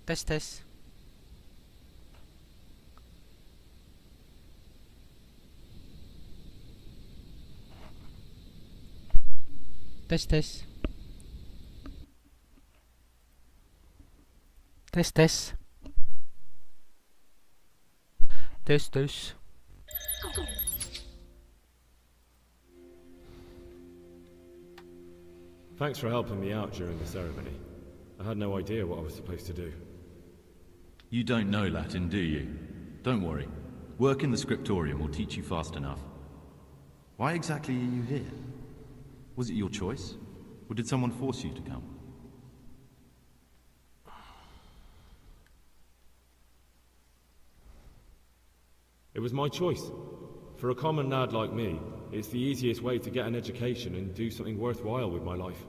Tes tes. Tes tes. Tes tes. Tes tes. Thanks for helping me out during the ceremony. I had no idea what I was supposed to do. You don't know Latin, do you? Don't worry. Work in the scriptorium will teach you fast enough. Why exactly are you here? Was it your choice? Or did someone force you to come? It was my choice. For a common lad like me, it's the easiest way to get an education and do something worthwhile with my life.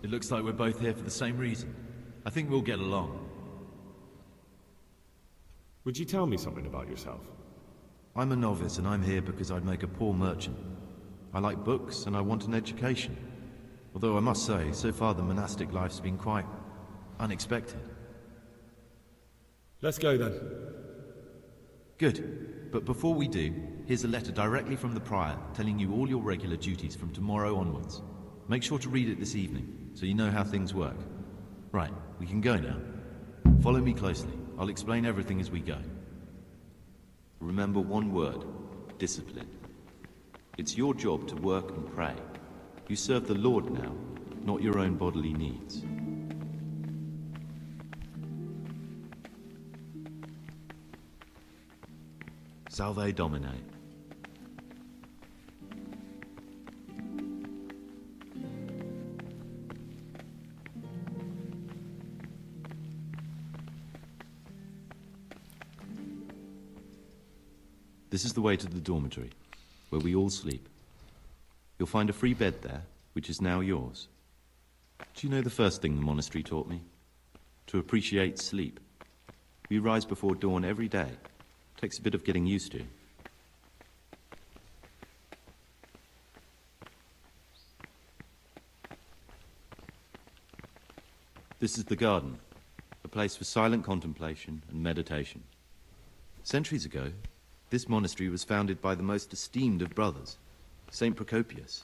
It looks like we're both here for the same reason. I think we'll get along. Would you tell me something about yourself? I'm a novice and I'm here because I'd make a poor merchant. I like books and I want an education. Although I must say, so far the monastic life's been quite unexpected. Let's go then. Good. But before we do, here's a letter directly from the prior telling you all your regular duties from tomorrow onwards. Make sure to read it this evening, so you know how things work. Right, we can go now. Follow me closely. I'll explain everything as we go. Remember one word: discipline. It's your job to work and pray. You serve the Lord now, not your own bodily needs. Salve Domine. This is the way to the dormitory, where we all sleep. You'll find a free bed there, which is now yours. Do you know the first thing the monastery taught me? To appreciate sleep. We rise before dawn every day. Takes a bit of getting used to. This is the garden, a place for silent contemplation and meditation. Centuries ago, this monastery was founded by the most esteemed of brothers, Saint Procopius.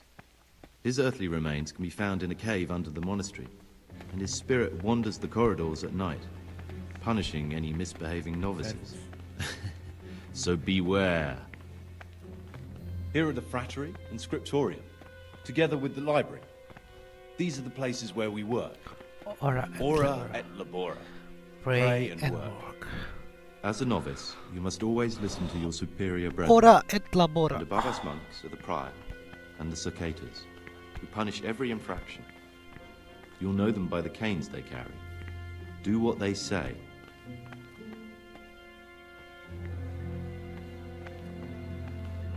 His earthly remains can be found in a cave under the monastery, and his spirit wanders the corridors at night, punishing any misbehaving novices. So beware. Here are the frattery and scriptorium, together with the library. These are the places where we work. Ora et labora. Pray and and work. work. As a novice, you must always listen to your superior brethren. Ora et And labora. above us monks are the prior and the cicatas, who punish every infraction. You'll know them by the canes they carry. Do what they say.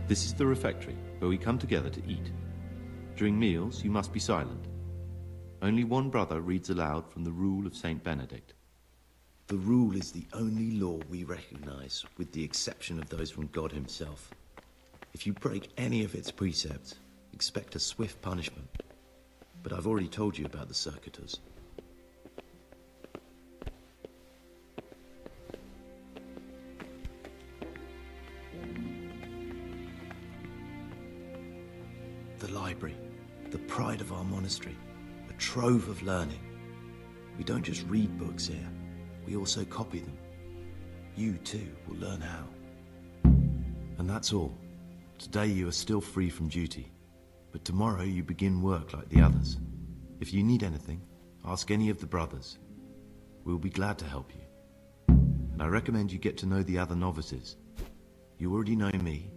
This is the refectory, where we come together to eat. During meals, you must be silent. Only one brother reads aloud from the Rule of Saint Benedict. The rule is the only law we recognize, with the exception of those from God himself. If you break any of its precepts, expect a swift punishment. But I've already told you about the circuitous. The library, the pride of our monastery, a trove of learning. We don't just read books here, we also copy them. You too will learn how. And that's all. Today you are still free from duty, but tomorrow you begin work like the others. If you need anything, ask any of the brothers. We'll be glad to help you. And I recommend you get to know the other novices. You already know me.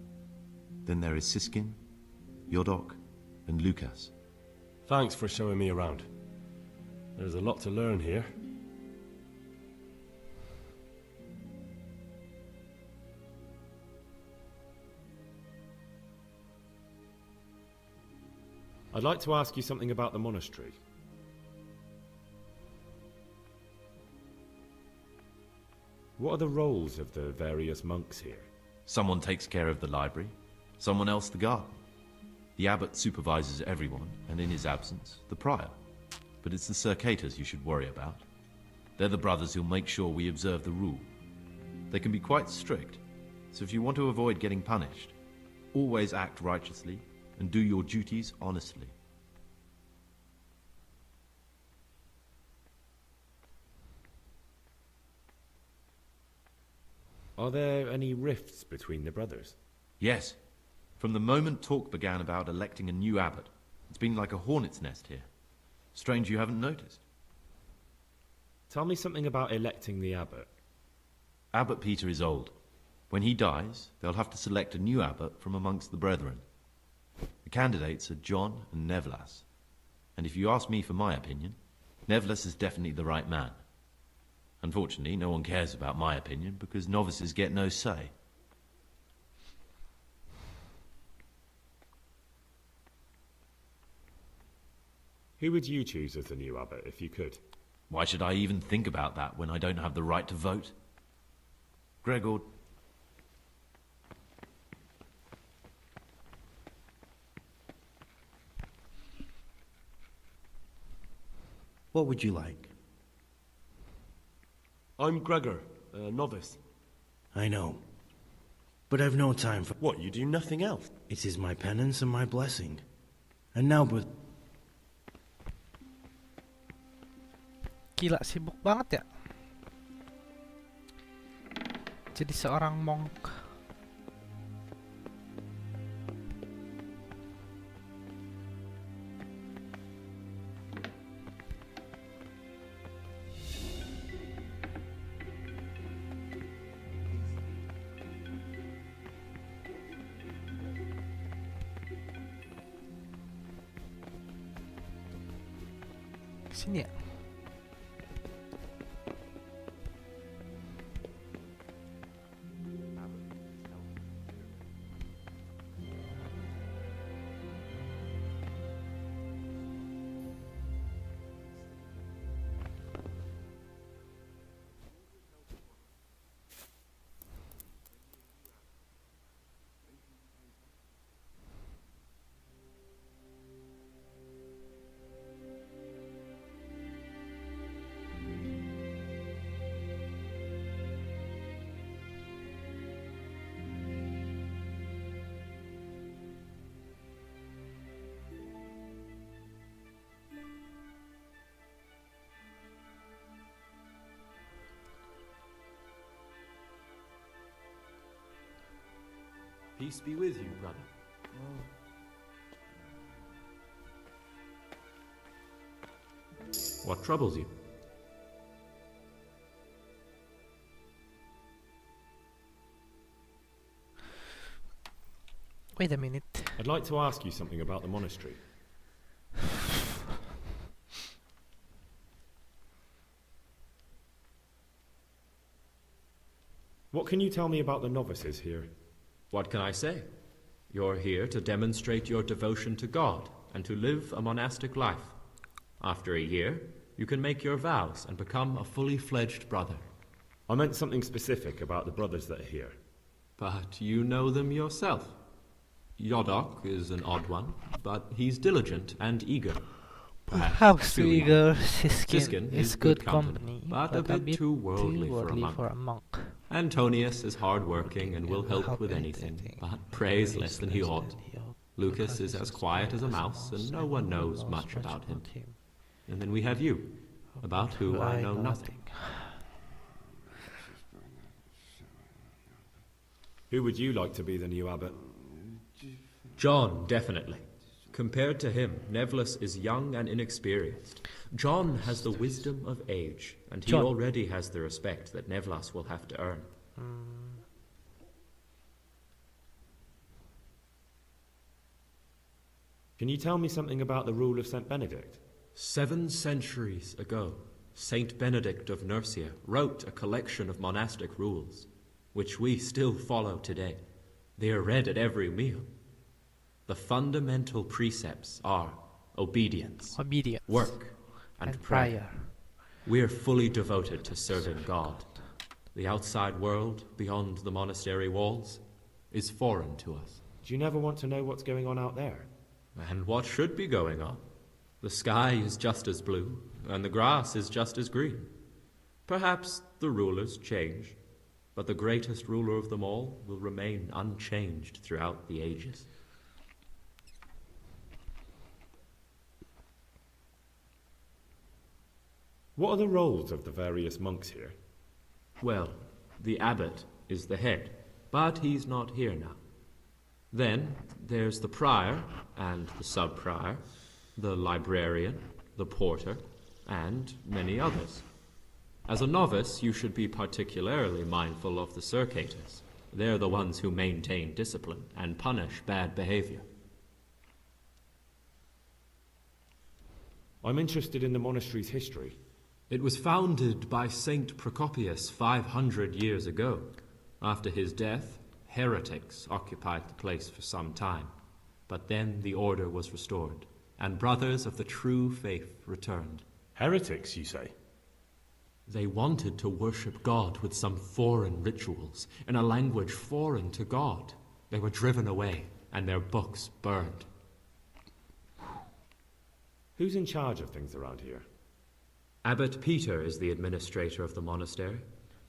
Then there is Siskin, Yodok, and Lucas. Thanks for showing me around. There's a lot to learn here. I'd like to ask you something about the monastery. What are the roles of the various monks here? Someone takes care of the library, someone else the garden. The abbot supervises everyone, and in his absence, the prior. But it's the circatas you should worry about. They're the brothers who'll make sure we observe the rule. They can be quite strict, so if you want to avoid getting punished, always act righteously and do your duties honestly. Are there any rifts between the brothers? Yes. From the moment talk began about electing a new abbot, it's been like a hornet's nest here. Strange you haven't noticed. Tell me something about electing the abbot. Abbot Peter is old. When he dies, they'll have to select a new abbot from amongst the brethren. The candidates are John and Nevlas. And if you ask me for my opinion, Nevlas is definitely the right man. Unfortunately, no one cares about my opinion because novices get no say. Who would you choose as the new abbot if you could? Why should I even think about that when I don't have the right to vote? Gregor... What would you like? I'm Gregor, a novice. I know. But I've no time for... What, you do nothing else? It is my penance and my blessing. And now, but... Gila, sibuk banget ya. Jadi seorang monk. Sini ya. Peace be with you, brother. What troubles you? Wait a minute. I'd like to ask you something about the monastery. What can you tell me about the novices here? What can I say? You're here to demonstrate your devotion to God and to live a monastic life. After a year, you can make your vows and become a fully fledged brother. I meant something specific about the brothers that are here. But you know them yourself. Yodok is an odd one, but he's diligent and eager. Perhaps too Uyghur Siskin Siskin is good company, but a bit too worldly for a monk. Antonius is hard-working and will help with anything, but prays less than he ought. Lucas is as quiet as a mouse, and no one knows much about him. And then we have you, about who I know nothing. Who would you like to be the new abbot? John, definitely. Compared to him, Nevlas is young and inexperienced. John has the wisdom of age, and he already has the respect that Nevlas will have to earn. Can you tell me something about the rule of St. Benedict? 7 centuries ago, Saint Benedict of Nursia wrote a collection of monastic rules, which we still follow today. They are read at every meal. The fundamental precepts are obedience, work, and prayer. We're fully devoted to serving God. The outside world, beyond the monastery walls, is foreign to us. Do you never want to know what's going on out there? And what should be going on? The sky is just as blue, and the grass is just as green. Perhaps the rulers change, but the greatest ruler of them all will remain unchanged throughout the ages. What are the roles of the various monks here? Well, the abbot is the head, but he's not here now. Then there's the prior and the sub-prior, the librarian, the porter, and many others. As a novice, you should be particularly mindful of the circators. They're the ones who maintain discipline and punish bad behavior. I'm interested in the monastery's history. It was founded by Saint Procopius 500 years ago. After his death, heretics occupied the place for some time. But then the order was restored, and brothers of the true faith returned. Heretics, you say? They wanted to worship God with some foreign rituals, in a language foreign to God. They were driven away, and their books burned. Who's in charge of things around here? Abbot Peter is the administrator of the monastery,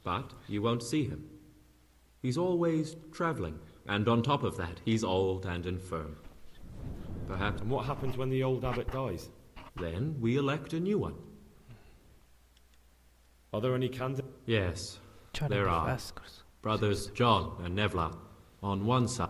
but you won't see him. He's always traveling, and on top of that, he's old and infirm. Perhaps And what happens when the old abbot dies? then we elect a new one. Are there any candidates? Yes, Trying to there be are. fast, 'cause- Brothers John and Nevla on one side.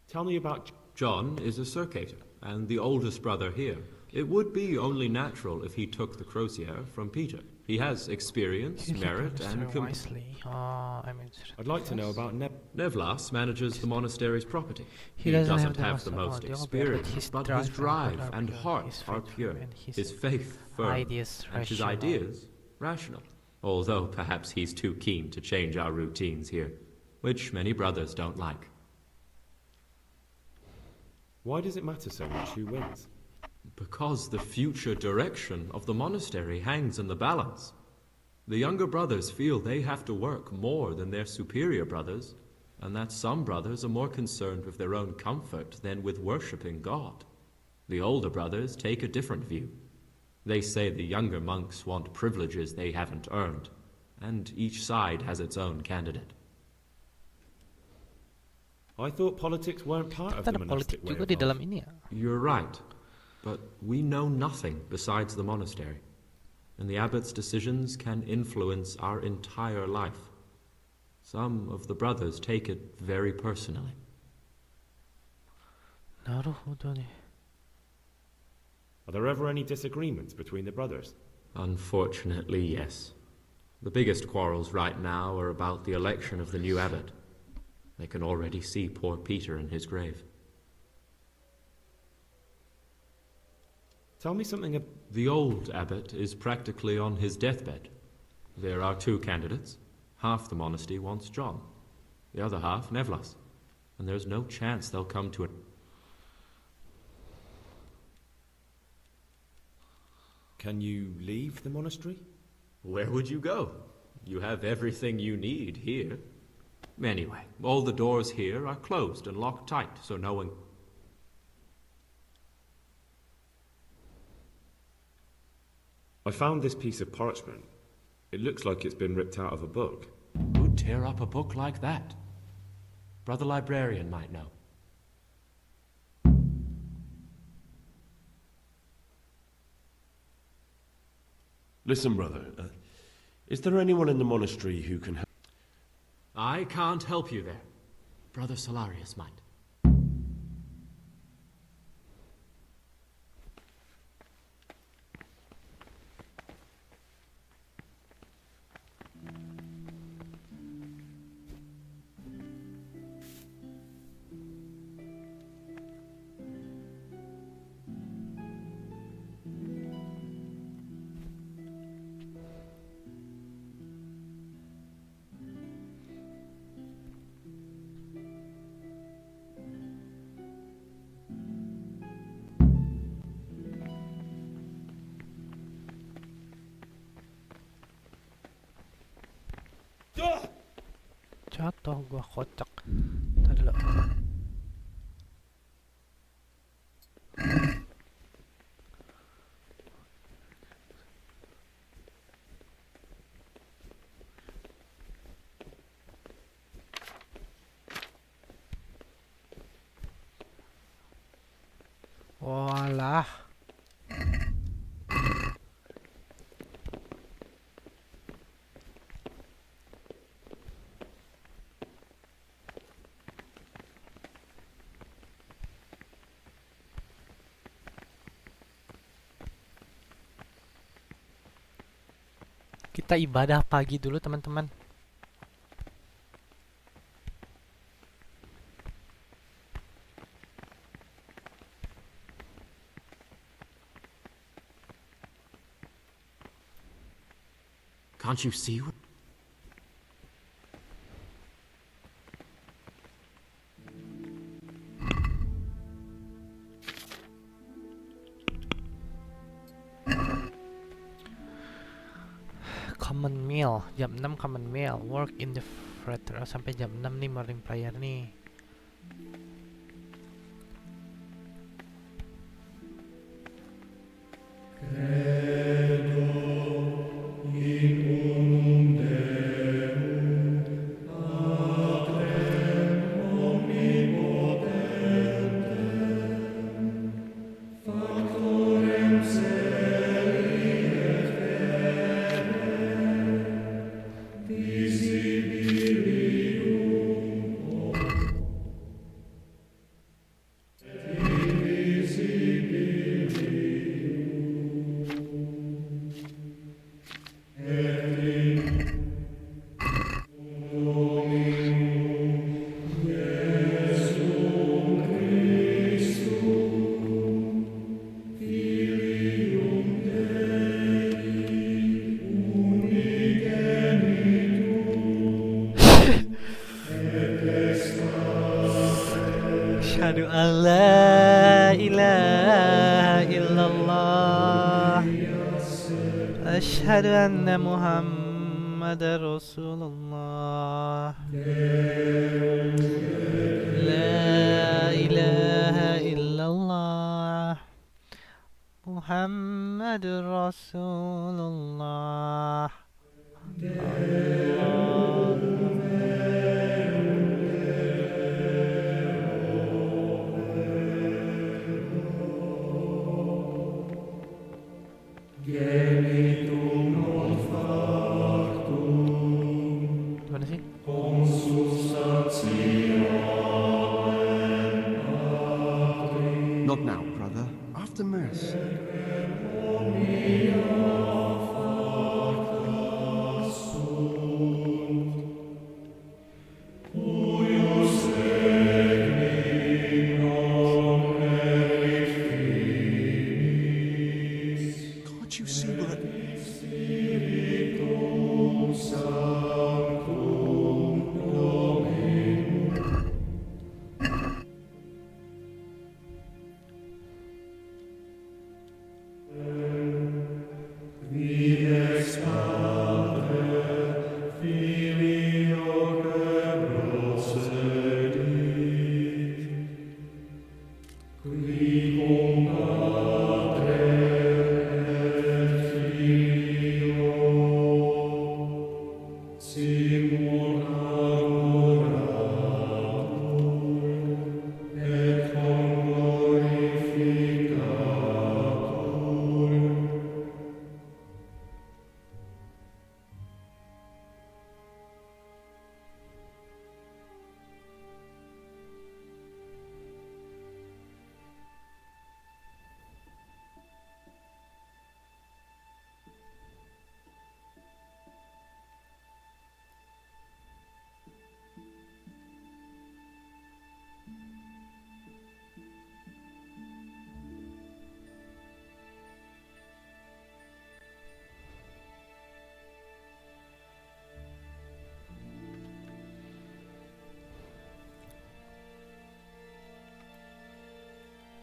Tell me about... John is a circator, and the oldest brother here. It would be only natural if he took the crosier from Peter. He has experience, Use merit, the and poster wisely. I'm interested. I'd like to know about Nevlas manages the monastery's property. He He doesn't doesn't have have the the most most audio, but experience, his but drive his and drive heart are and pure, heart his are faith pure, and his his faith firm, ideas and his rational. ideas rational. Although perhaps he's too keen to change our routines here, which many brothers don't like. Why does it matter so much who wins? Because the future direction of the monastery hangs in the balance. The younger brothers feel they have to work more than their superior brothers, and that some brothers are more concerned with their own comfort than with worshipping God. The older brothers take a different view. They say the younger monks want privileges they haven't earned, and each side has its own candidate. I thought politics weren't part of Kita the ada monastic politik way juga of di life. dalam ini ya. You're right, but we know nothing besides the monastery, and the abbot's decisions can influence our entire life. Some of the brothers take it very personally. なるほどね。 Are there ever any disagreements between the brothers? Unfortunately, yes. The biggest quarrels right now are about the election of the new abbot. They can already see poor Peter in his grave. Tell me something about... The old abbot is practically on his deathbed. There are two candidates. Half the monastery wants John, the other half Nevlas, and there's no chance they'll come to it. Can you leave the monastery? Where would you go? You have everything you need here. Anyway, all the doors here are closed and locked tight, so no one... I found this piece of parchment. It looks like it's been ripped out of a book. Who'd tear up a book like that? Brother Librarian might know. Listen, brother. Is there anyone in the monastery who can help? I can't help you there. Brother Solarius might. Jatuh gua kocak. Tadi dulu. Walah. Kita ibadah pagi dulu, teman-teman. Can't you see? Common meal, jam 6 common meal. Work in the freighter. Oh, sampai jam 6 nih morning prayer nih. Asyhadu an la ilaha illallah. Asyhadu anna Muhammadar Rasulullah. La ilaha illallah. Muhammadur Rasulullah. Gimana sih? Not now, brother. After Mass. Can't you see we're at...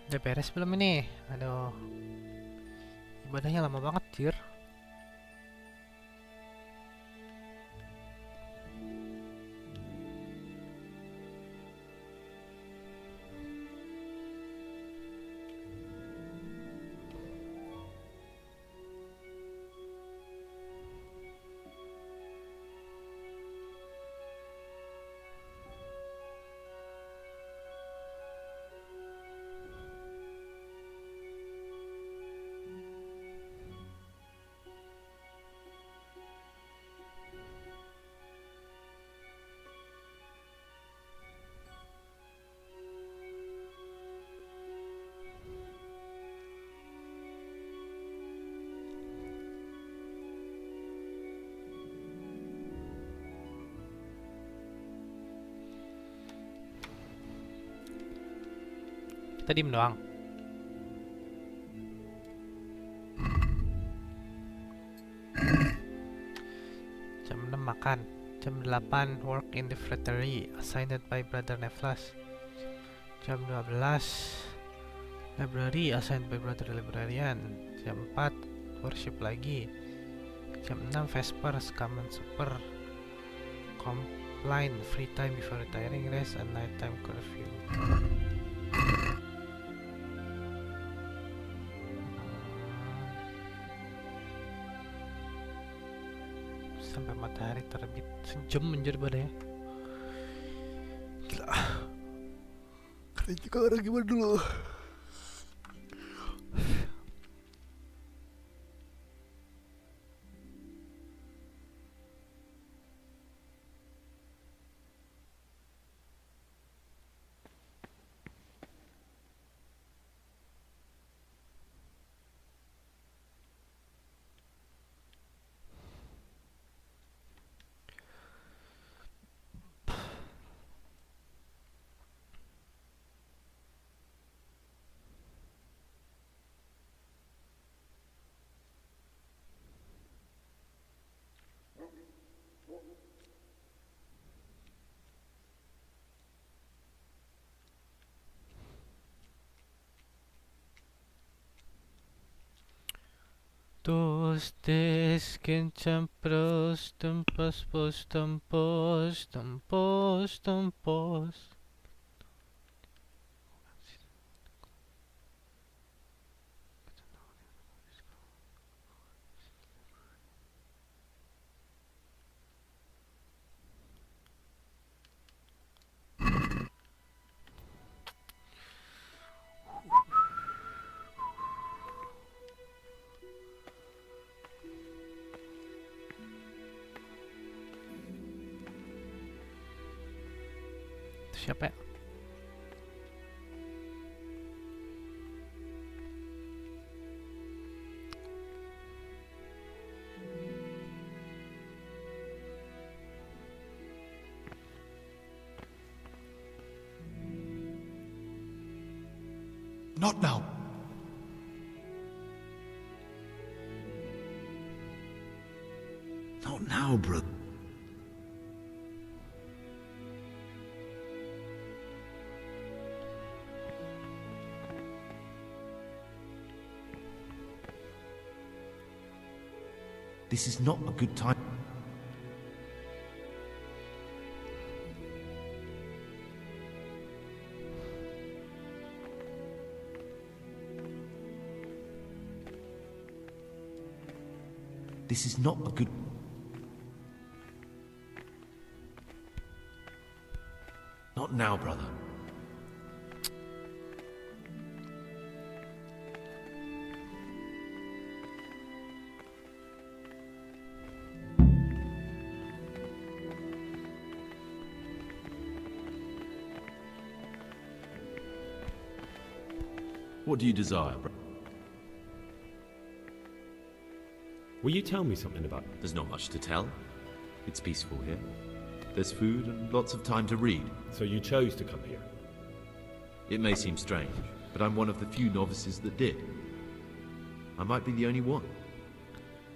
Udah beres belum ini? Aduh. Ibadahnya lama banget, Jir. Kita diem doang. Jam 6 makan. Jam 8 work in the factory assigned by Brother Nevlas. Jam 12 library assigned by Brother Librarian. Jam 4 worship lagi. Jam 6 Vespers common super. Complain free time before retiring, rest and nighttime curfew. Sampai matahari terbit. Sejam anjir badannya. Gila. Keren juga orang gimana dulu. Tus des kencam pros tempos pos tempos tempos tempos. Siapa ya? Not now. Not now, brother. This is not a good time. This is not a good... Not now, brother. What do you desire, bro? Will you tell me something about it? There's not much to tell. It's peaceful here. There's food and lots of time to read. So you chose to come here? It may seem strange, but I'm one of the few novices that did. I might be the only one.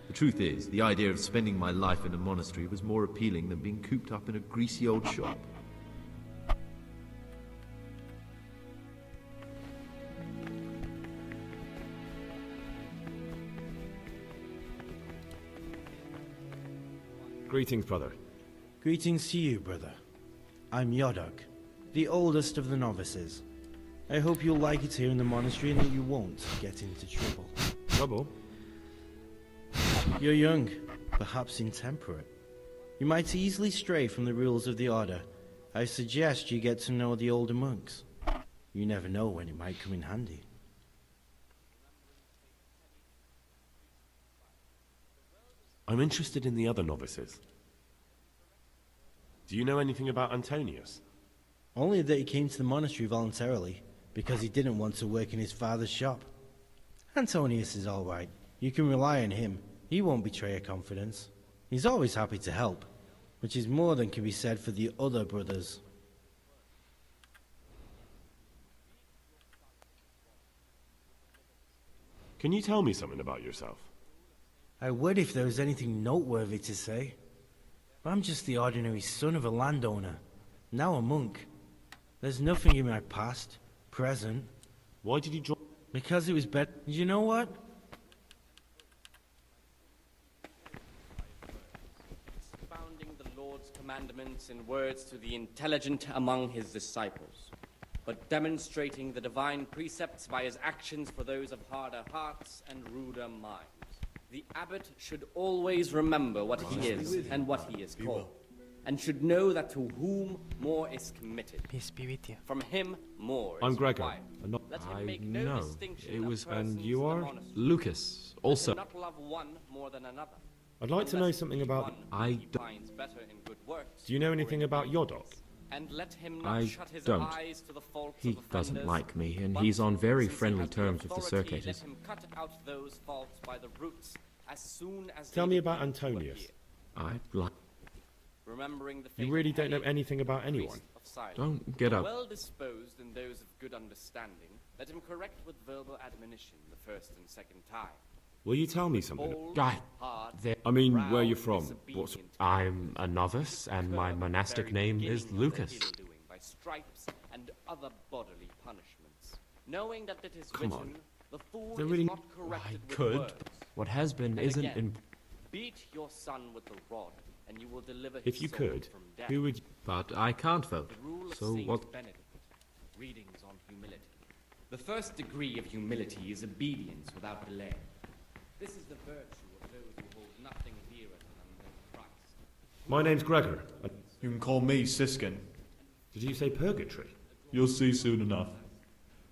The truth is, the idea of spending my life in a monastery was more appealing than being cooped up in a greasy old shop. Greetings, brother. Greetings to you, brother. I'm Yodok, the oldest of the novices. I hope you'll like it here in the monastery and that you won't get into trouble. Trouble? You're young, perhaps intemperate. You might easily stray from the rules of the order. I suggest you get to know the older monks. You never know when it might come in handy. I'm interested in the other novices. Do you know anything about Antonius? Only that he came to the monastery voluntarily, because he didn't want to work in his father's shop. Antonius is all right. You can rely on him. He won't betray your confidence. He's always happy to help, which is more than can be said for the other brothers. Can you tell me something about yourself? I would if there was anything noteworthy to say. But I'm just the ordinary son of a landowner, now a monk. There's nothing in my past, present, Why did you join? because it was better. You know what? Expounding the Lord's commandments in words to the intelligent among his disciples, but demonstrating the divine precepts by his actions for those of harder hearts and ruder minds. The abbot should always remember what he is and what he is called, and should know that to whom more is committed, Peace be with you. from him more is I'm Gregor. required. Let him I make no know. distinction It of was- persons And you in the are? monastery. Lucas, Let also. him not love one more than another. I'd like to know Unless it something be about... one I he don't- finds better in good works, Do you know or anything in about obedience. Yodok? And let him not I shut his don't. eyes to the faults He of doesn't offenders, like me, and but he's on very since he friendly has the terms with the authority, Circators. Let him cut out those faults by the roots as soon as Tell they me about begin to Antonius. appear. I like. Remembering the You fate really of don't know Hanya, anything about anyone. priest of Silence. Don't get up. Well disposed in those of good understanding, let him correct with verbal admonition the first and second time. Will you tell me something? Bold, Guy, hard, there- I mean, proud, where are you from? disobedient, What's... I'm a novice, and my curb monastic the very name beginning is of their Lucas. ill-doing by stripes and other bodily punishments, knowing that it is Come written, on. the fool They're is really- not corrected I with could. words. What has been And isn't again, in. beat your son with the rod, and you will deliver his If you soul could, from death. who would... But I can't vote. The rule of So Saint what? Benedict. Readings on humility. The first degree of humility is obedience without delay. This is the virtue of those who hold nothing dearer to them than Christ. My name's Gregor. You can call me Siskin. Did you say purgatory? You'll see soon enough.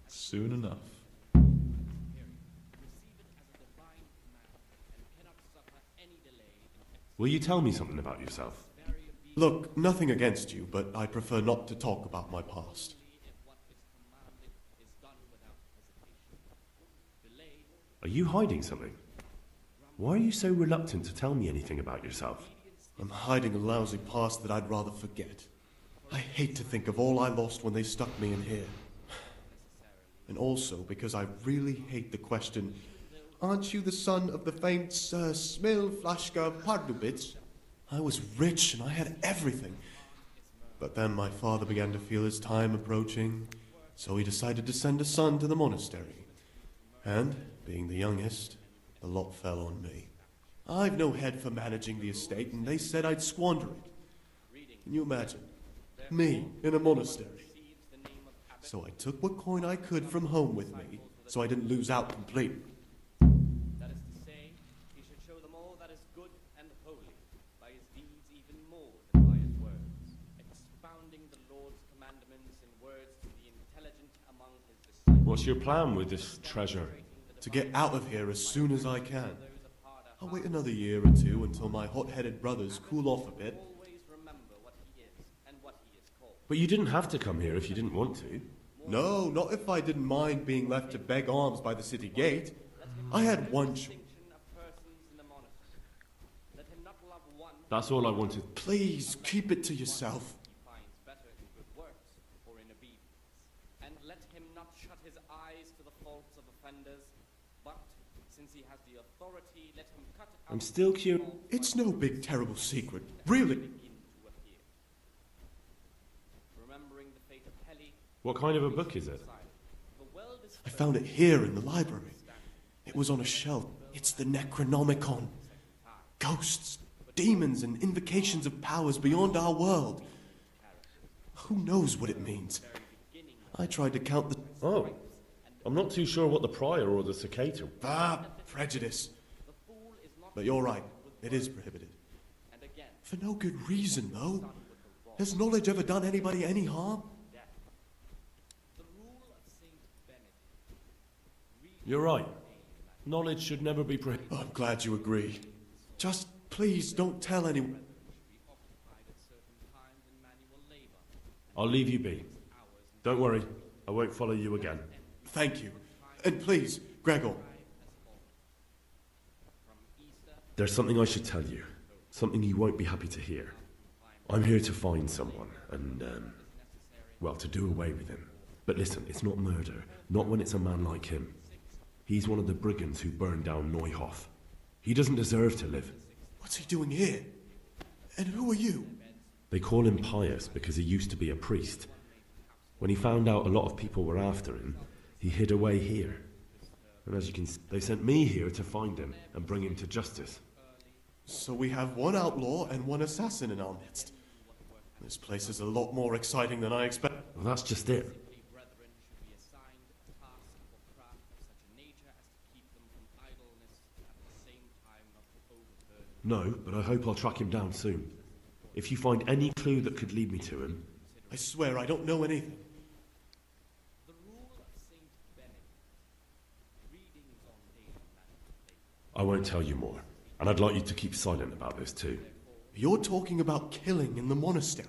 Soon enough. Will you tell me something about yourself? Look, nothing against you, but I prefer not to talk about my past. Are you hiding something? Why are you so reluctant to tell me anything about yourself? I'm hiding a lousy past that I'd rather forget. I hate to think of all I lost when they stuck me in here. And also because I really hate the question, aren't you the son of the famed Sir Smil Flashka Pardubitz? I was rich and I had everything. But then my father began to feel his time approaching, so he decided to send a son to the monastery. And, being the youngest, the lot fell on me. I've no head for managing the estate, and they said I'd squander it. Can you imagine? Me, in a monastery. So I took what coin I could from home with me, so I didn't lose out completely. That is to say, he should show them all that is good and holy, by his deeds even more than by his words, expounding the Lord's commandments in words to the intelligent among his disciples. What's your plan with this treasure? To get out of here as soon as I can. I'll wait another year or two until my hot-headed brothers cool off a bit. Always remember what he is and what he is called. But you didn't have to come here if you didn't want to. No, not if I didn't mind being left to beg alms by the city gate. I had one choice. Distinction of persons in the monastery. Let him not love one That's all I wanted. Please, keep it to yourself. he finds better in good works or in obedience. And let him not shut his eyes to the faults of offenders, but, since he has the authority, let him cut out I'm still curious. It's no big terrible secret, really. begin to appear. Remembering the fate of Heli, What kind of a book is it? the I found it here in the library. It was on a shelf. It's the Necronomicon. Ghosts, demons, and invocations of powers beyond our world. Who knows what it means? I tried to count the... Oh, I'm not too sure what the prior or the cicada. Prejudice. But you're right. It is prohibited. and again, For no good reason, though. Has knowledge ever done anybody any harm? the rule of Saint Benedict. You're right. Knowledge should never be prohibited. I'm glad you agree. Just please don't tell anyone. Occupied at certain times in manual labor. I'll leave you be. Don't worry, I won't follow you again. Thank you. And please, Gregor. There's something I should tell you. Something you won't be happy to hear. I'm here to find someone and, well, to do away with him. But listen, it's not murder. Not when it's a man like him. He's one of the brigands who burned down Neuhof. He doesn't deserve to live. What's he doing here? And who are you? They call him Pious because he used to be a priest. When he found out a lot of people were after him, he hid away here. And as you can see, they sent me here to find him and bring him to justice. So we have one outlaw and one assassin in our midst. This place is a lot more exciting than I expected. Well, that's just it. No, but I hope I'll track him down soon. If you find any clue that could lead me to him... I swear I don't know anything. I won't tell you more. And I'd like you to keep silent about this too. You're talking about killing in the monastery.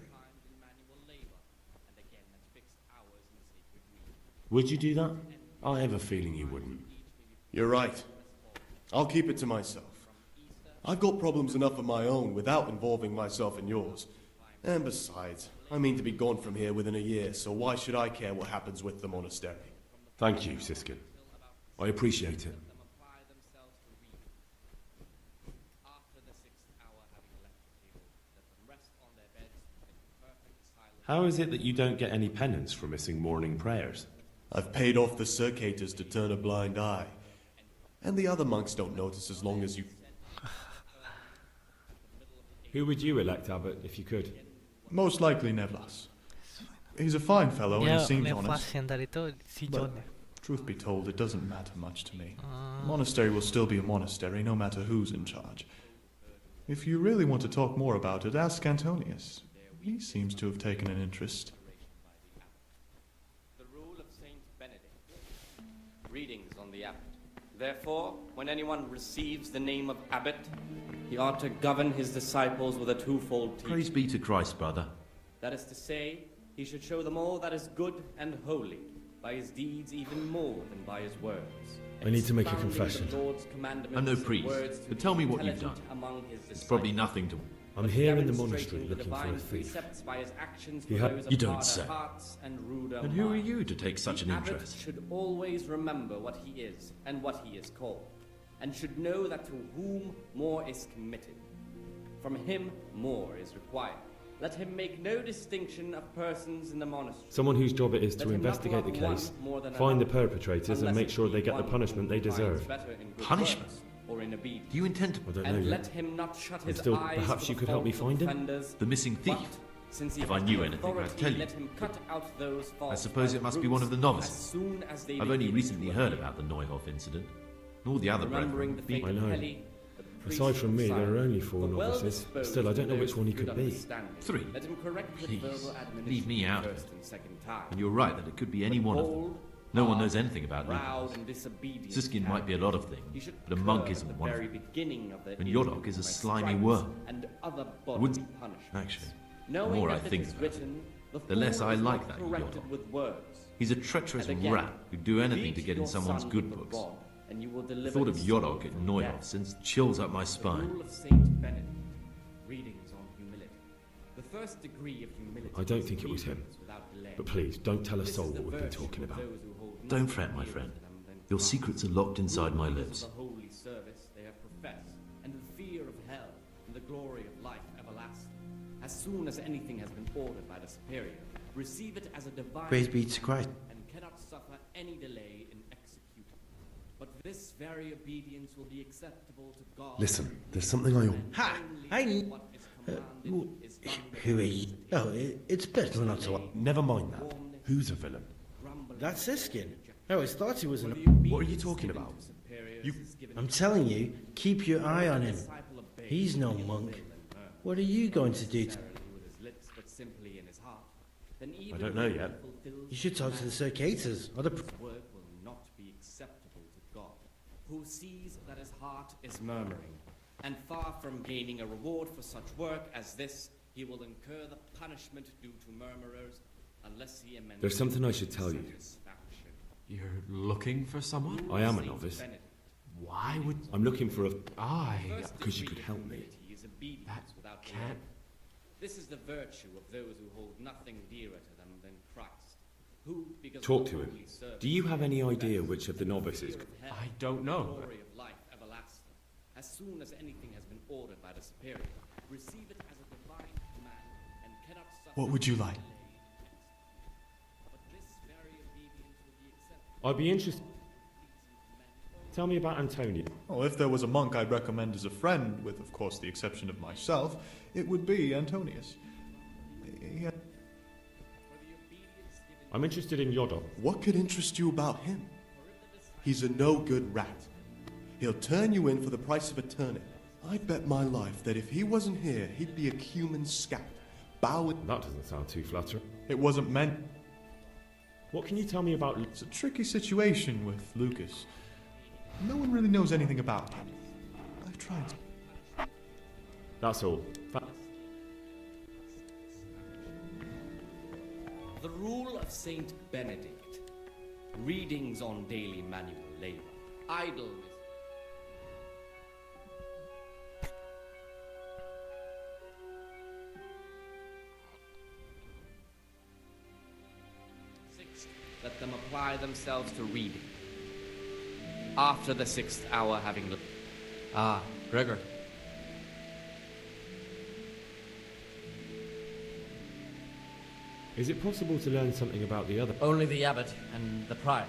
Would you do that? I have a feeling you wouldn't. You're right. I'll keep it to myself. I've got problems enough of my own without involving myself in yours. And besides, I mean to be gone from here within a year, so why should I care what happens with the monastery? Thank you, Siskin. I appreciate it. How is it that you don't get any penance for missing morning prayers? I've paid off the circators to turn a blind eye. And the other monks don't notice as long as you... Who would you elect, Abbot, if you could? Most likely Nevlas. He's a fine fellow and he seems honest. But, truth be told, it doesn't matter much to me. The monastery will still be a monastery, no matter who's in charge. If you really want to talk more about it, ask Antonius. He seems to have taken an interest. The rule of Saint Benedict. Readings on the abbot. Therefore, when anyone receives the name of abbot, he ought to govern his disciples with a twofold teaching. Praise be to Christ, brother. That is to say, he should show them all that is good and holy, by his deeds even more than by his words. I need to make a confession. I'm no priest, but tell me what you've done. It's probably nothing to... I'm here in the monastery looking for a thief. You don't say. And who are you to take such an interest? Should always remember what he is and what he is called, and should know that to whom more is committed, from him more is required. Let him make no distinction of persons in the monastery. Someone whose job it is to investigate the case, find the perpetrators and make sure they get the punishment they deserve. Punishment? Or in obedience. Do you intend to... I don't know And yet. let him not shut his Still, eyes perhaps to you the could help me fault of find him? offenders, The missing thief? but since he If has I knew the anything, I'd authority, tell you. let him cut out those faults I suppose by it must the be one of the roots novices. as soon as they I've only begin recently to heard appear. about the Neuhof incident. And all the other Remembering brethren... the fate I of know. Heli, the priest Aside from me, of there are Simon, only 4 but novices. well-disposed Still, I don't know to which those one he with could be. understanding. 3? Let him correct with Please, verbal admonition leave me out of first it. and second time. And you're right that it could be any one of them. Bold, No one hard, knows anything about proud legals. and disobedient Siskin might be a lot of He things, should but a monk curb isn't at the one of very them. beginning of the And evil Yodok is a by slimy stripes worm. and other Wouldn't- bodily punishments. Actually, the Knowing more I that it think is about it, written, the less fool I is like not that corrected Yodok. with words. He's a treacherous And again, rat who'd do anything beat to get in your someone's son good with books. rod, and you will The deliver thought of his Yodok soul at from Neuhof death. sends chills up my The spine. rule of Saint Benedict. Readings on humility. The first degree of humility. I don't is think it was him. obedience without delay. But please, don't tell a This soul is the what we've been virtue talking of about. those who hold Don't nothing fret, my dearer friend. to them than Your Christ. secrets are locked inside my Because lips. of the holy service they have professed, and the fear of hell, and the glory of life everlasting. As soon as anything has been ordered by the superior, receive it as a divine Praise be to Christ. and cannot suffer any delay in executing. But this very obedience will be acceptable to God. Listen, there's something I... Ha! I kn- What is commanded is done Who are you? Oh, it's better not to... Never mind that. Who's a villain? That's Siskin. I always thought he was an... What are you talking about? I'm telling you, keep your eye on him. He's no monk. What are you going to do? I don't know yet. You should talk to the circators or the... work will not be acceptable to God, who sees that his heart is murmuring, and far from gaining a reward for such work as this, he will incur the punishment due to murmurers, unless he amends. There's something I should tell you. satisfaction. You're looking for someone? I am a novice. Why would I'm looking for a... I... Because you could help me. Is obedience That without can't... This is the virtue of those who hold nothing dearer to them than Christ. who, because Talk of to him. holy service, Do you have any idea which of the novices? I don't know. glory of life everlasting, as soon as anything has been ordered by the superior, receive it as a divine command, and cannot suffer. What would you like? But this very obedience will be accepted. I'd be interested. Tell me about Antonia. Oh, if there was a monk I'd recommend as a friend, with of course the exception of myself, it would be Antonius. He had- I'm interested in Yoda. What could interest you about him? He's a no-good rat. He'll turn you in for the price of a turnip. I'd bet my life that if he wasn't here, he'd be a human scout, bowing... That doesn't sound too flattering. It wasn't meant... What can you tell me about... It's a tricky situation with Lucas. No one really knows anything about him. I've tried. That's all. The rule of Saint Benedict. Readings on daily manual labor. Idleness. Sixth, let them apply themselves to reading. After the 6th hour having looked. Ah, Gregor. Is it possible to learn something about the other? Only the abbot and the prior.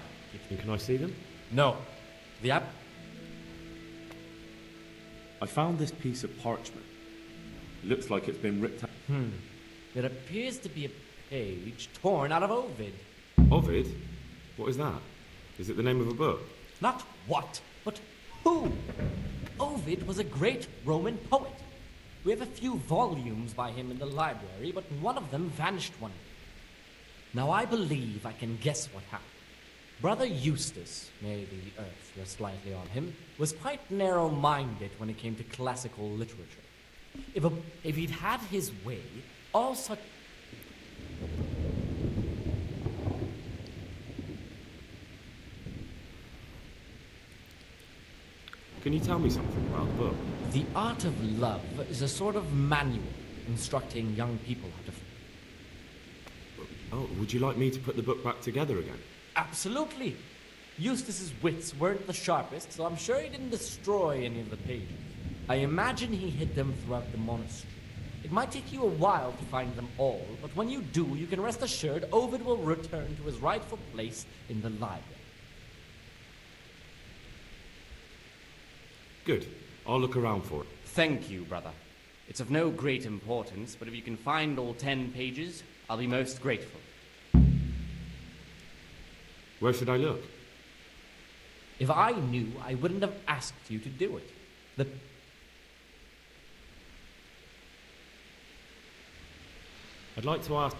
And can I see them? No. The abbot. I found this piece of parchment. It looks like it's been ripped out. It appears to be a page torn out of Ovid. Ovid? What is that? Is it the name of a book? Not what, but who? Ovid was a great Roman poet. We have a few volumes by him in the library, but one of them vanished one day. Now I believe I can guess what happened. Brother Eustace, may the earth rest lightly on him, was quite narrow-minded when it came to classical literature. If he'd had his way, all such... Can you tell me something about the book? The art of love is a sort of manual instructing young people how to... Oh, would you like me to put the book back together again? Absolutely. Eustace's wits weren't the sharpest, so I'm sure he didn't destroy any of the pages. I imagine he hid them throughout the monastery. It might take you a while to find them all, but when you do, you can rest assured Ovid will return to his rightful place in the library. Good. I'll look around for it. Thank you, brother. It's of no great importance, but if you can find all 10 pages, I'll be most grateful. Where should I look? If I knew, I wouldn't have asked you to do it. I'd like to ask...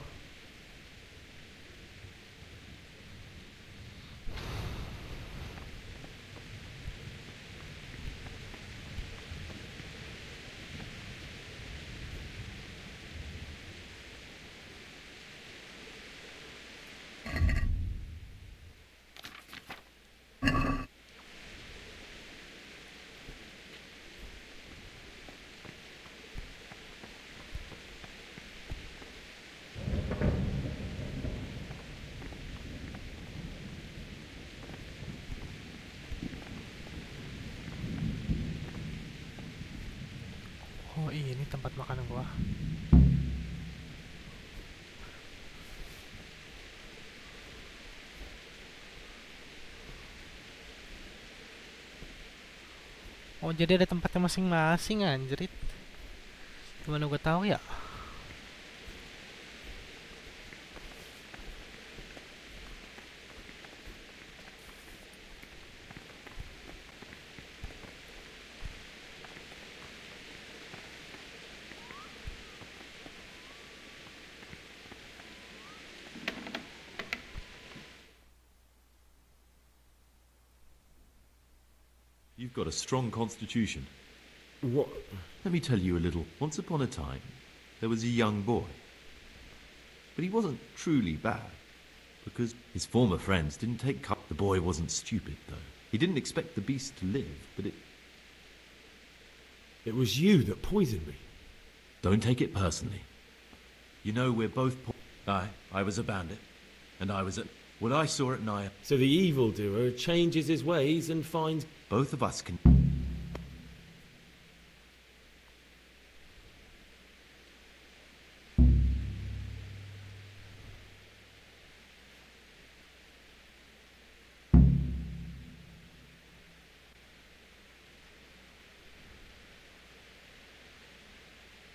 Oh, ini tempat makan gua. Oh, jadi ada tempatnya masing-masing, anjrit. Gimana gua tahu ya? You've got a strong constitution. What? Let me tell you a little. Once upon a time, there was a young boy. But he wasn't truly bad, because his former friends didn't take cut. The boy wasn't stupid, though. He didn't expect the beast to live, but it... It was you that poisoned me. Don't take it personally. You know, we're both... I was a bandit, and I was at what I saw at night. So the evildoer changes his ways and finds... Both of us can...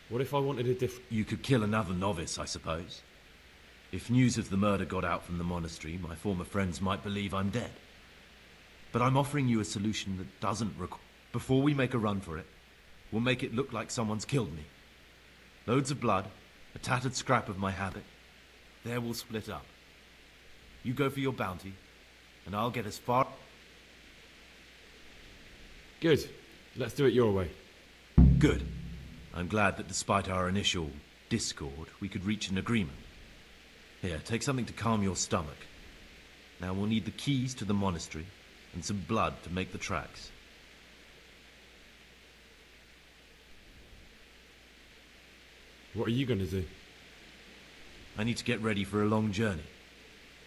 What if I wanted a different... You could kill another novice, I suppose. If news of the murder got out from the monastery, my former friends might believe I'm dead. But I'm offering you a solution that doesn't require... Before we make a run for it, we'll make it look like someone's killed me. Loads of blood, a tattered scrap of my habit. There we'll split up. You go for your bounty, and I'll get as far... Good. Let's do it your way. Good. I'm glad that despite our initial discord, we could reach an agreement. Here, take something to calm your stomach. Now we'll need the keys to the monastery and some blood to make the tracks. What are you going to do? I need to get ready for a long journey.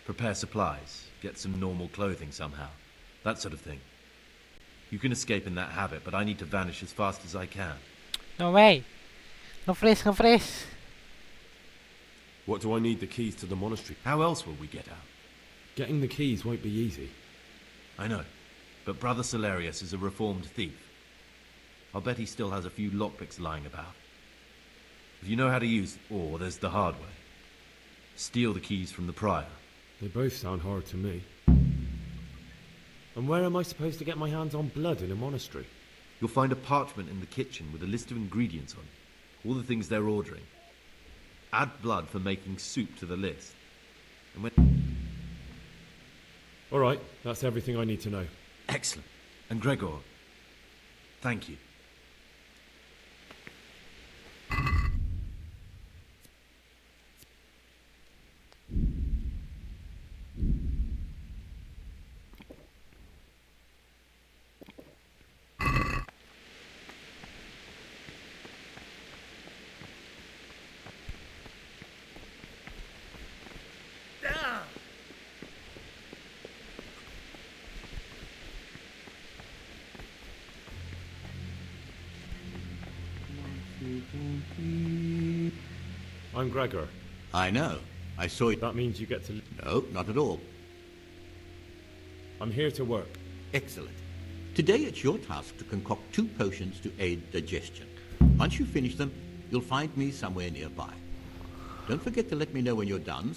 Prepare supplies, get some normal clothing somehow. That sort of thing. You can escape in that habit, but I need to vanish as fast as I can. No way. No freeze, no freeze. What do I need the keys to the monastery? How else will we get out? Getting the keys won't be easy. I know, but Brother Solarius is a reformed thief. I'll bet he still has a few lockpicks lying about. If you know how to use, or there's the hard way. Steal the keys from the prior. They both sound hard to me. And where am I supposed to get my hands on blood in a monastery? You'll find a parchment in the kitchen with a list of ingredients on it. All the things they're ordering. Add blood for making soup to the list. And when... All right, that's everything I need to know. Excellent. And Gregor, thank you. I'm Gregor. I know. I saw it. That means you get to... No, not at all. I'm here to work. Excellent. Today it's your task to concoct 2 potions to aid digestion. Once you finish them, you'll find me somewhere nearby. Don't forget to let me know when you're done.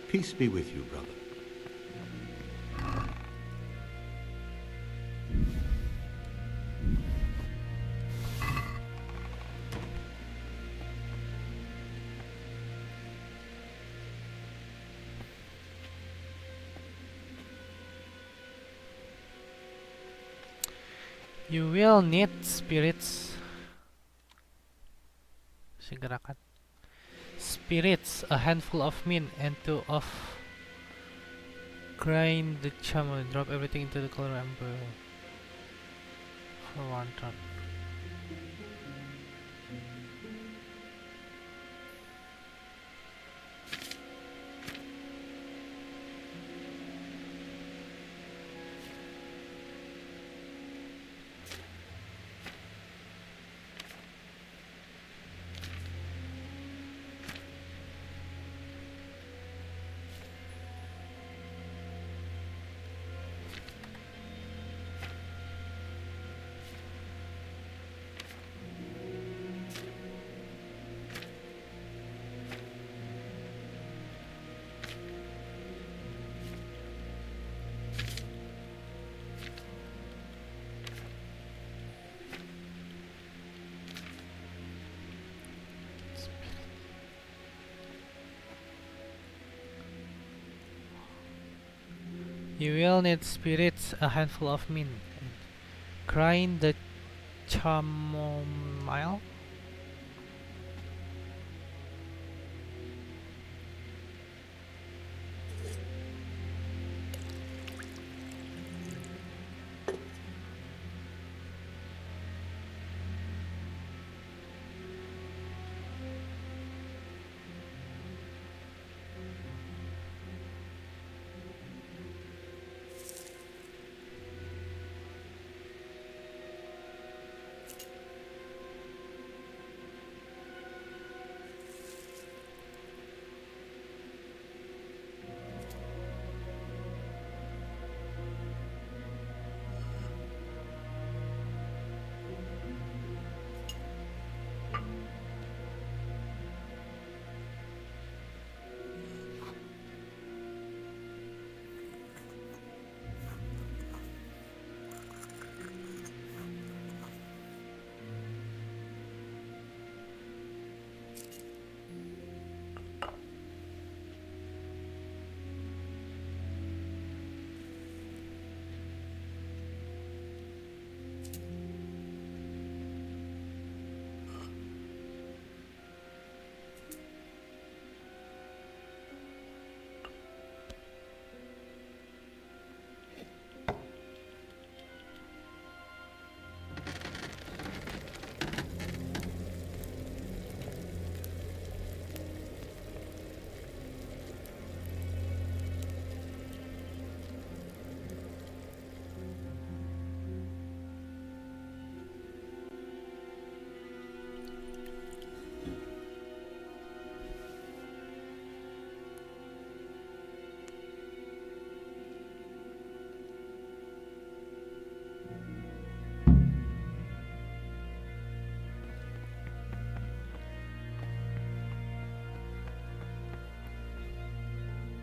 Peace be with you, brother. You will need spirits. Segerakan. Spirits, a handful of mint and 2 of grind the chama. Drop everything into the color amber for 1 turn. You will need spirits, a handful of mint, grind the chamomile.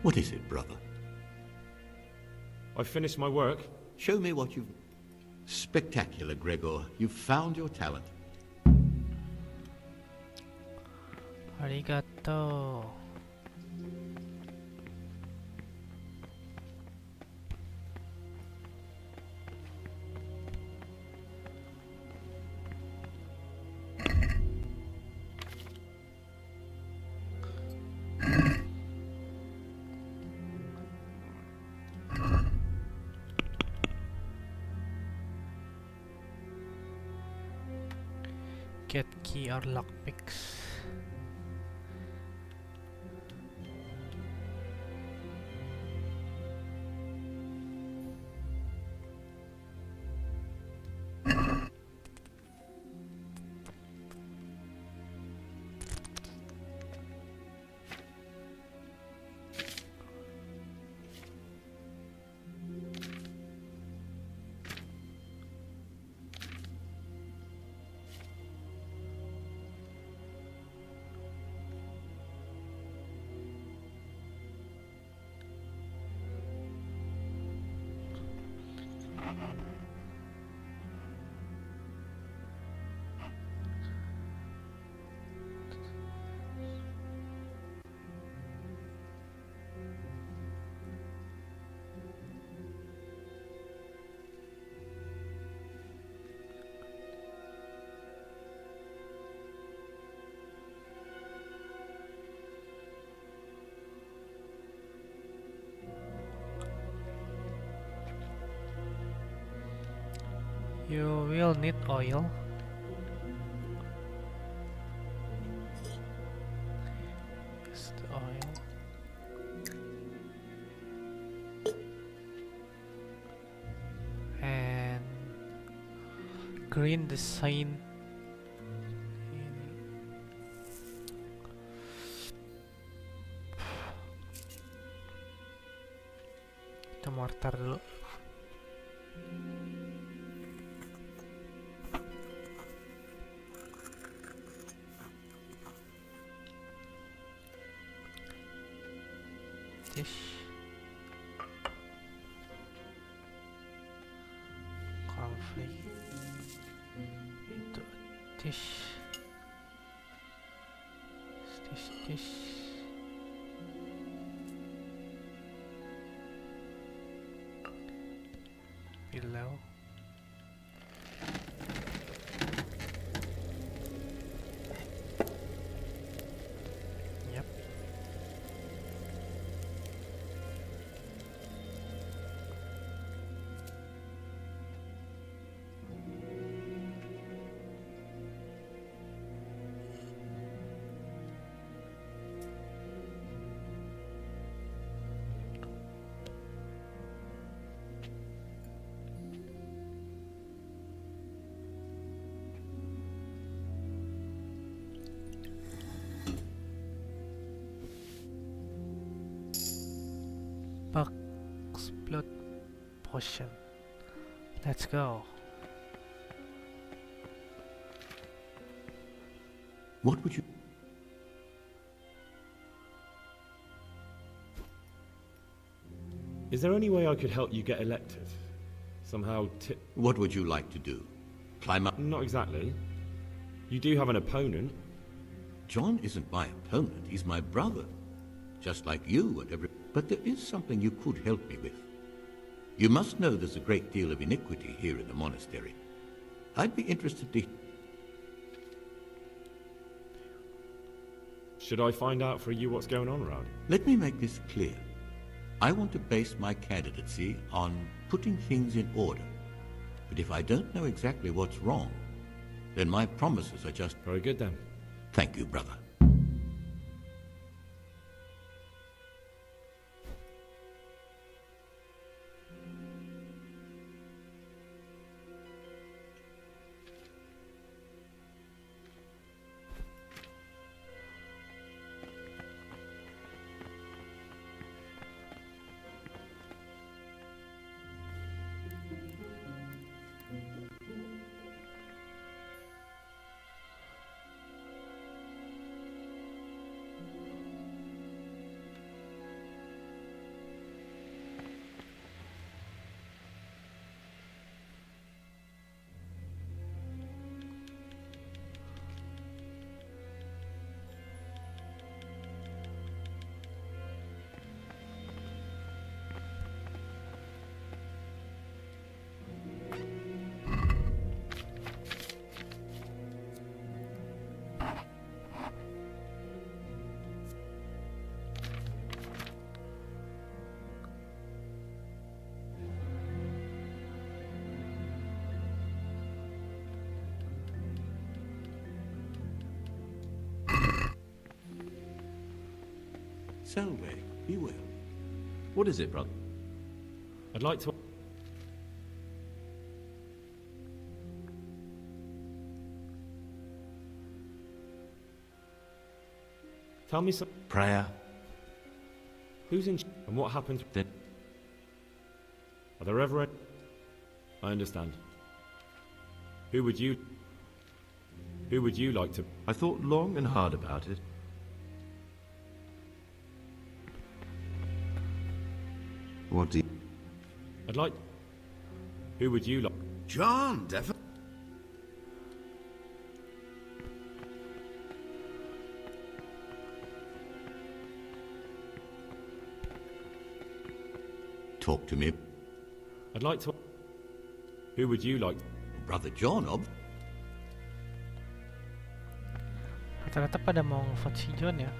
What is it, brother? I've finished my work. Show me what you've... Spectacular, Gregor. You've found your talent. Arigato. Get key or lockpicks. You will need oil. Use the oil. And green the sign. Kita mortar dulu. Conflict into dish. Buck's blood potion. Let's go. What would you... Is there any way I could help you get elected? Somehow What would you like to do? Climb up? Not exactly. You do have an opponent. John isn't my opponent, he's my brother. Just like you and every... But there is something you could help me with. You must know there's a great deal of iniquity here in the monastery. I'd be interested to... Should I find out for you what's going on around? Let me make this clear. I want to base my candidacy on putting things in order. But if I don't know exactly what's wrong, then my promises are just... Very good then. Thank you, brother. Selway, be well. What is it, brother? I'd like to... Tell me some... Prayer. Who's in... And what happens... Then... Are there ever... I understand. Who would you like to... I thought long and hard about it. What do you... I'd like... Who would you like... John, definitely. Talk to me. I'd like to... Who would you like... Brother John, Rata-rata pada mau vote si John ya.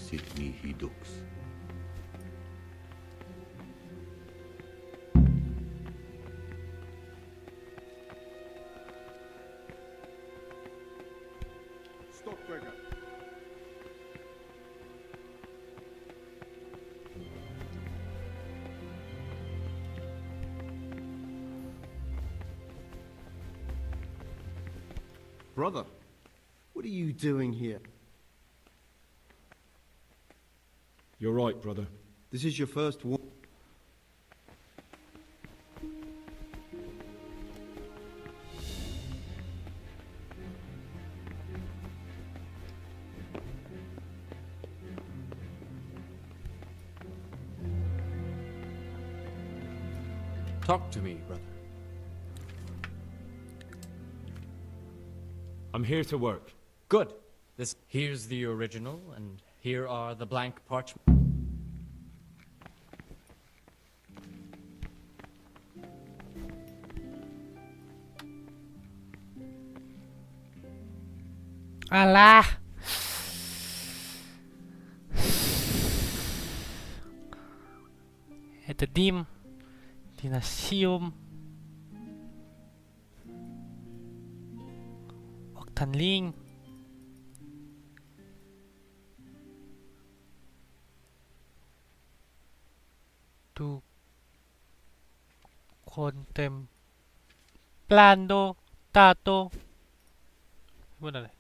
sit mihi dux. Stop, Gregor. Brother, what are you doing here? You're right, brother. This is your first war. Talk to me, brother. I'm here to work. Good. Here's the original, and here are the blank parchment. Alah. Ito dim. Dinasium. Oktanling. Tu contemplando tato. Gimana nih?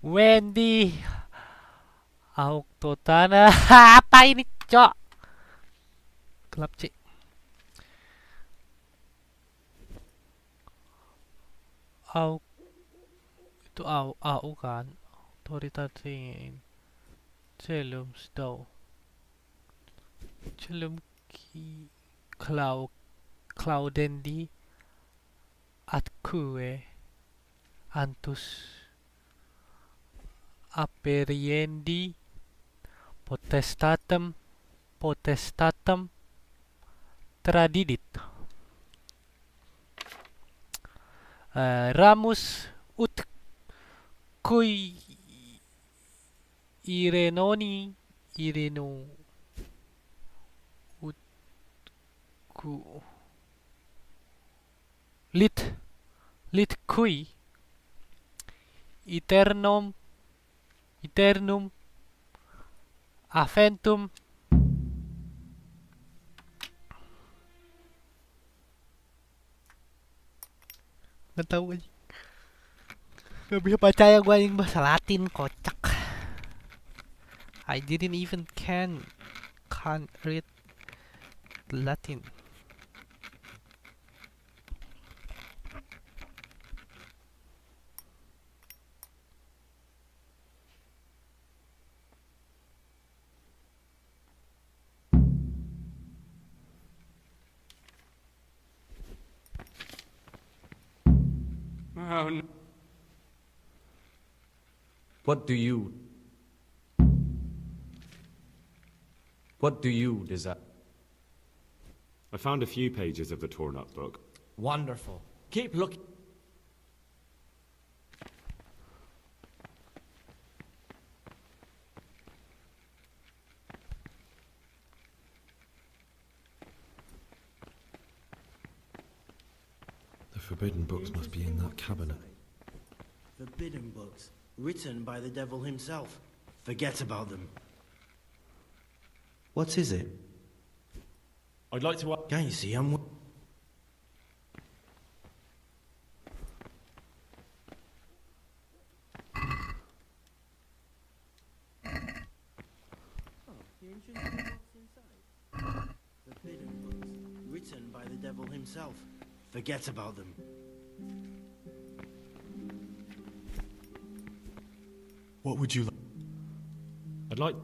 Wendy Auktotana. Apa ini, Cok? Gelap, Cik. Au itu au kan. Autoritarin. Celum stau. Celum ki Claudendi atque antus aperiendi potestatem tradidit ramus ut cui ireno ut cu lit cui eternum aventum nggak tahu aja, nggak bisa percaya gue yang bahasa Latin, kocak. I didn't even can't read Latin. Oh, no. What do you desire? I found a few pages of the torn-up book. Wonderful. Keep looking. The forbidden books must be in that cabinet. Forbidden books, written by the devil himself. Forget about them. What is it? I'd like to... Can't you see I'm... Forbidden books, written by the devil himself. Forget about them. What would you like? I'd like...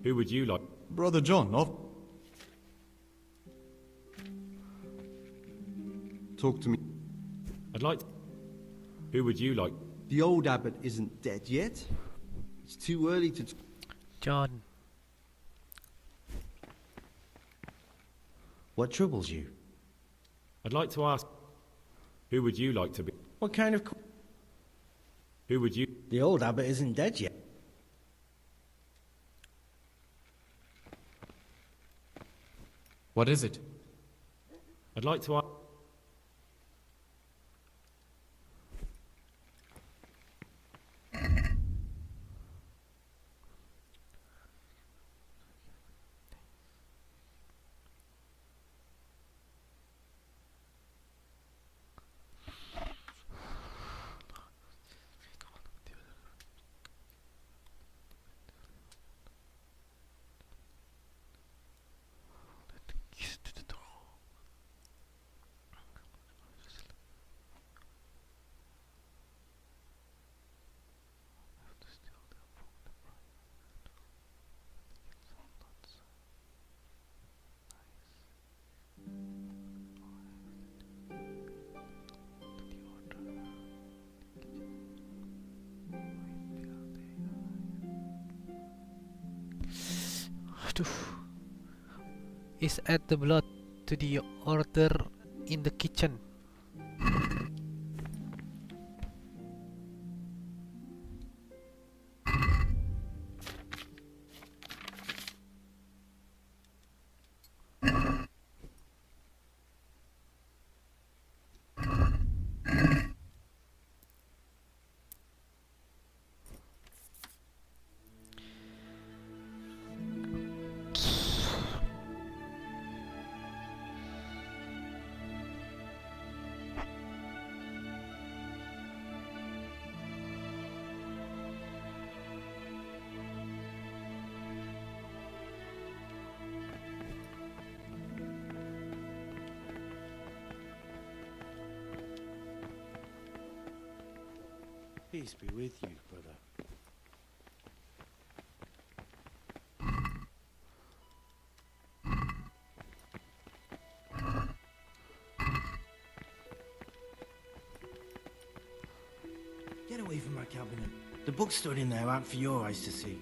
Who would you like? Brother John, Talk to me. I'd like... Who would you like? The old abbot isn't dead yet. It's too early to... John. What troubles you? I'd like to ask... Who would you like to be? What kind of... Who would you... The old abbot isn't dead yet. What is it? I'd like to ask... Is add the blood to the order in the kitchen. Peace be with you, brother. Get away from my cabinet. The books stood in there aren't for your eyes to see.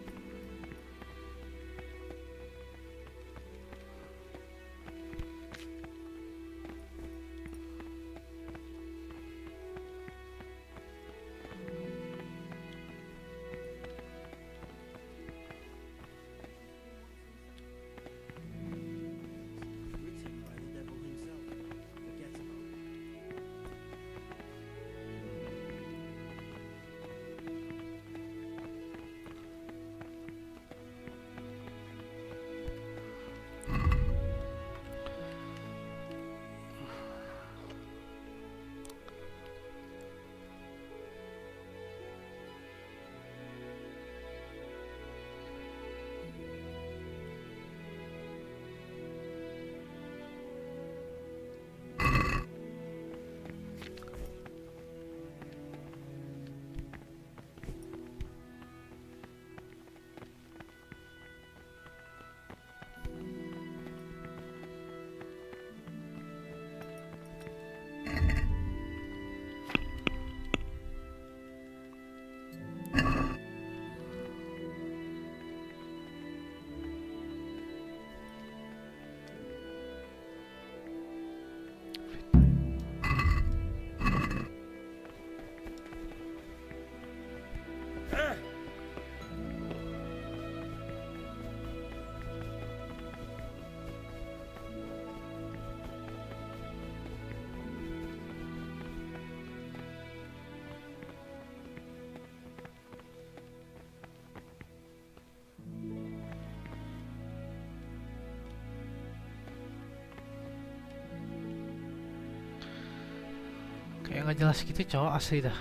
Kayak nggak jelas gitu cowok asli dah.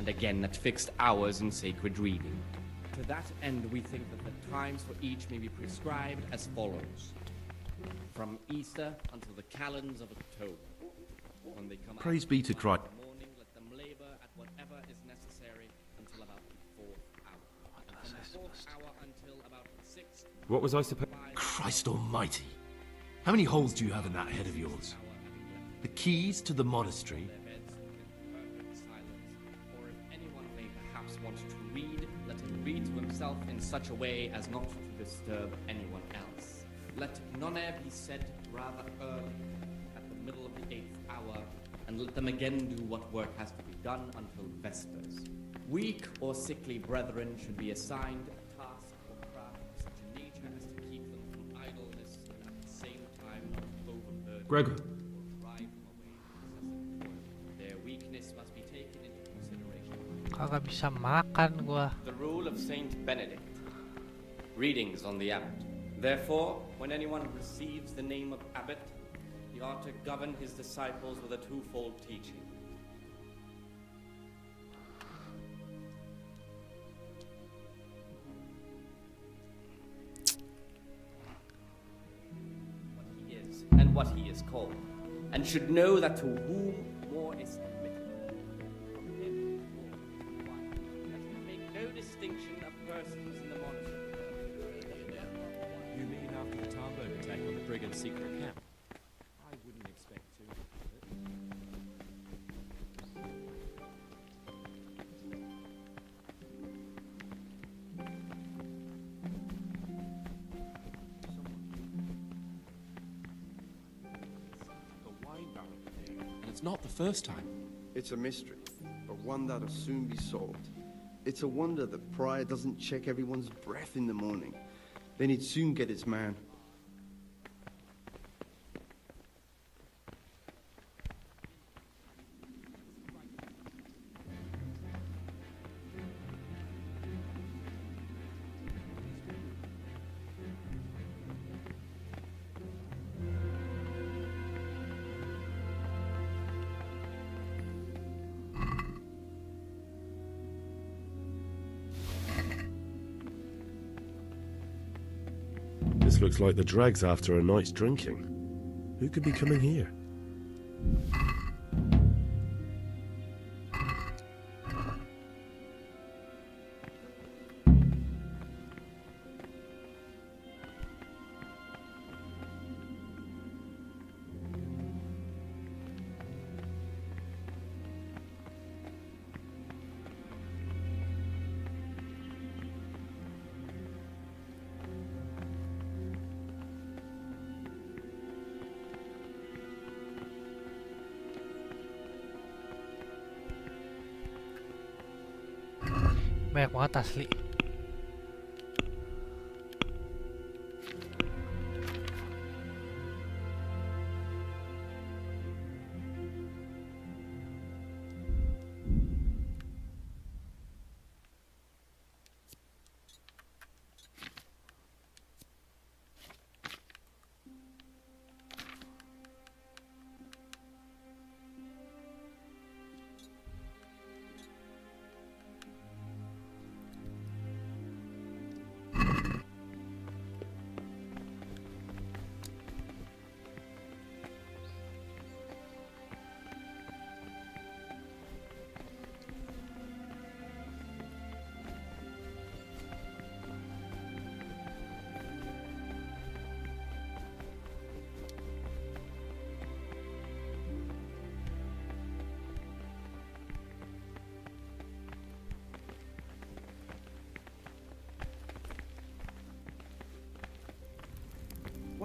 and again at fixed hours in sacred reading. To that end, we think that the times for each may be prescribed as follows. From Easter until the calends of October. When they come Praise out be to Christ. in the morning, let them labor at whatever is necessary until about the 4th hour. And from the 4th hour until about the 6th. What was I supposed? Christ almighty. How many holes do you have in that head of yours? The keys to the monastery? Or if anyone may perhaps want to read, let him read to himself in such a way as not to disturb anyone else. Let none be said rather early, at the middle of the 8th hour, and let them again do what work has to be done until vespers. Weak or sickly brethren should be assigned a task or craft of such a nature as to keep them from idleness, and at the same time not overburden Gregor. or drive them away from incessant work. Their weakness must be taken into consideration. Kagak bisa makan gua. The rule of Saint Benedict. Readings on the abbot. Therefore, when anyone receives the name of abbot, he ought to govern his disciples with a twofold teaching. What he is and what he is called, and should know that to whom more is submitted, from him more is one. That he make no distinction of persons in the monastery. You mean after the Tarbo attack on the brigand's secret camp? I wouldn't expect to. And it's not the first time. It's a mystery, but one that'll soon be solved. It's a wonder that Prior doesn't check everyone's breath in the morning. Then he'd soon get his man. This looks like the dregs after a night's drinking. Who could be coming here? Banyak banget asli.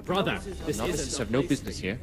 Brother, novices have no business here.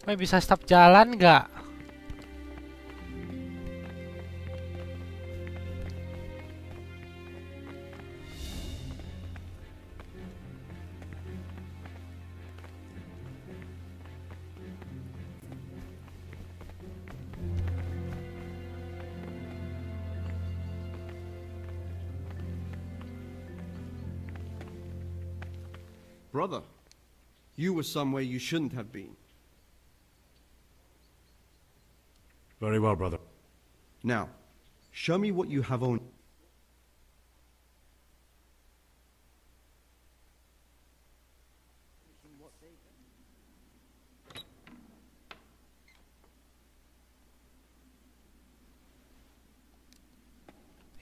Bisa stop jalan nggak? Brother, you were somewhere you shouldn't have been. Very well, brother. Now, show me what you have on.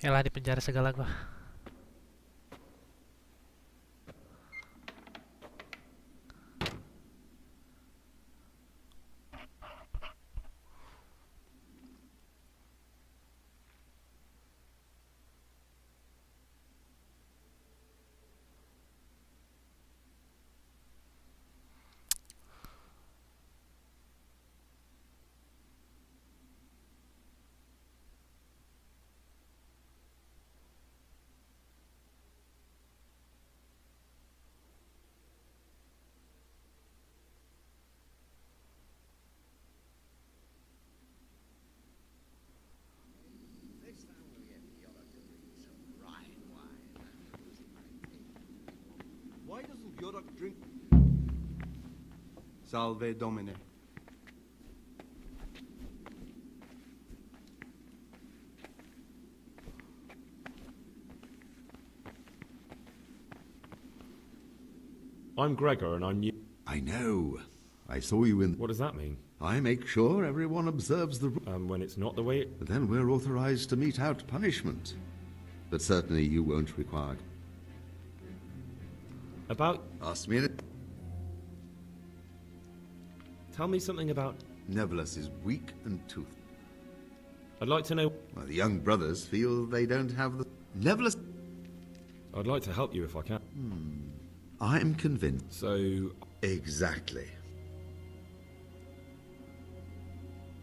Yalah, di penjara segala gua. Why doesn't Yodak drink? Salve Domine. I'm Gregor and I'm new. I know. I saw you in... What does that mean? I make sure everyone observes the... when it's not the way it... Then we're authorized to mete out punishment. But certainly you won't require... About... Ask me anything. Tell me something about... Nevertheless is weak and toothed. I'd like to know... Well, the young brothers feel they don't have the... Nevertheless... I'd like to help you if I can. I'm convinced. So... Exactly.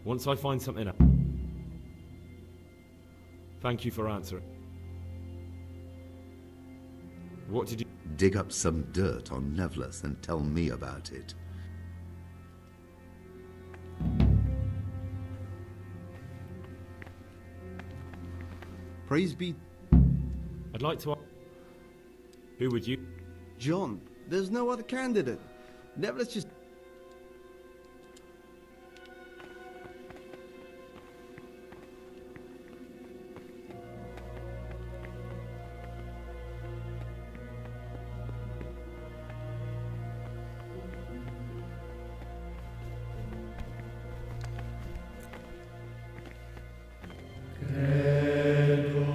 Once I find something out... Thank you for answering. What did you... Dig up some dirt on Nevertheless and tell me about it. Praise be... I'd like to... Who would you... John, there's no other candidate. Nevertheless just...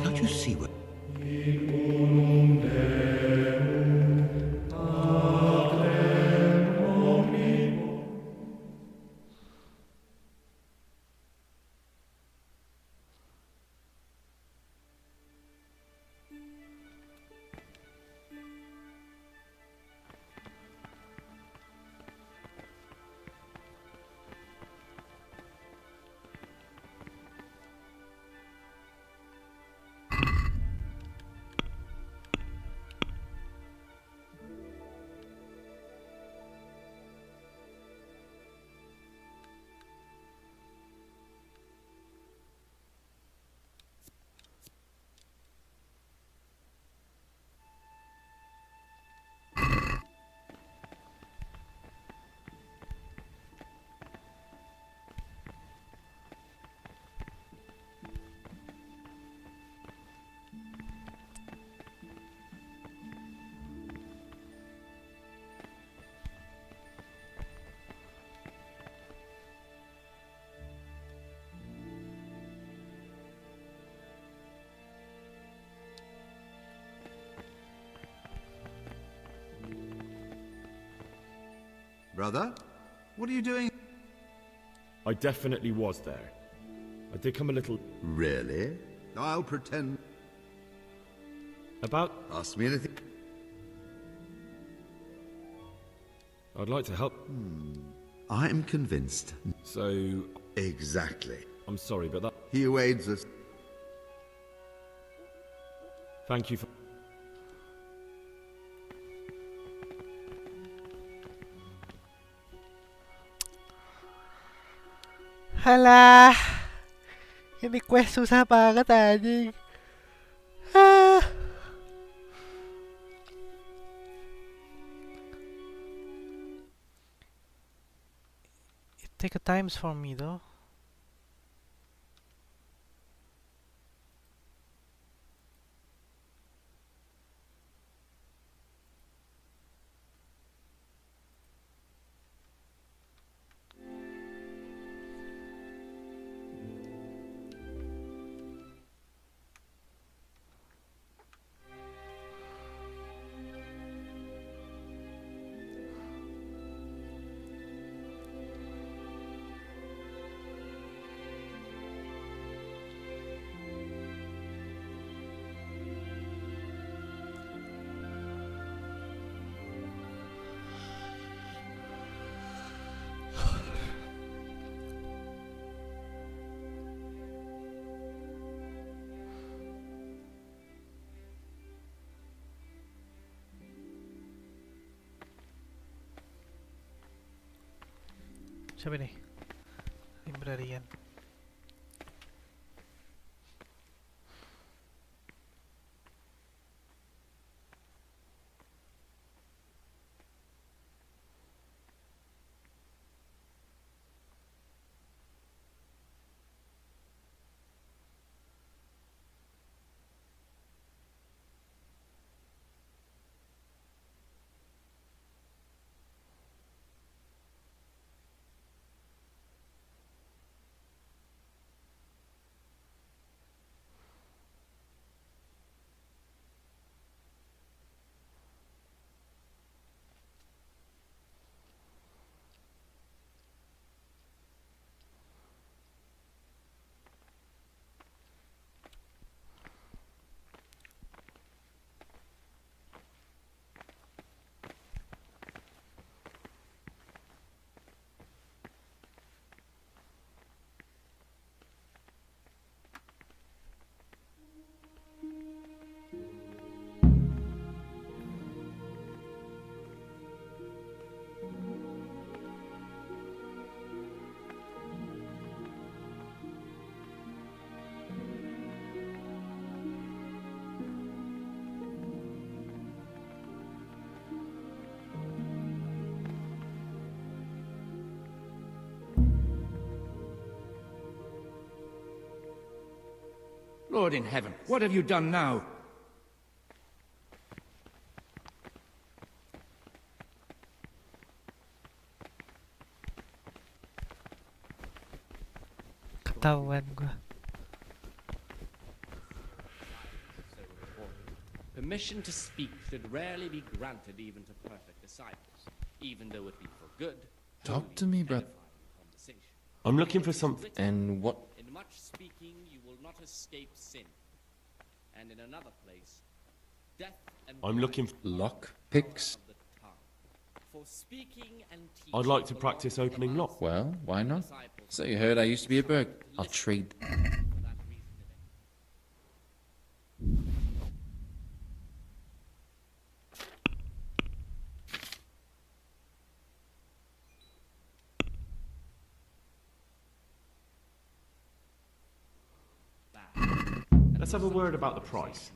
Can't you see what... Brother, what are you doing? I definitely was there. I did come a little... Really? I'll pretend... About... Ask me anything. I'd like to help... I'm convinced. So... Exactly. I'm sorry, but that... He who aids us... Thank you for... Halah. Ini quest susah banget anjing. It take a times for me though. Siapa nih? Librarian. Lord in heaven, what have you done now? Ketahuan gua. Permission to speak should rarely be granted even to perfect disciples, even though it be for good. Talk to me, brother. I'm looking for something. And what? In much speaking, you will not escape sin. And in another place, death and I'm looking for lock picks. For speaking and teaching. I'd like to practice opening lock. Well, why not? So you heard I used to be a burglar. I'll trade. Let's have a word about the price.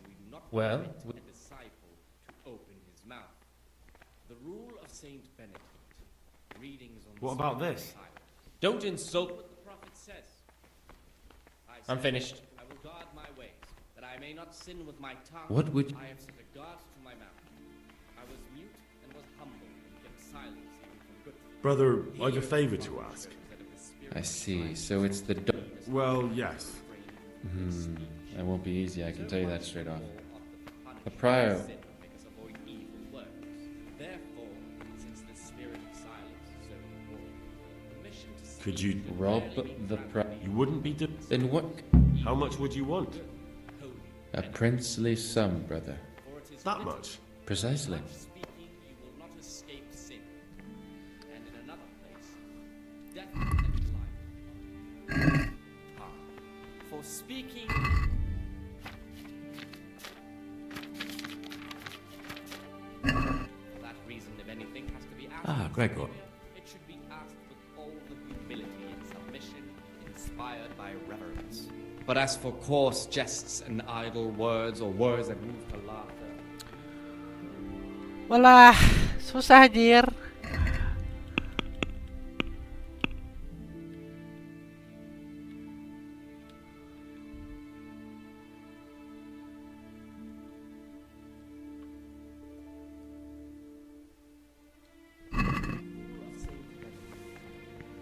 Well, a disciple to open his mouth. The rule of Saint Benedict. Readings on What about this? Don't insult. What the prophet says. I'm finished. I will guard my ways, that I may not sin with my tongue. What would- I have set a guard to my mouth. I was mute and was humble and kept silence even from good. Brother, I've a favour to ask. I see. So it's the. Well, yes. That won't be easy. I can tell you that straight off. The prior. Could you rob the prior? You wouldn't be. Then what? How much would you want? A princely sum, brother. That much? Precisely. for speaking. For that reason, if anything has to be asked, Gregor. it should be asked with all the humility and submission inspired by reverence. But as for coarse jests and idle words or words that move to laughter, Walah, susah anjir.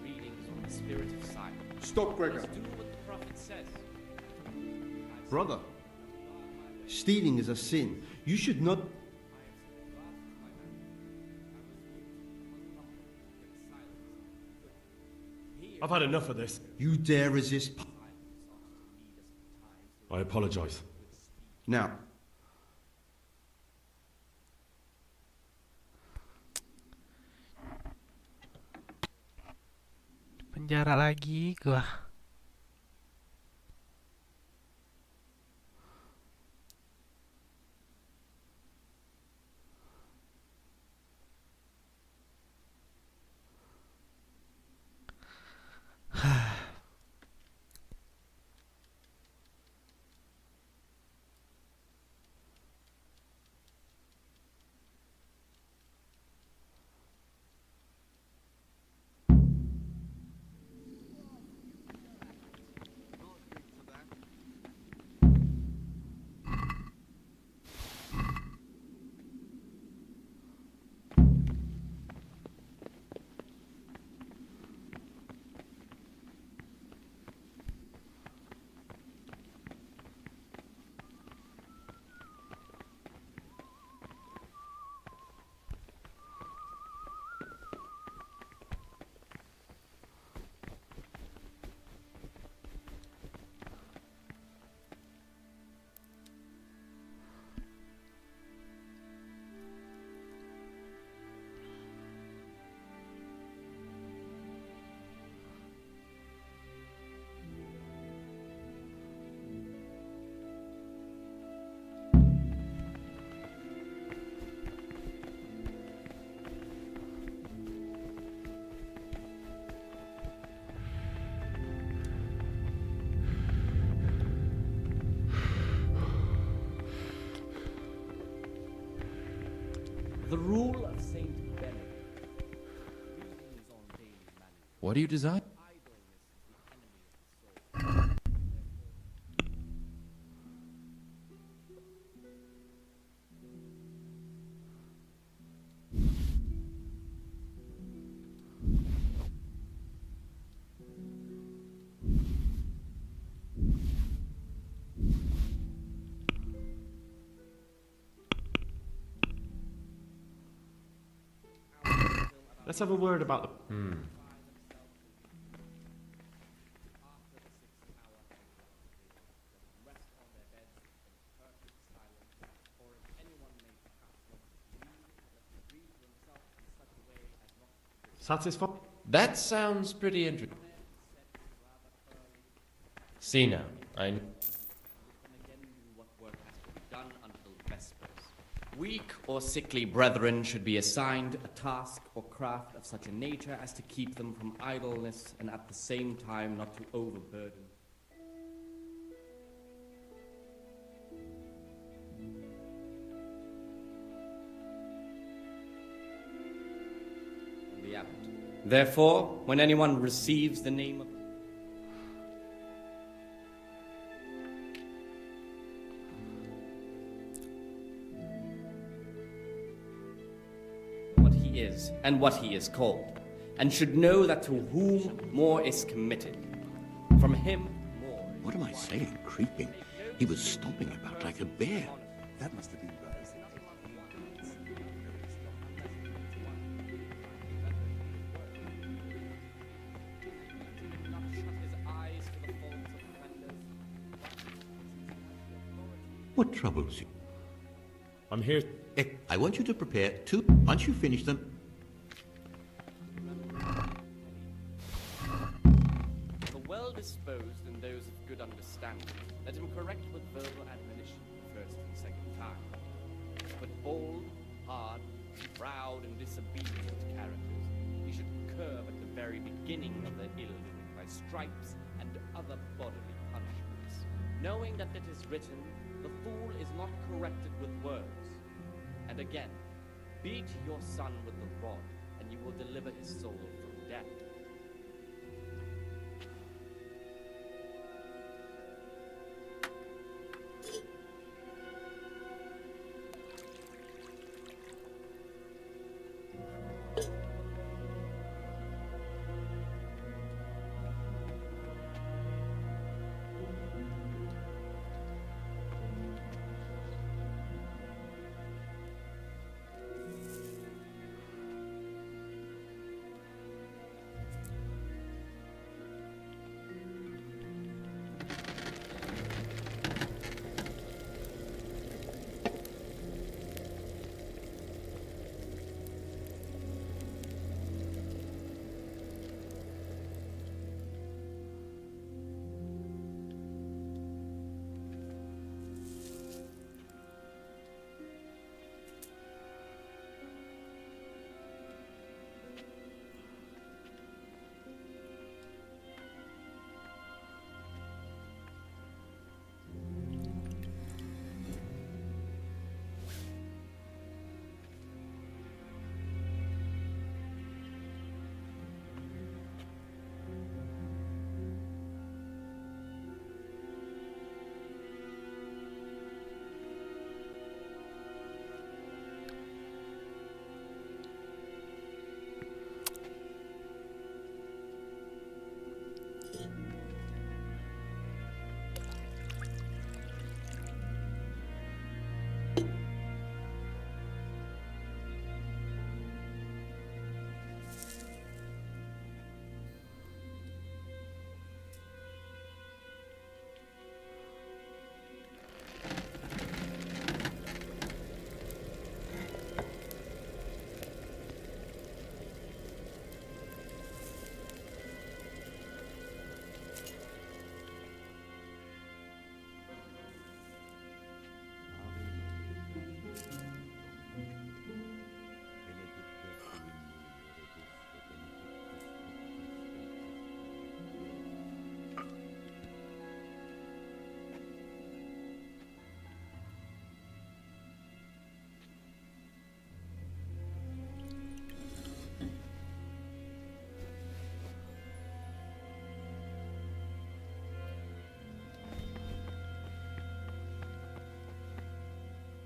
readings on the spirit of silence. Stop, Gregor. Let's do what the prophet says. Brother, stealing is a sin. You should not. I've had enough of this. You dare resist. I apologize. Now, Penjara lagi gua. The rule of Saint Benedict. Readings on daily manners. What do you desire? Let's have a word about the... Satisfied? That sounds pretty interesting. See now, I... Weak or sickly brethren should be assigned a task or craft of such a nature as to keep them from idleness and at the same time not to overburden. The abbot. Therefore, when anyone receives the name of is and what he is called, and should know that to whom more is committed, from him more. What am I saying? Creeping? He was stomping about like a bear. That must have been What troubles you? I'm here. I want you to prepare two. Once you finish them, The well disposed and those of good understanding, let him correct with verbal admonition the first and second time. But bold, hard, proud, and disobedient characters he should curb at the very beginning of their ill doing by stripes and other bodily punishments, knowing that it is written, the fool is not corrected with words. And again, beat your son with the rod, and you will deliver his soul from death.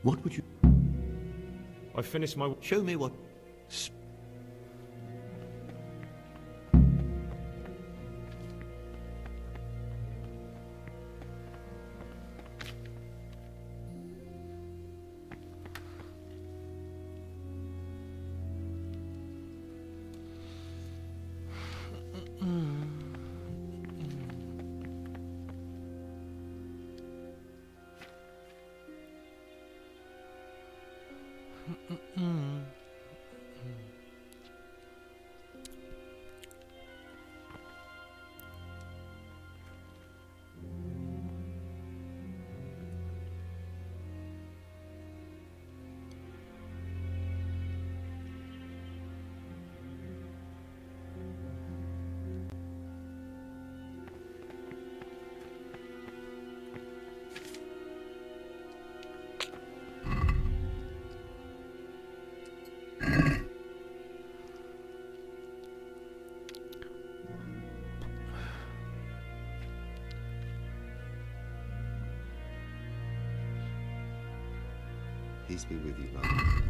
What would you... I finished my... Show me what... Peace be with you, brother.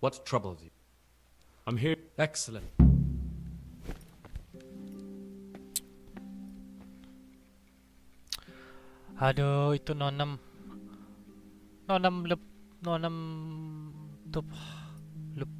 What troubles you? I'm here. Excellent. Aduh, itu nonem tuh lup.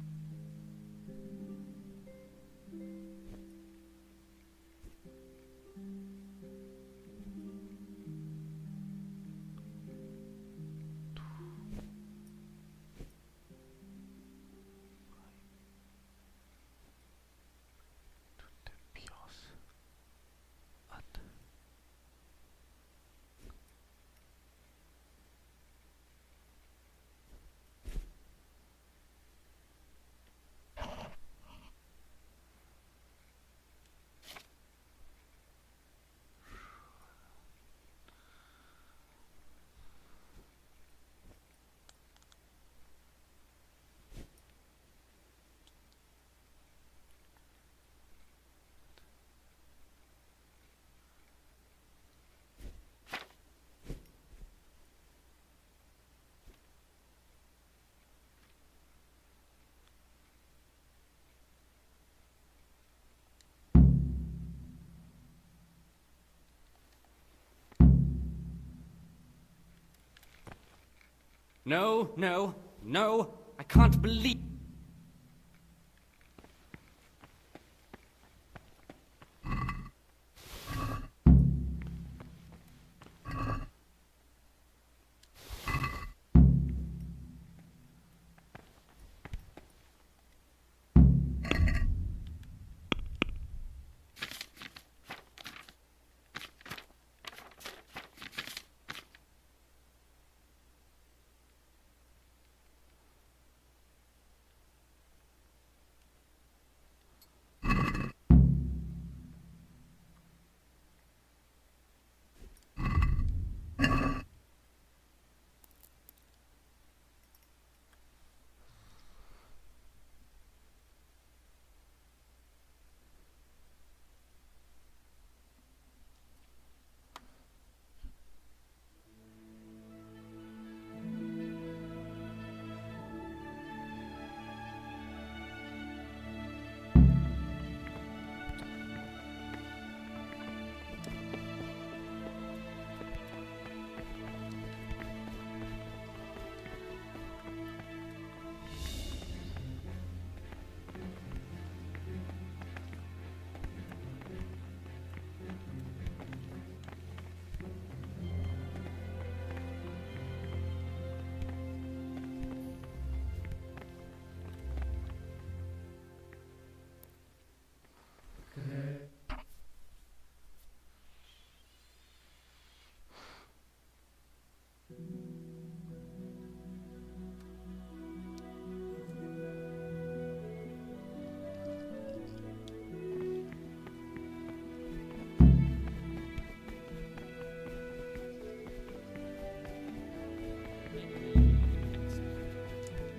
No, no, no, I can't believe...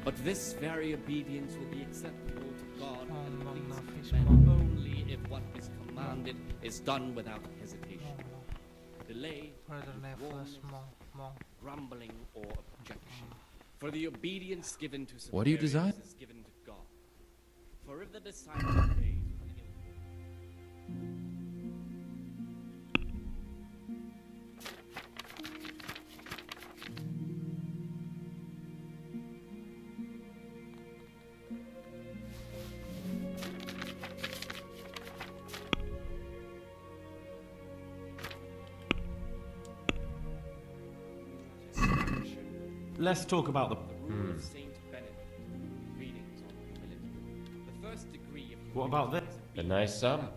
But this very obedience will be acceptable to God and pleasing to men only if what is commanded is done without hesitation. Delay, grumbling, or objection. For the obedience given to What do you desire? is given to God. For if the disciple obeys with ill Let's talk about the... rule of Saint Benedict. Readings on humility. The first degree of What about this? A nice sum.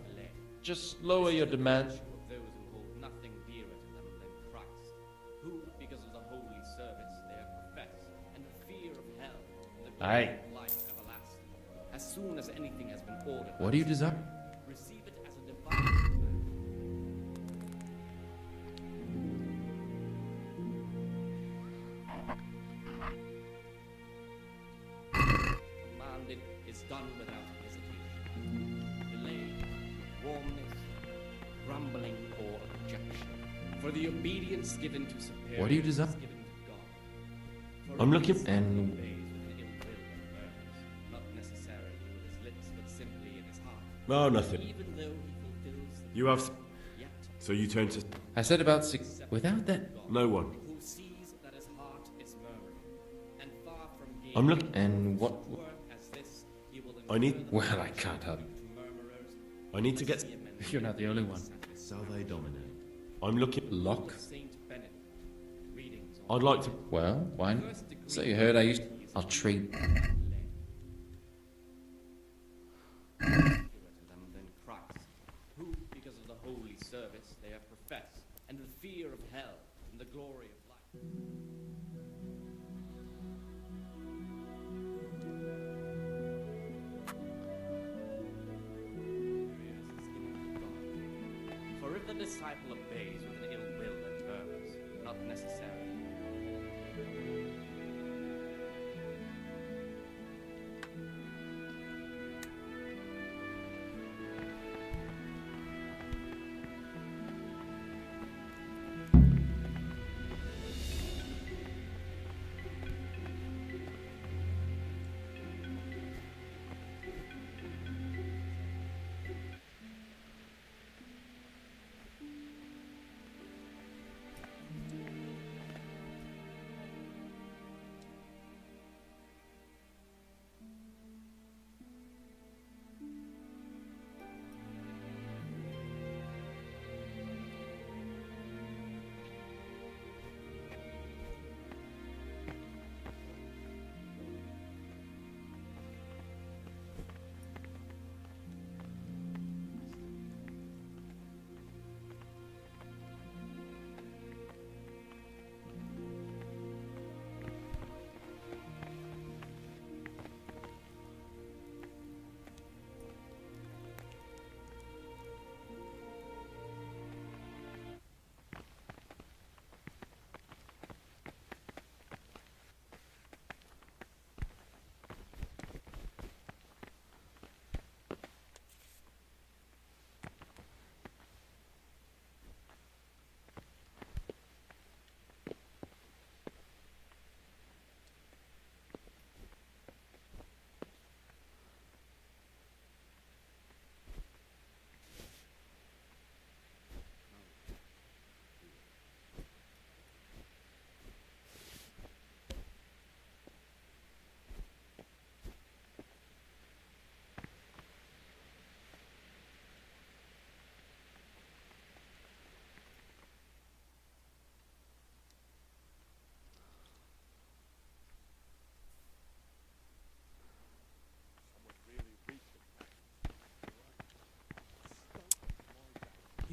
Just lower your demands. of those who hold nothing dearer to them than Christ, who, because of the holy service they have professed, and the fear of hell, the Aye. glory of life everlasting, as soon as anything has been ordered, What do you desire? receive it as a divine command. Commanded is done without hesitation. Delay, warmness, grumbling, or objection. For the obedience given to superiors What do you desire? is given to God. For I'm looking... obedience And obeys with ill will and murmurs. Oh, nothing. Even though he fulfills the You have... So you turn to... I said about without that... No one. who sees that his heart is murmuring, and far from being I'm looking... And what... as this, he will I need... Well, I can't help. I need to get... You're not the only one. Salve Domino. I'm looking... Lock? I'd like to... Well, why not? So you heard I used... I'll treat... than Christ, who, because of the holy service they have professed, and the fear of hell, and the glory of life. For if the disciple obeys with an ill will and purpose, not necessarily.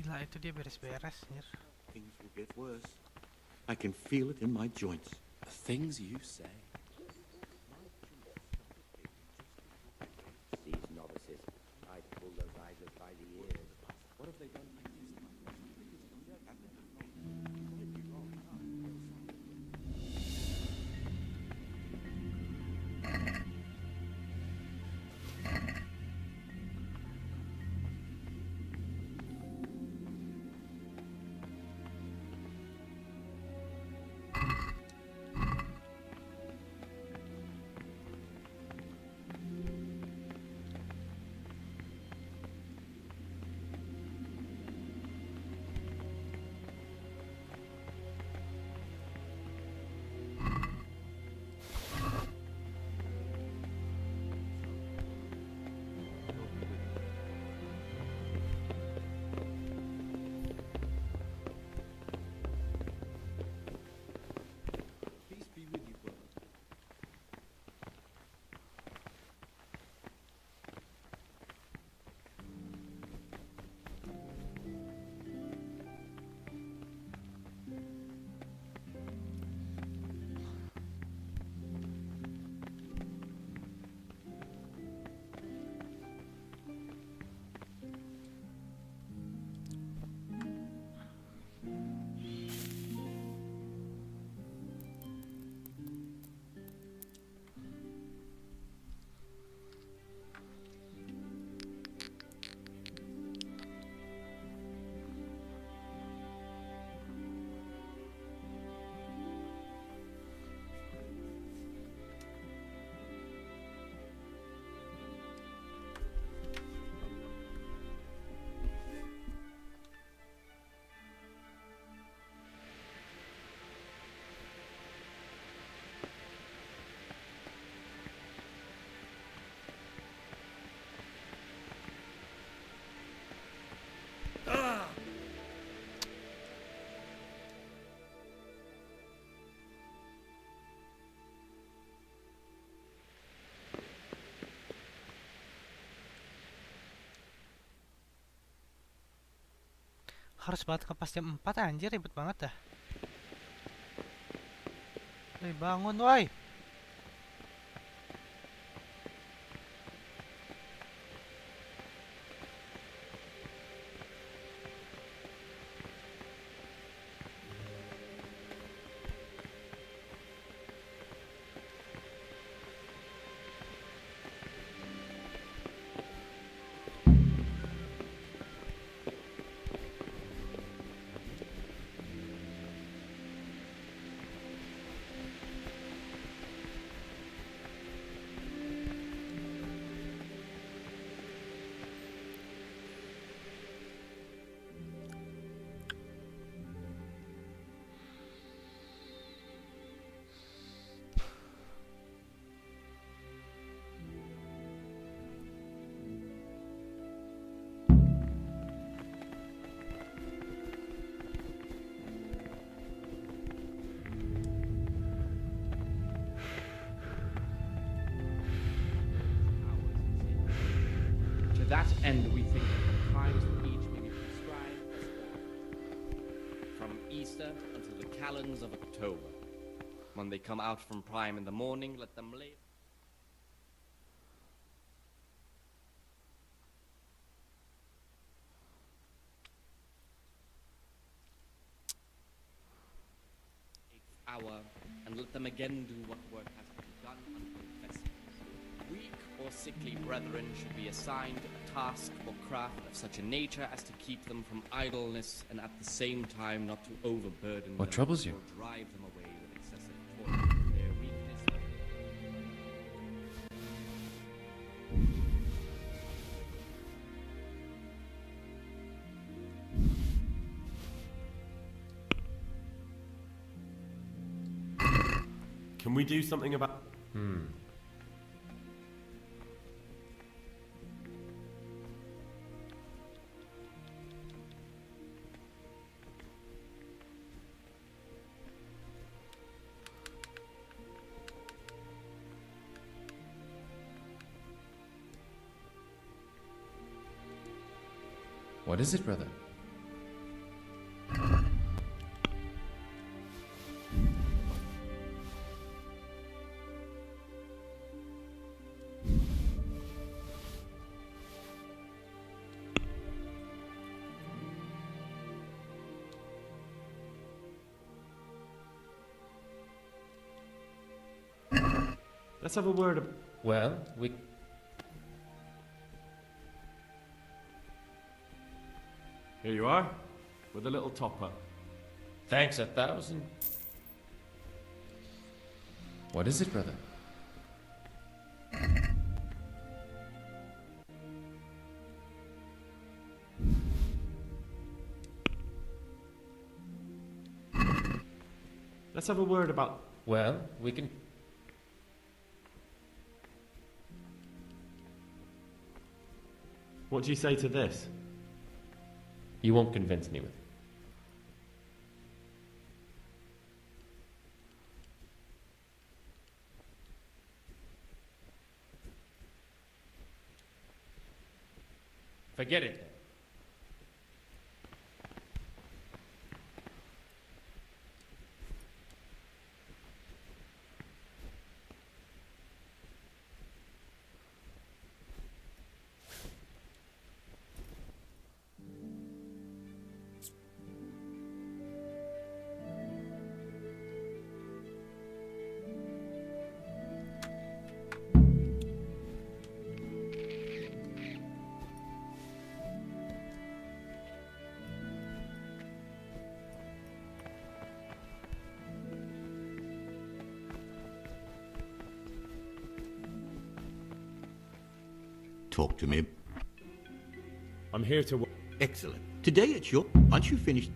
Gila, itu dia beres-beres, Nir. Things will get worse. I can feel it in my joints. The things you say. These novices, I'd pull those idlers by the ears. What have they done? Harus banget pas jam 4 anjir, ribet banget dah. Woi, bangun woi. To that end, we think that the times for each may be prescribed as well. From Easter until the calends of October. When they come out from prime in the morning, let them lay... hour, and let them again do what work has been done until festivals. Weak or sickly brethren should be assigned a task or craft of such a nature as to keep them from idleness, and at the same time not to overburden What them troubles you? or drive them away with excessive toil. Their weakness... Can we do something about... What is it, brother? Let's have a word. Well, we... Here you are, with a little top-up. Thanks 1,000. What is it, brother? Let's have a word about... Well, we can... What do you say to this? You won't convince me with it. Forget it. Talk to me. I'm here to... Excellent. Today it's your... Once you've finished...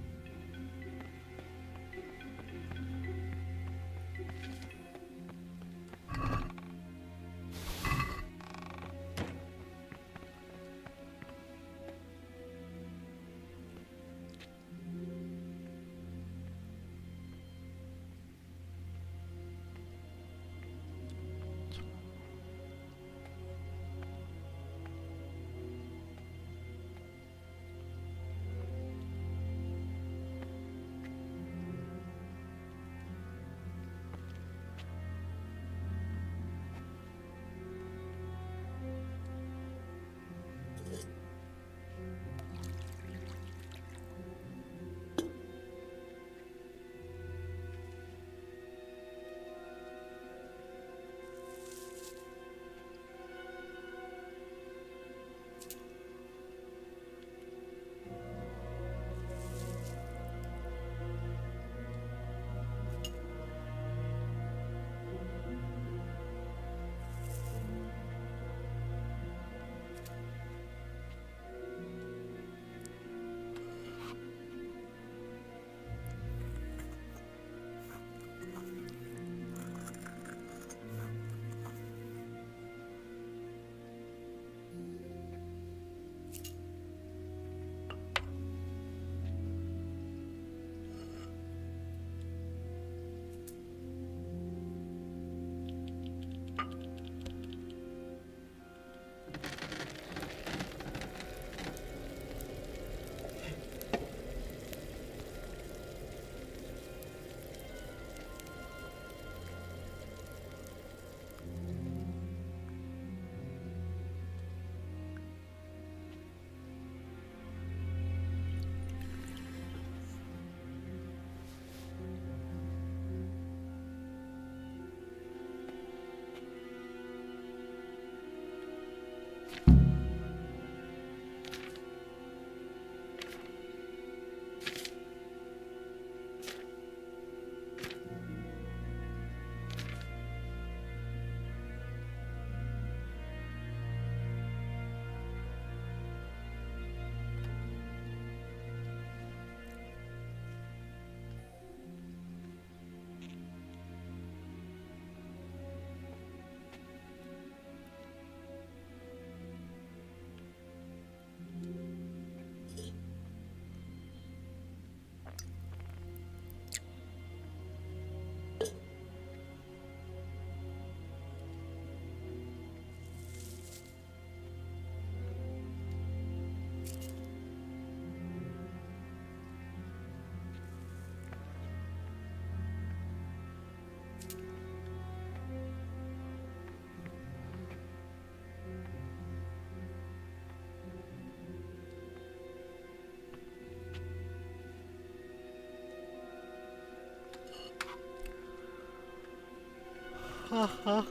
Aku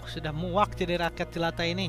sudah muak jadi rakyat jelata ini.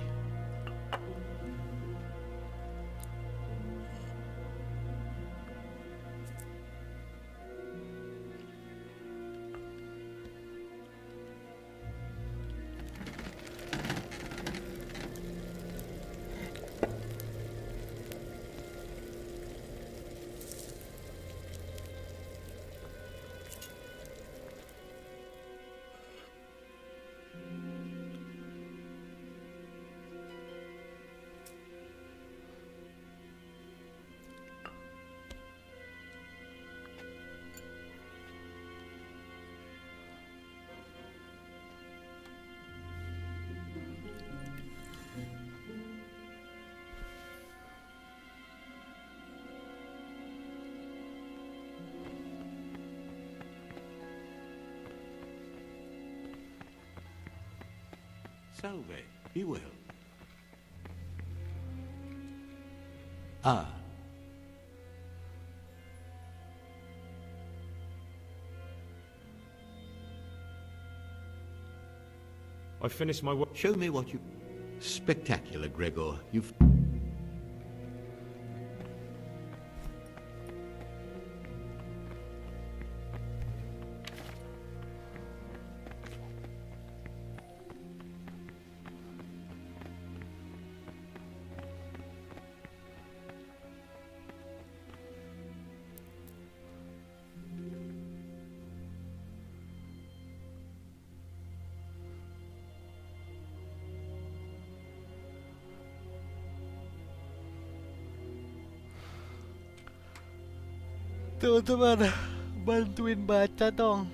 Salve, be well. Ah. I finished my work. Show me what you... Spectacular, Gregor. You've... Teman-teman, bantuin baca dong.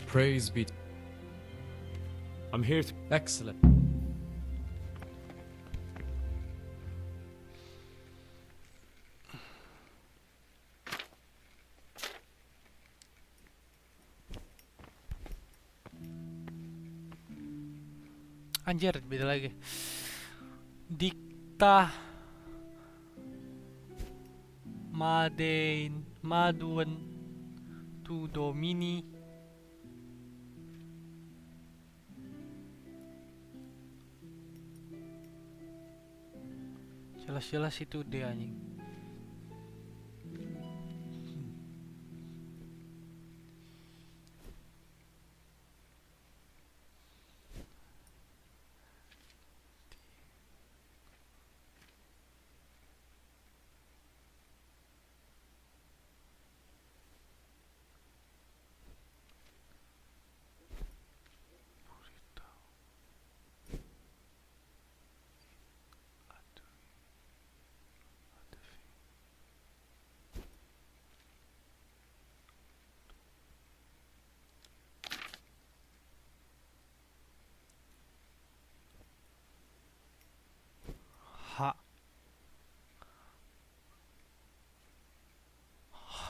Praise be. I'm here to... Excellent. Anjir, beda lagi. Dikta Maduen tu domini jelas-jelas itu dia anjing.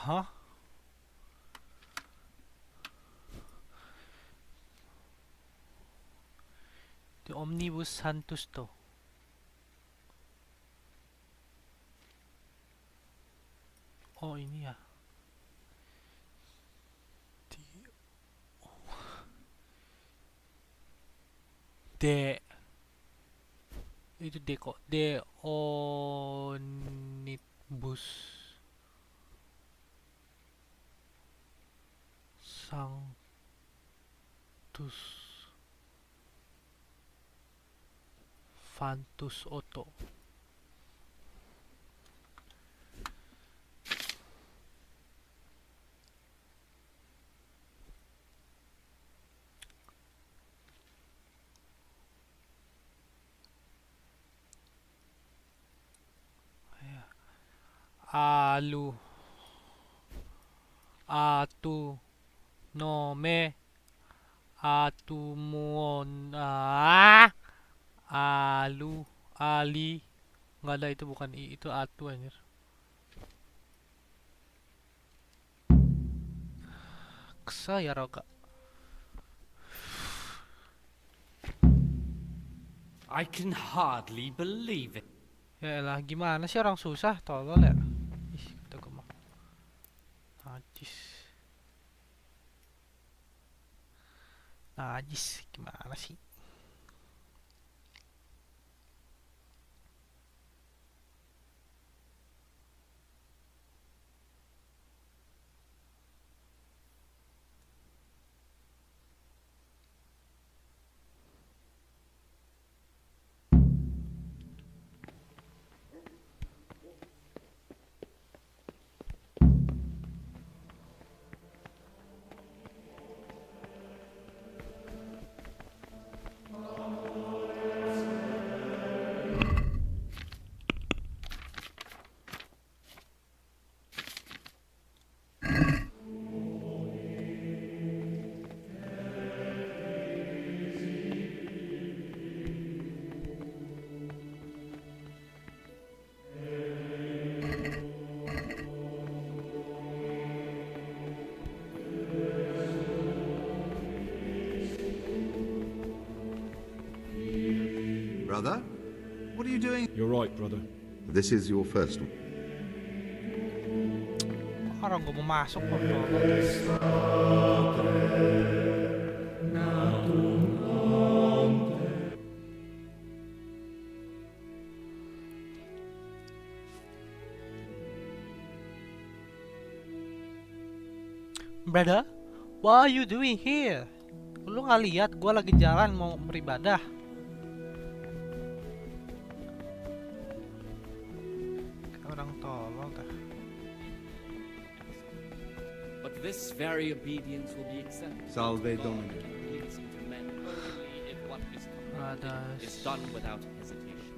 Hah? The Omnibus Santus to. Oh ini ya. Itu D kok. De Omnibus Sanctus Fantus Otto. Alu atu nome atumon alu ali nggak ada, itu bukan i, itu atu anjir. Maksa ya Roga. I can hardly believe it. Ya elah, gimana sih orang susah, tolol ya. Ih, kata gue mah. Najis. Najis, gimana sih? Brother, what are you doing? You're right, brother. This is your first one. Orang gue mau masuk kok. Brother, what are you doing here? Lu nggak lihat gue lagi jalan mau beribadah? Orang tolol dah. But this very obedience will be accepted. Salve Domine. Pleasing to men only if what is commanded is done without hesitation.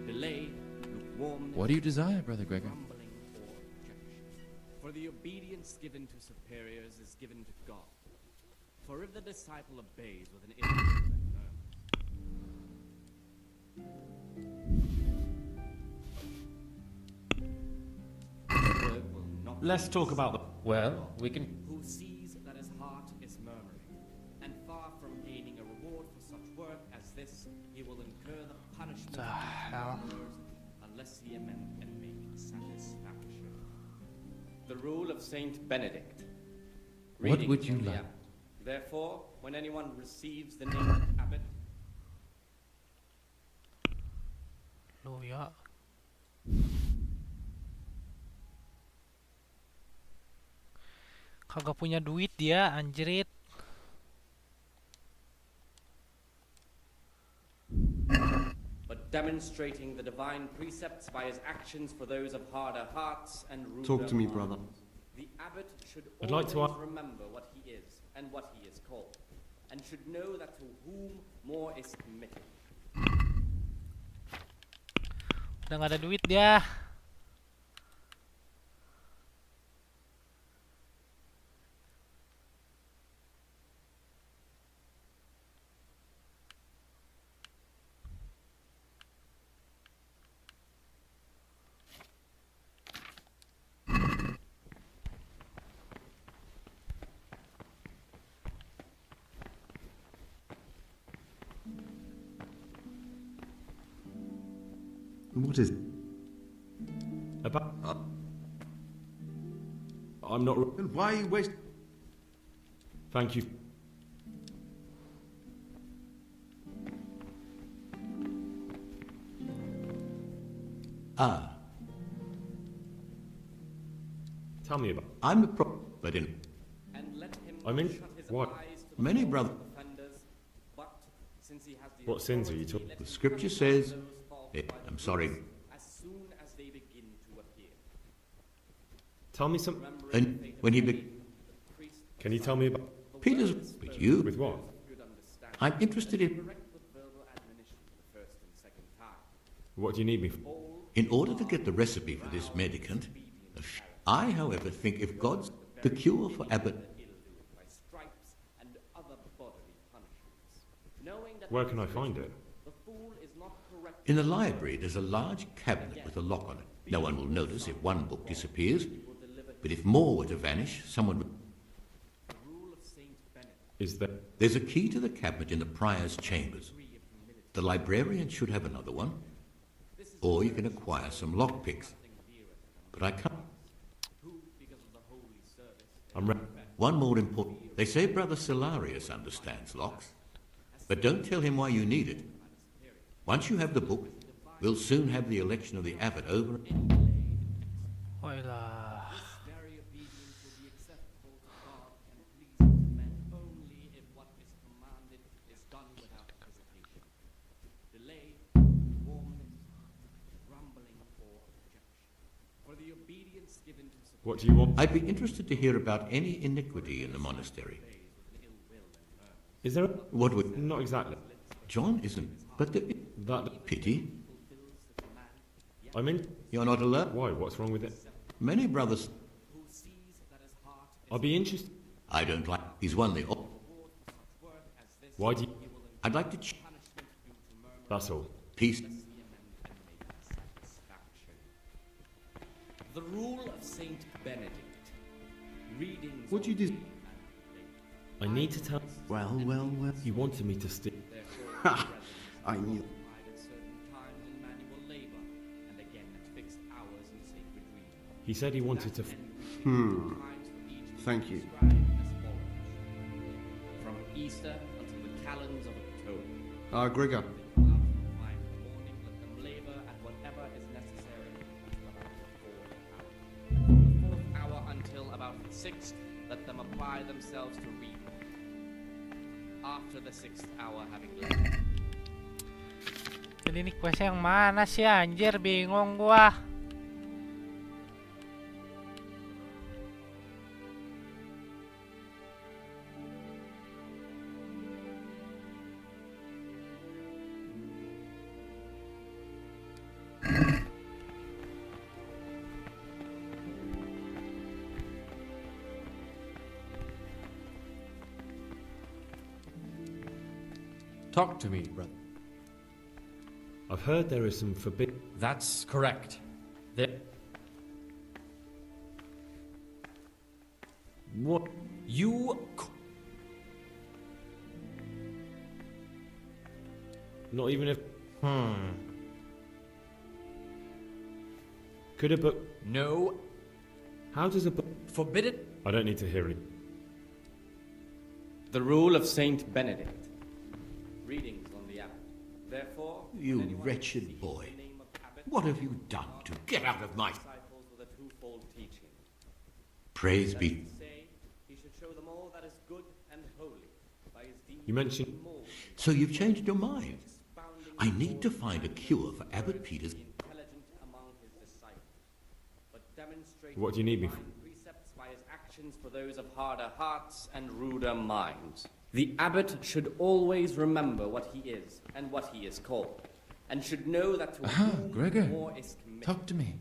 Delay, lukewarmness, What do you desire, Brother Gregor? grumbling, or objection. For the obedience given to superiors is given to God. For if the disciple obeys with an inward Let's talk about the... Well, we can... who sees that his heart is murmuring, and far from gaining a reward for such work as this, he will incur the punishment of his murmurers unless he amend and make satisfaction. The rule of Saint Benedict. What Reading would you from the like? abbot. Therefore, when anyone receives the name of abbot, Lu ya. Kagak punya duit dia, anjrit. but demonstrating the divine precepts by his actions for those of harder hearts and ruder Talk to me, minds. brother. The abbot should I'd always like to remember what he is and what he is called, and should know that to whom more is committed. Udah gak ada duit dia. What is... About... I'm not... Then why are you wasting... Thank you. Ah, Tell me about... I'm the but in And let him I'm in... shut his What? eyes to the many faults brother. of offenders, but since he has the What sins are you authority, talking... let The him scripture punish says, those faults by I'm the sorry, rulers as soon as they begin to appear. Tell me some... and when he be Can you tell me about... Peter's with you, With what? I'm interested in. Correct with verbal admonition the first and second time. What do you need me for? In order to get the recipe for this medicament, I, however, think if God's the cure for abbot, By stripes and other bodily punishments. Knowing that Where can I find it? the fool is not correct. in the library there's a large cabinet with a lock on it. No one will notice if one book disappears, but if more were to vanish, someone would... Is there? There's a key to the cabinet in the prior's chambers. The librarian should have another one. Or you can acquire some lockpicks. But I can't. One more important. They say Brother Solarius understands locks. But don't tell him why you need it. Once you have the book, we'll soon have the election of the abbot over. Hola. What do you want? I'd be interested to hear about any iniquity in the monastery. Is there? What would? Not exactly. John isn't. But that pity. I mean, you're not alone. Why? What's wrong with it? Many brothers. I'll be interested. I don't like. He's won the. Why do you? I'd like to. That's all. Peace. The rule of Saint Benedict. Readings. What do you do? I need to tell. Well. You wanted me to stick. Ha! I knew. He said he wanted to. Thank you. From Easter until the calends of October. Gregor. About the 6th, let them apply themselves to reading. After the 6th hour having left. Jadi ini quest yang mana sih anjir, bingung gua. Talk to me, brother. I've heard there is some forbidden. That's correct. What? You... Not even if... Could a book... No. How does a book... Forbidden? I don't need to hear it. The rule of Saint Benedict. Readings on the abbot. Therefore... You wretched boy. What have you done to get out of my... Disciples with a twofold teaching. Praise be... He should show them all that is good and holy. By his deeds. You mentioned... So you've changed your mind. I need to find a cure for Abbot Peter's... What do you need me for? Precepts by his actions for those of harder hearts and ruder minds. The abbot should always remember what he is and what he is called, and should know that to whom Gregor, more is committed. talk to me.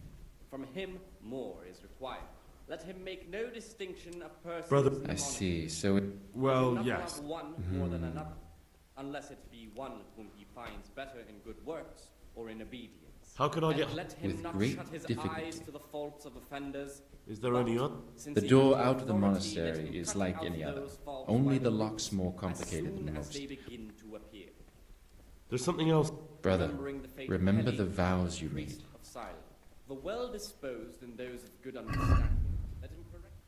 From him more is required. Let him make no distinction of persons. Brother, I see. So, well, not yes. love one more than another, unless it be one whom he finds better in good works or in obedience. How could I get... Let him with not great shut his difficulty. eyes to the faults of offenders. Is there any other? The door out of the monastery is like any other. Only the lock's more complicated than most. There's something else. Brother, remember the vows you made. The well disposed and those of good understanding. Let him correct.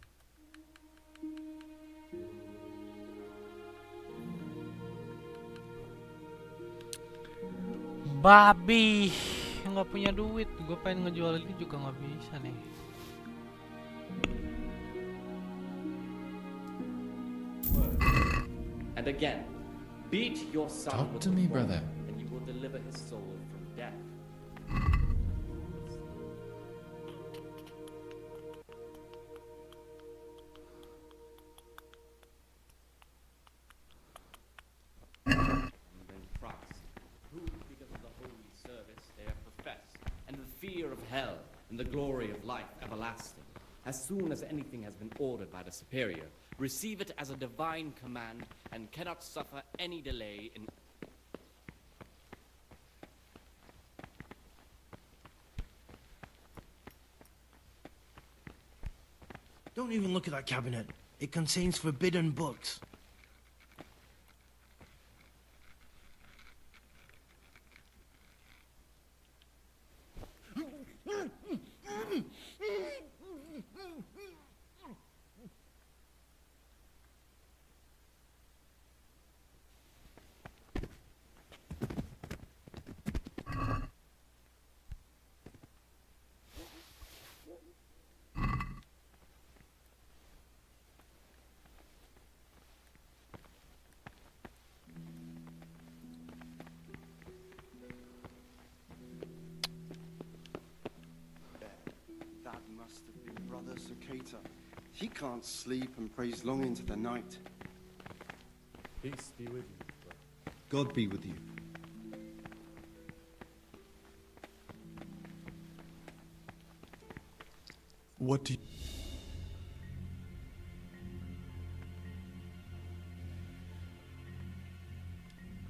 Babi, nggak punya duit. Gue pengen ngejual ini juga nggak bisa nih. And again, beat your son. Talk with to the me, rod, brother. and you will deliver his soul from death. And then Christ, who, because of the holy service they have professed, and the fear of hell, and the glory of life everlasting, as soon as anything has been ordered by the superior, receive it as a divine command, and cannot suffer any delay in... Don't even look at that cabinet. It contains forbidden books. brother Sukaita. He can't sleep and prays long into the night. Peace be with you. God be with you. What do you...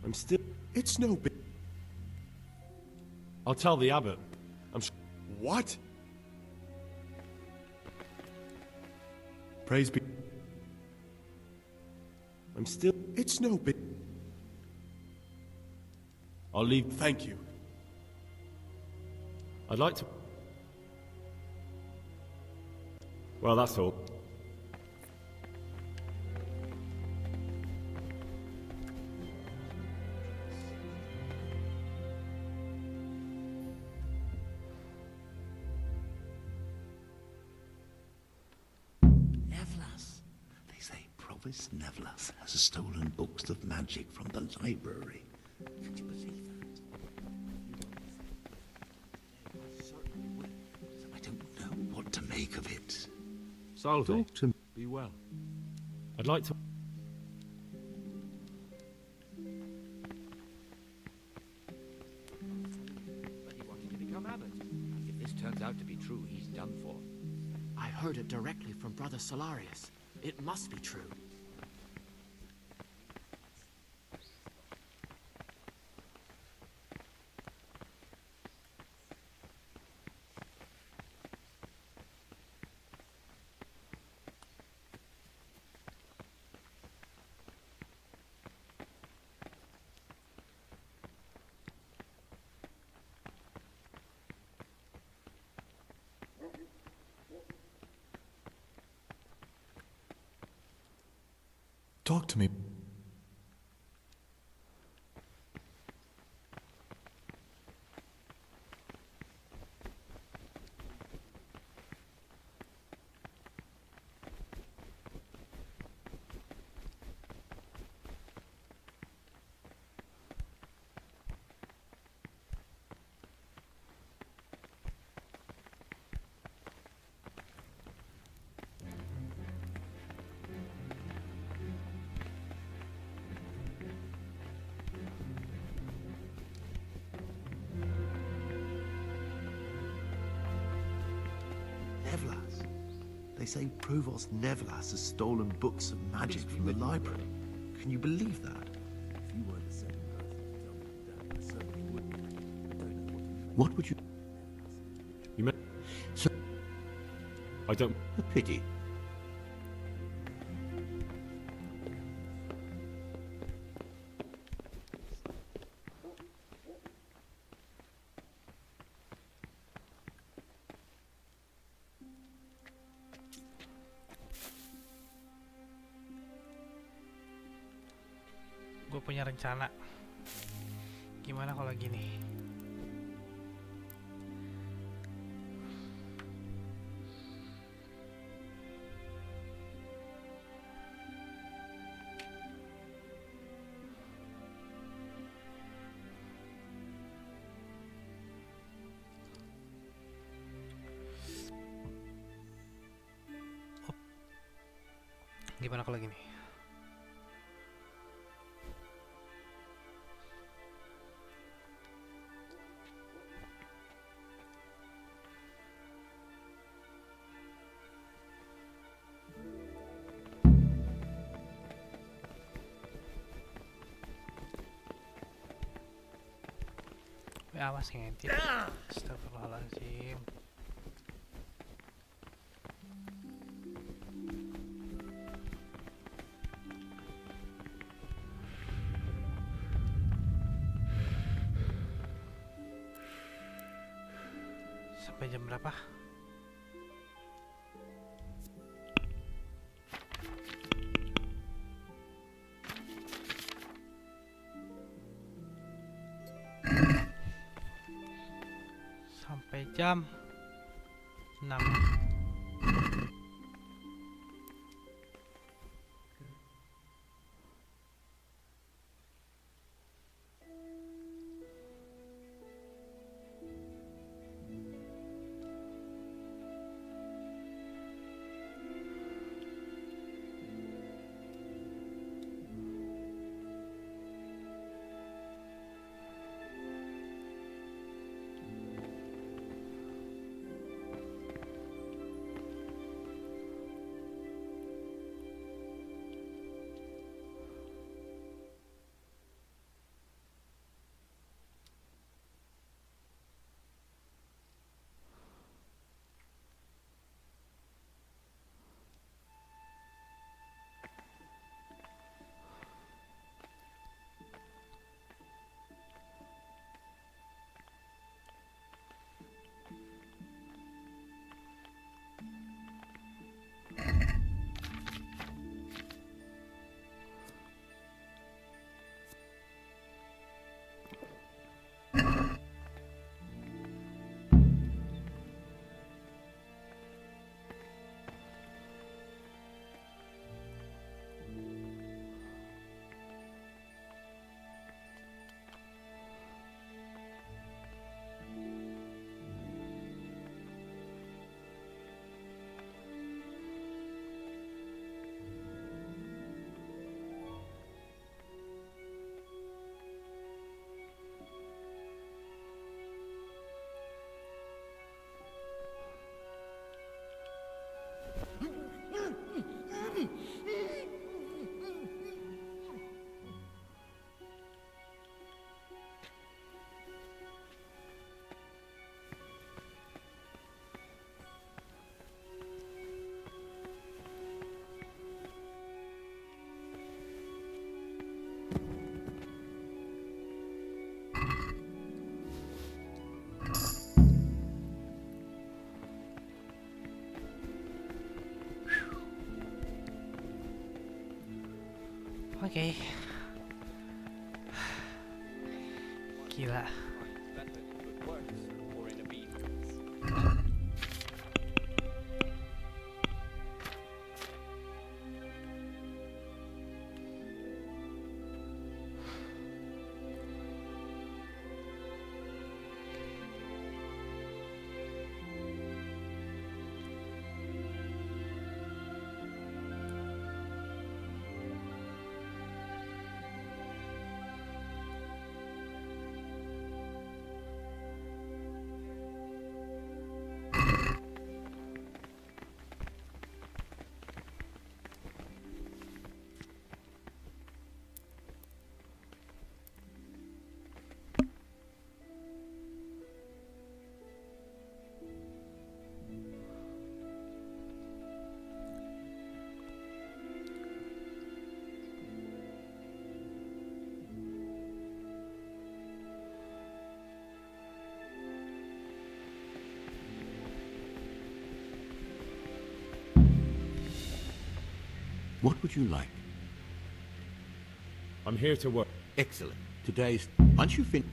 I'm still... It's no big... I'll tell the abbot. What? Praise be... I'm still... It's no big... I'll leave... Thank you. I'd like to... Well, that's all. Nevlas. They say Provost Nevlas has stolen books of magic from the library. Can you believe that? I don't know what to make of it. Salve. Talk to me. Be well. I'd like to... But he wanted to become abbot. If this turns out to be true, he's done for. I heard it directly from Brother Solarius. It must be true. Talk to me. Nevlas. They say Provost Nevlas has stolen books of magic from the library. Can you believe that? If you were the second person to tell me that, I certainly would. I don't know what would you... You may... So... I don't... A pity. Gue punya rencana. Gimana kalau gini? Gimana kalau gini? Awas ngintip. Astagfirullahaladzim. Sampai jam berapa? Sampai jam 6. Oke. Gila. What would you like? I'm here to work. Excellent. Today's... Once you finish...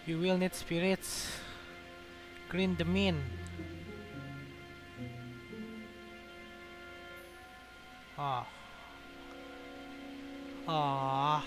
You will need spirits. Green the min. Ah. Ah.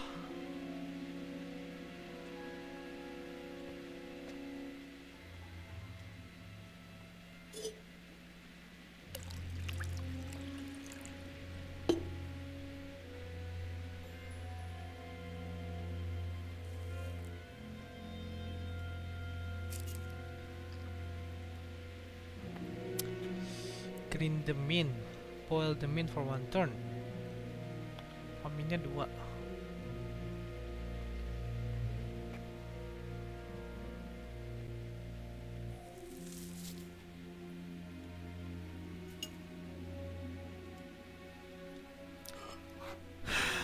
Green the min, boil the min for 1 turn. Minnya 2.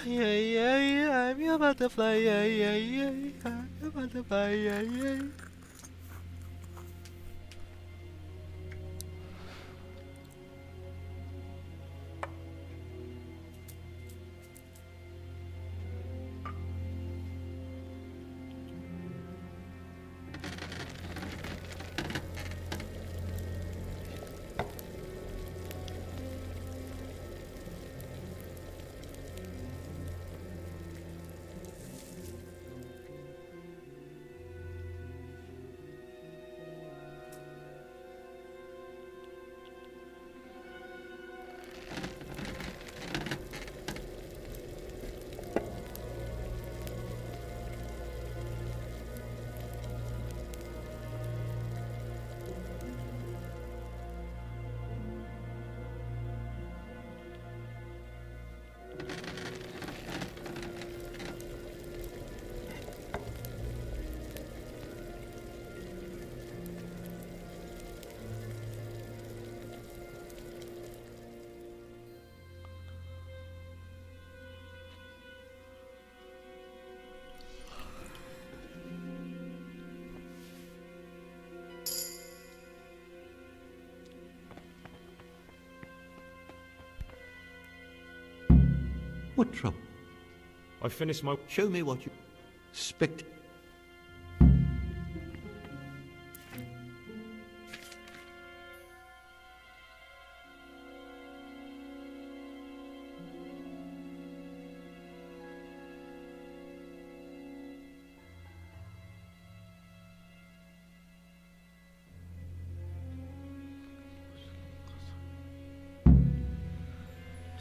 Yeah, I'm your butterfly. Yeah, I'm your butterfly. Yeah. What trouble? I finished my... Show me what you... Spect...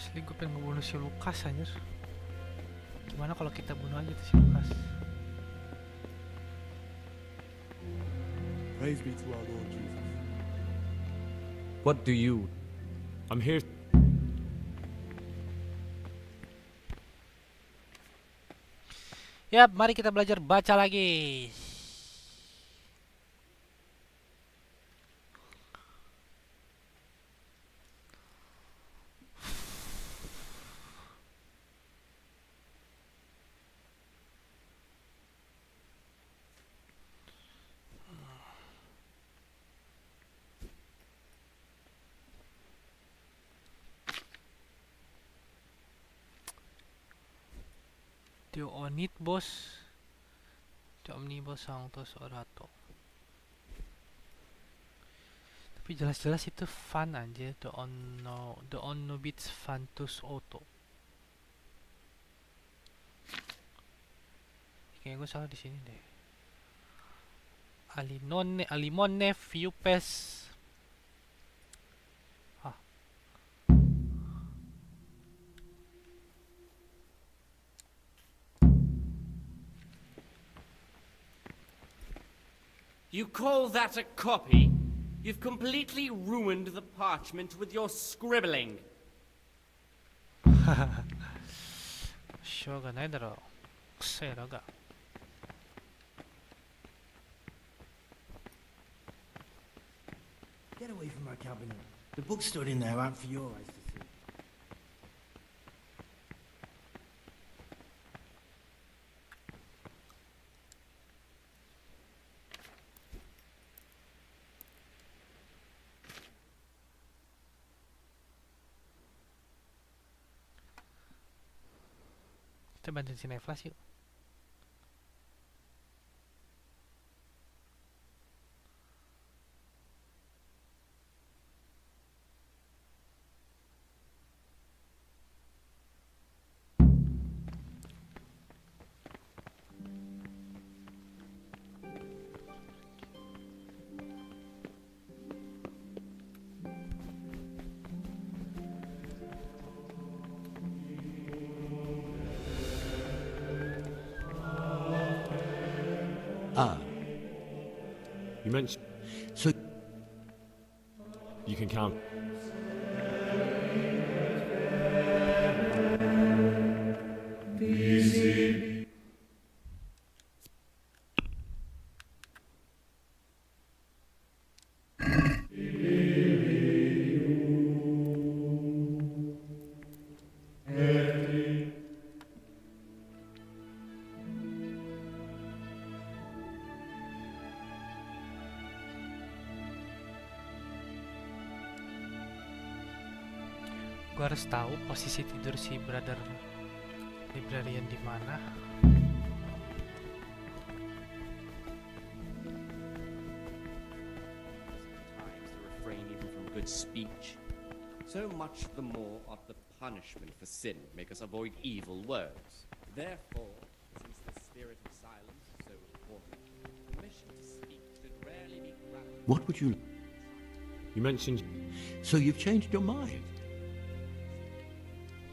Asli gue pengen ngebunuh si Lukas anjir. Gimana kalau kita bunuh aja tuh si Lukas? Praise be to our Lord Jesus. What do you... I'm here... Yap, mari kita belajar baca lagi. The Omnibus. The Omnibus Sanctus Orato. Tapi jelas-jelas itu fun aja. The Omnibus Fantus Auto. Kayaknya gue salah di sini deh. Alimone Fiupes. You call that a copy? You've completely ruined the parchment with your scribbling. しょうがないだろう。くせえのが。Get away from my cabinet. The books stood in there aren't for your eyes to see. Kita bantuin si Neflas yuk. You mentioned... So... You can count... Easy. Gue harus tahu posisi tidur si brother librarian di mana. Times to refrain even from good speech. So much the more ought the punishment for sin make us avoid evil words. Therefore, since the spirit of silence is so important, permission to speak should rarely be granted. What would you... You mentioned... So you've changed your mind?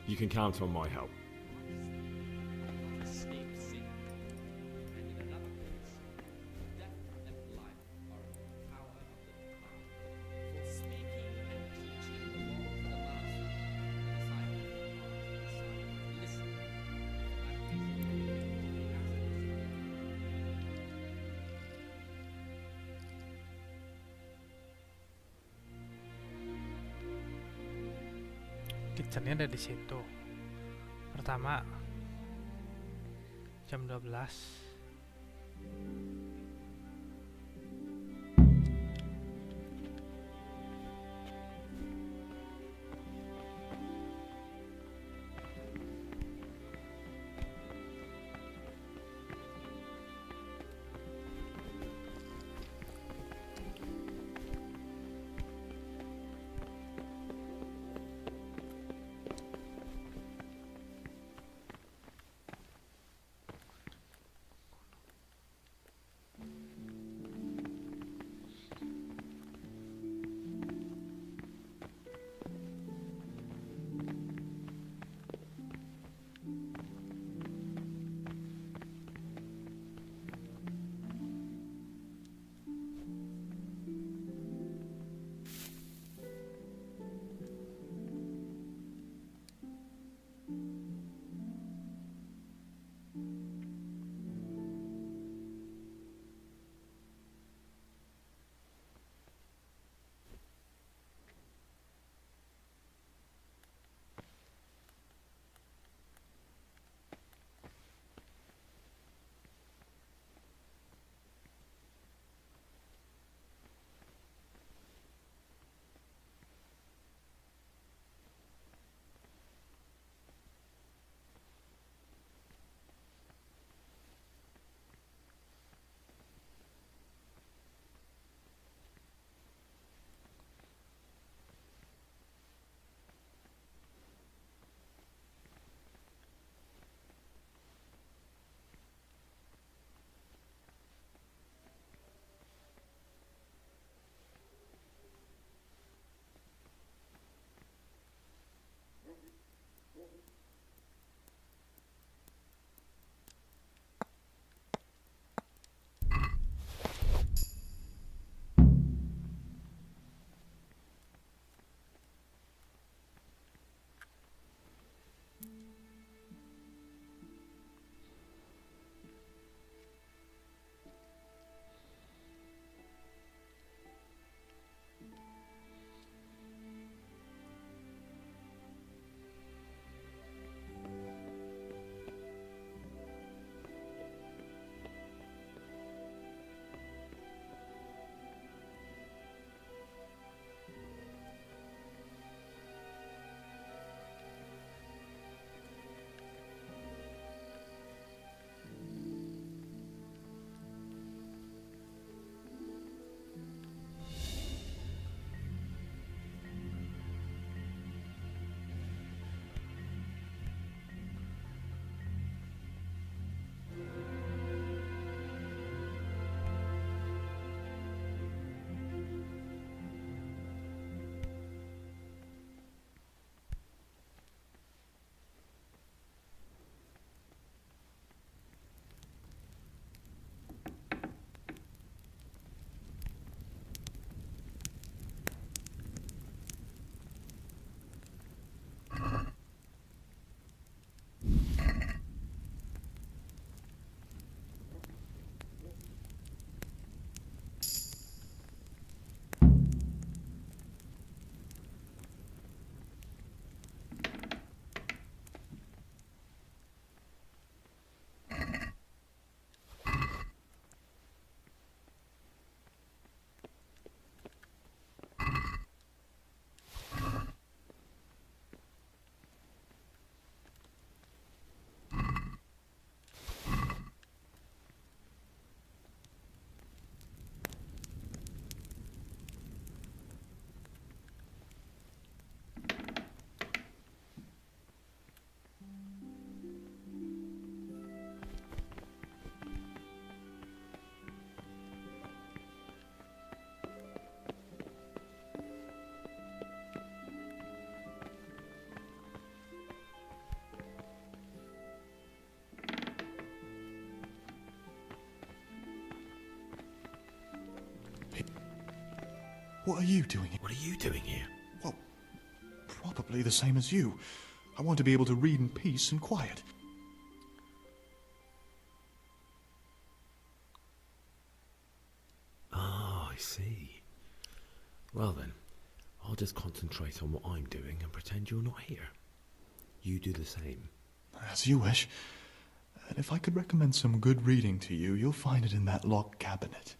You can count on my help. Kitchennya ada di situ. Pertama jam 12. What are you doing here? What are you doing here? Well, probably the same as you. I want to be able to read in peace and quiet. Ah, I see. Well then, I'll just concentrate on what I'm doing and pretend you're not here. You do the same. As you wish. And if I could recommend some good reading to you, you'll find it in that locked cabinet.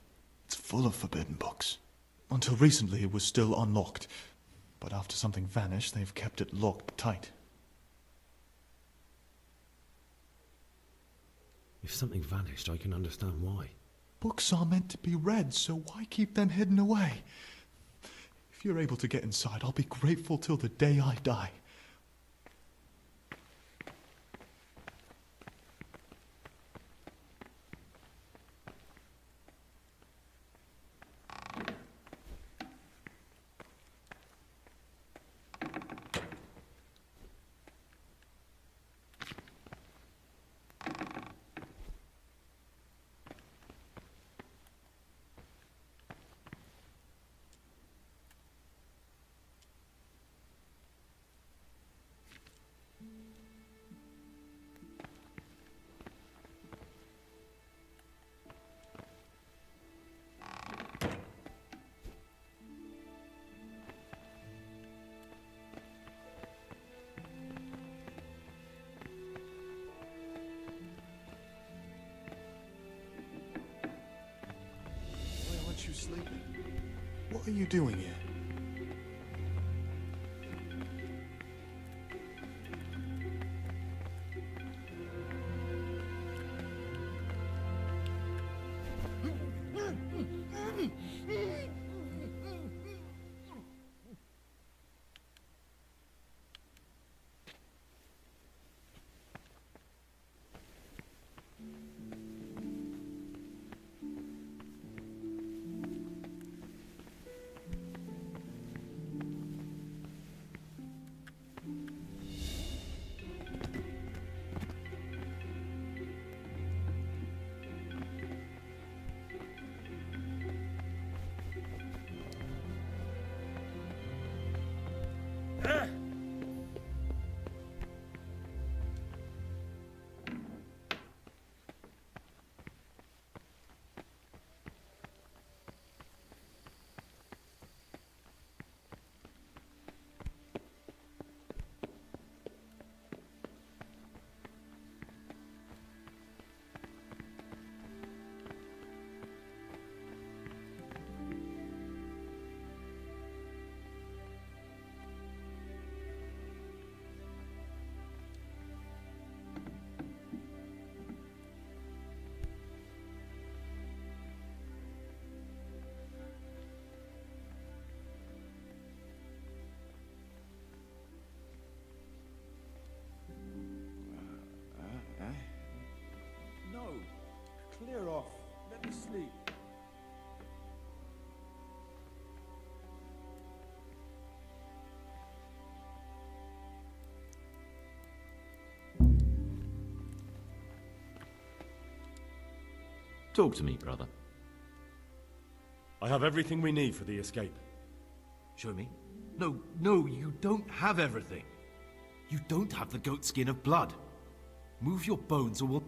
It's full of forbidden books. Until recently it was still unlocked. But after something vanished, they've kept it locked tight. If something vanished, I can understand why. Books are meant to be read, so why keep them hidden away? If you're able to get inside, I'll be grateful till the day I die. You sleeping? What are you doing here? No. Clear off. Let me sleep. Talk to me, brother. I have everything we need for the escape. Show me. No, you don't have everything. You don't have the goat skin of blood. Move your bones or we'll...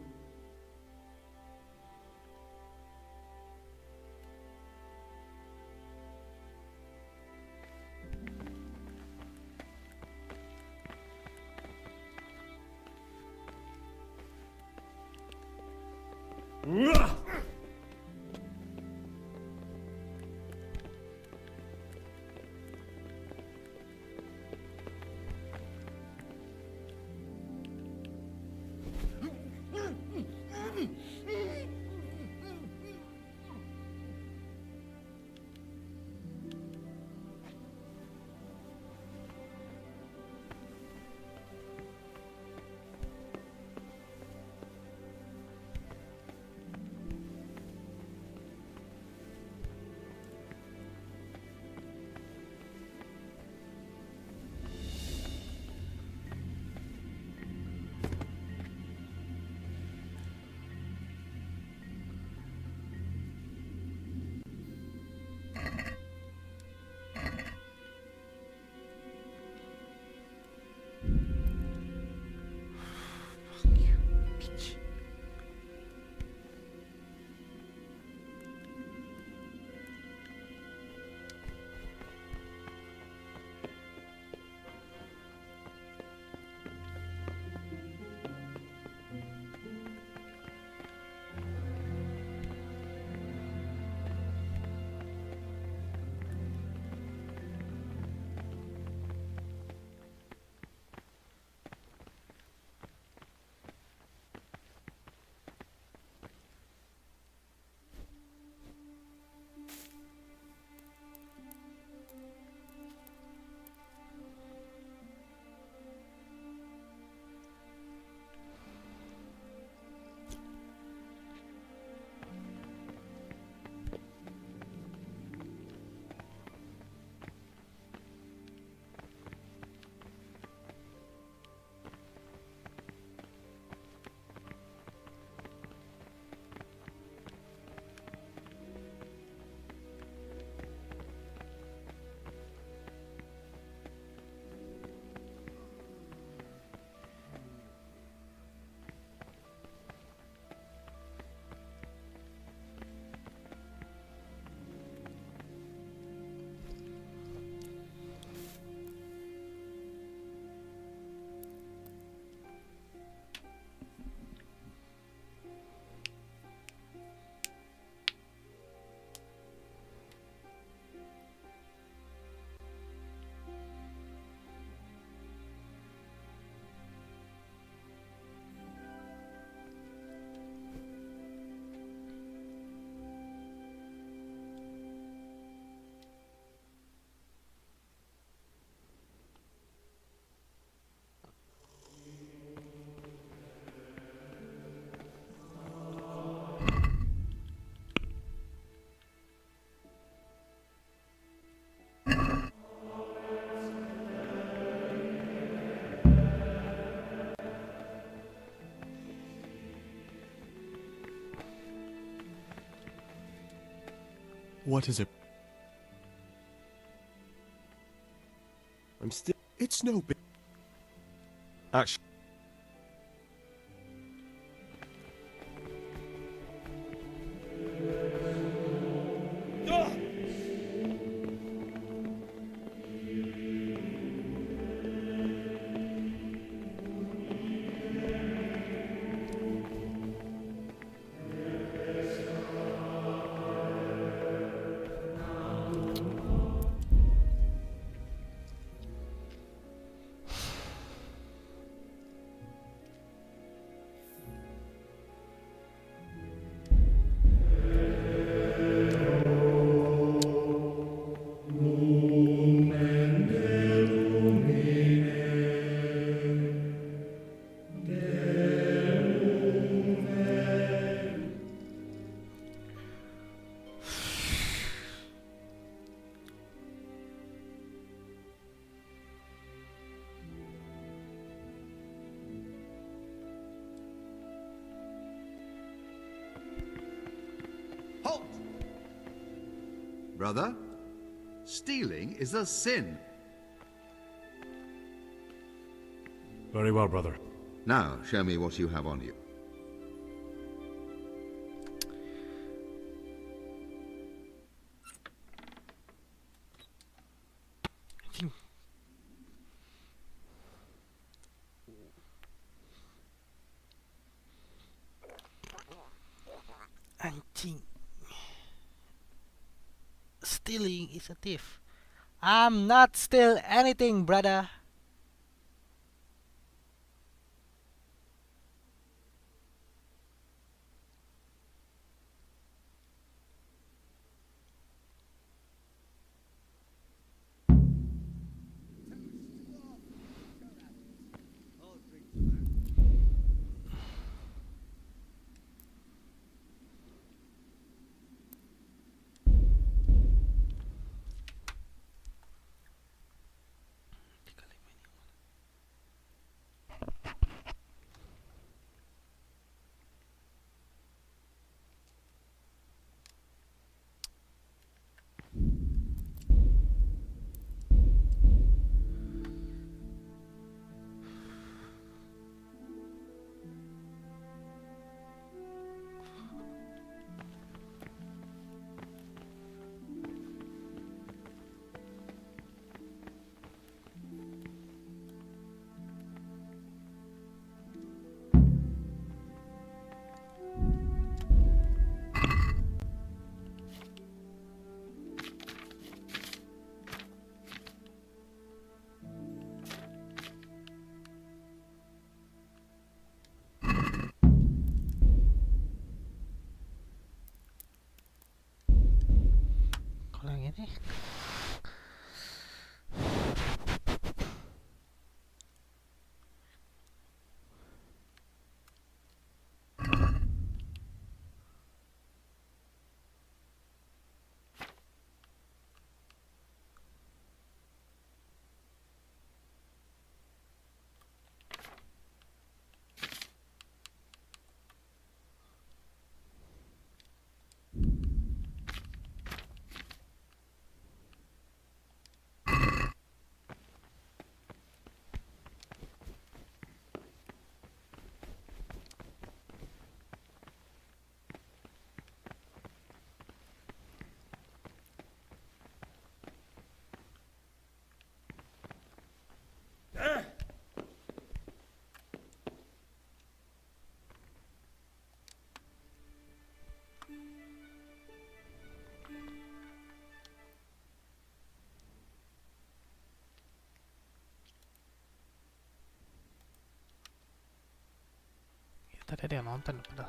What is it? I'm still... It's no big... Actually... Halt! Brother, stealing is a sin. Very well, brother. Now, show me what you have on you. Anjing. Stealing is a thief. I'm not steal anything, brother. Kalau yang ini tadi ada yang nonton padahal.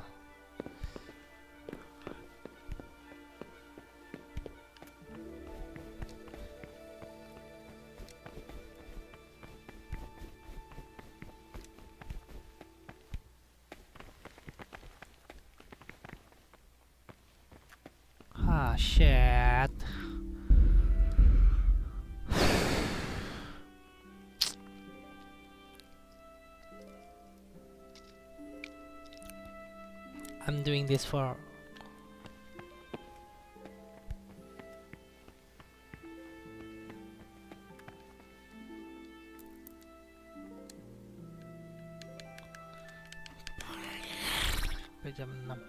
Ah, shit. I'm doing this for sampai jam 6.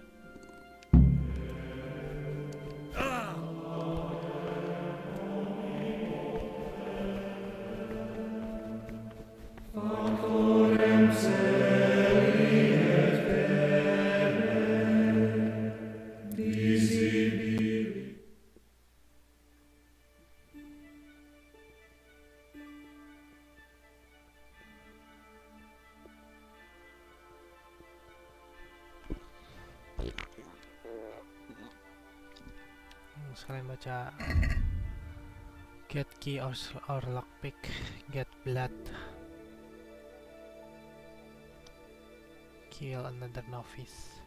Sekalian baca get key or lockpick, get blood, kill another novice.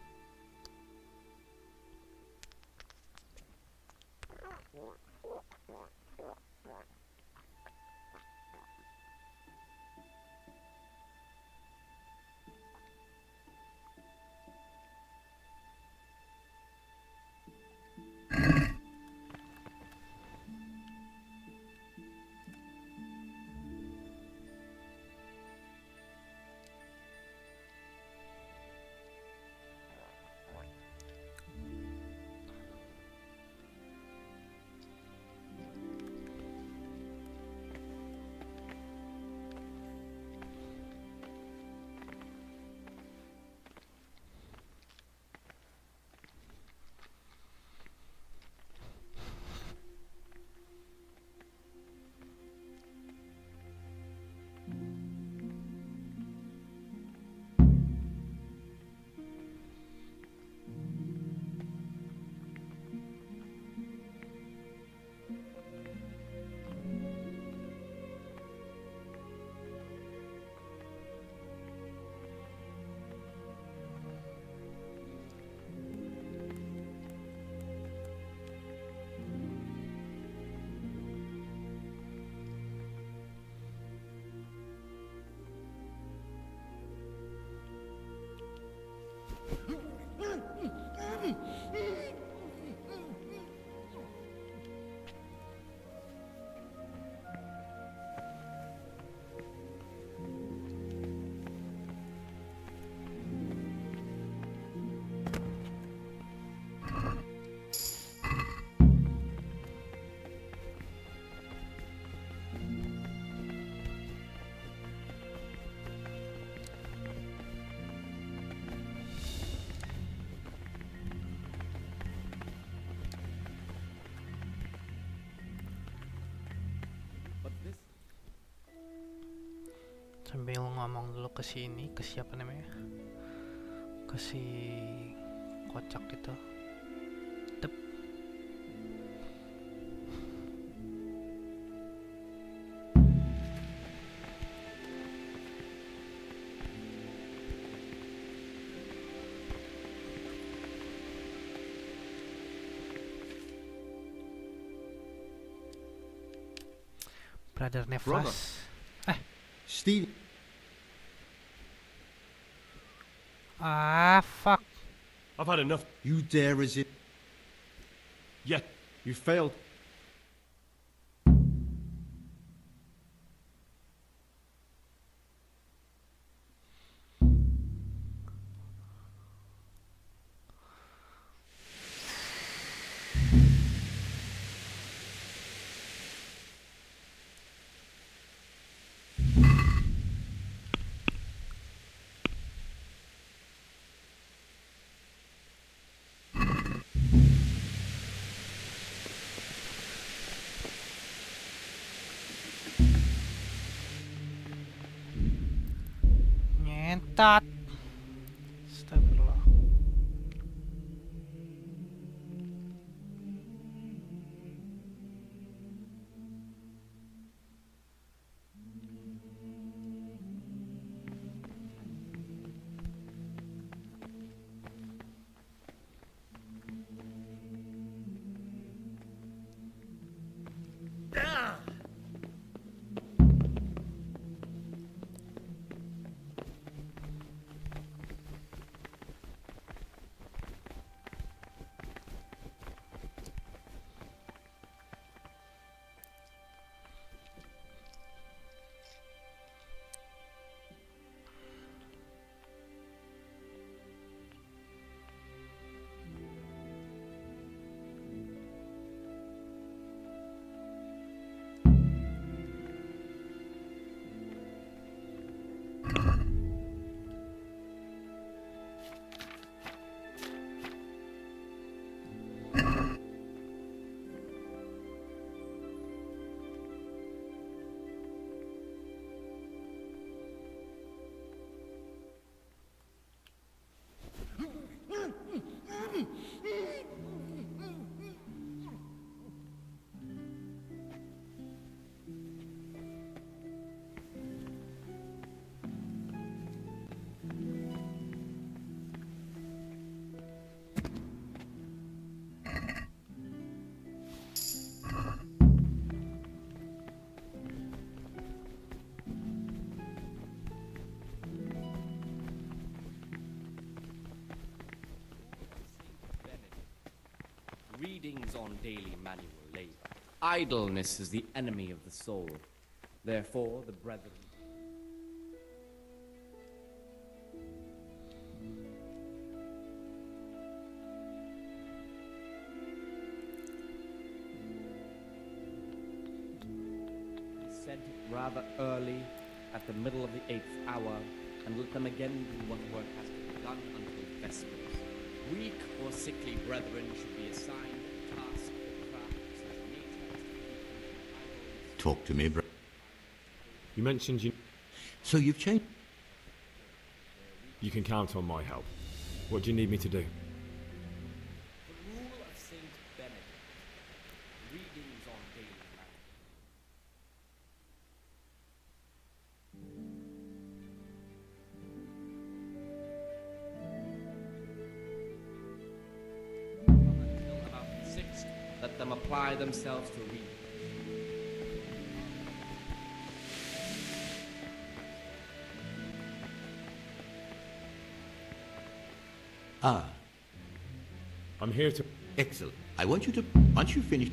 Sambil ngomong dulu ke si ini, ke siapa namanya, ke si kocak gitu. Tep. Brother Neflas. Steve. Ah, fuck. I've had enough. You dare resist? Yeah. You failed. Nyentat. Astagfirullah. readings on daily manual labor. Idleness is the enemy of the soul. Therefore, the brethren... sent rather early, at the middle of the 8th hour, and let them again do what work has been done until vespers. Weak or sickly brethren should be assigned a task or craft of such nature as to keep them from idleness. Talk to me, brother. You mentioned you... So you've changed? You can count on my help. What do you need me to do? The rule of Saint Benedict. Readings on daily manual. Until about the 6th, let them apply themselves to reading. Ah. I'm here to... Excellent. I want you to... Once you finish...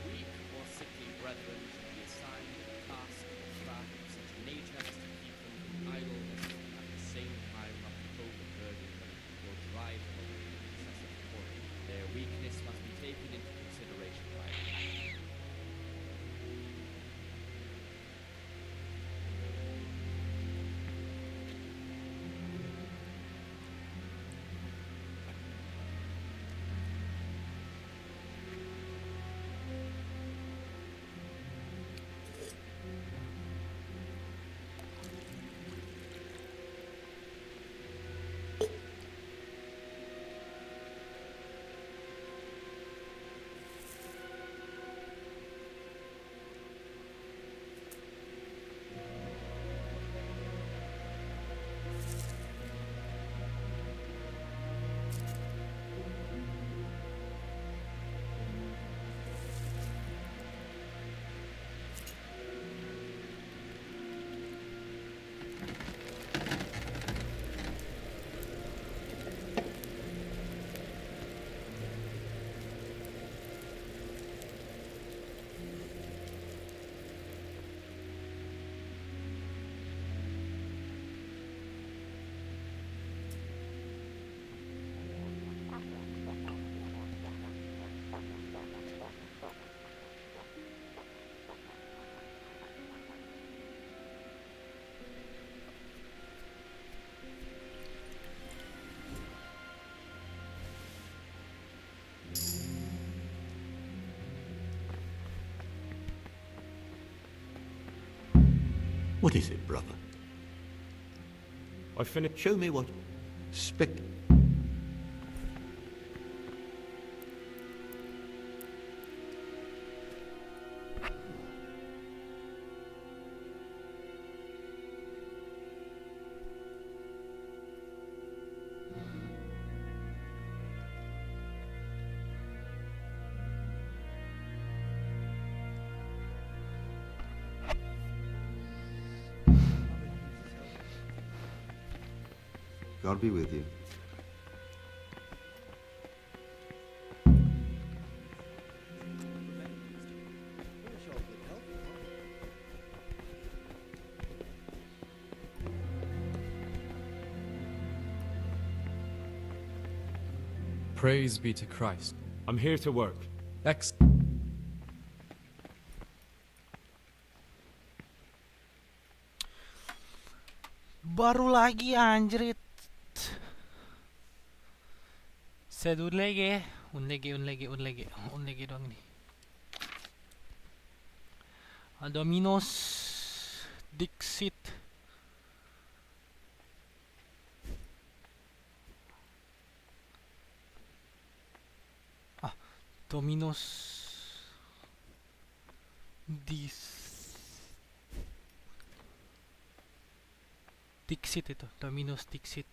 Weak or sickly brethren should be assigned a task or craft of such nature as to keep them from idleness, and at the same time not to overburden them or drive them away with excessive toil. Their weakness must be taken into consideration by them. What is it, brother? I finished... Show me what... God be with you. Praise be to Christ. I'm here to work. Baru lagi anjrit. Set un lagi doang nih. Dominos Dixit. Dominos Dixit itu, Dominos Dixit.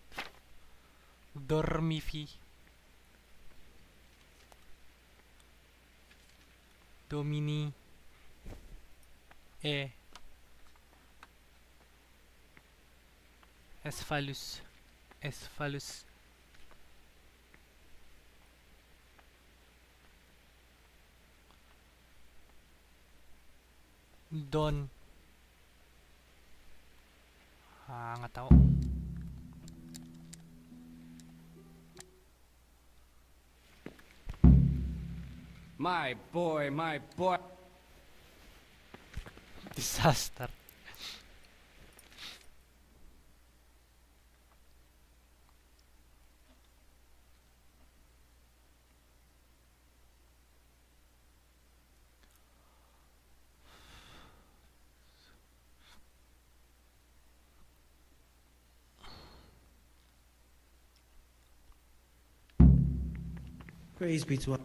Dormifi. Domini as follows. Nggak tahu. My boy. Disaster. Praise be to Allah.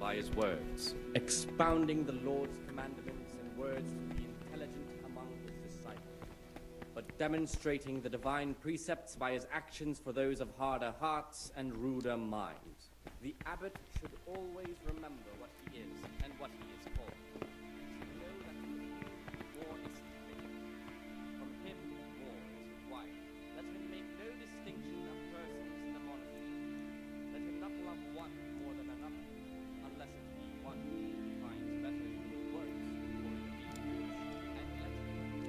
By his words, expounding the Lord's commandments in words to the intelligent among his disciples, but demonstrating the divine precepts by his actions for those of harder hearts and ruder minds. The abbot should always remember what he is and what he is called. Know that from him more is taken. From him more is required. Let him make no distinction of persons in the monastery. Let him not love one more than another, unless it be one whom he finds better in good works, or in the mean use, and let him.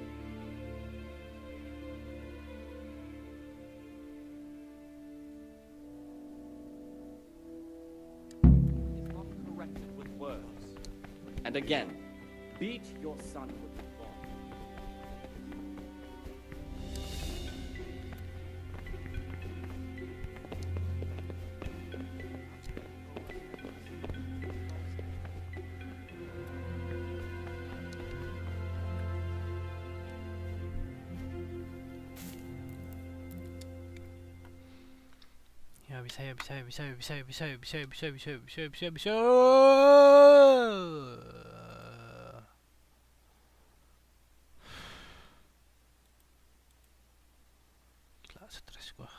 Is not corrected with words. And again, beat your son with the rod. Ya bisa. Gila, stres gua.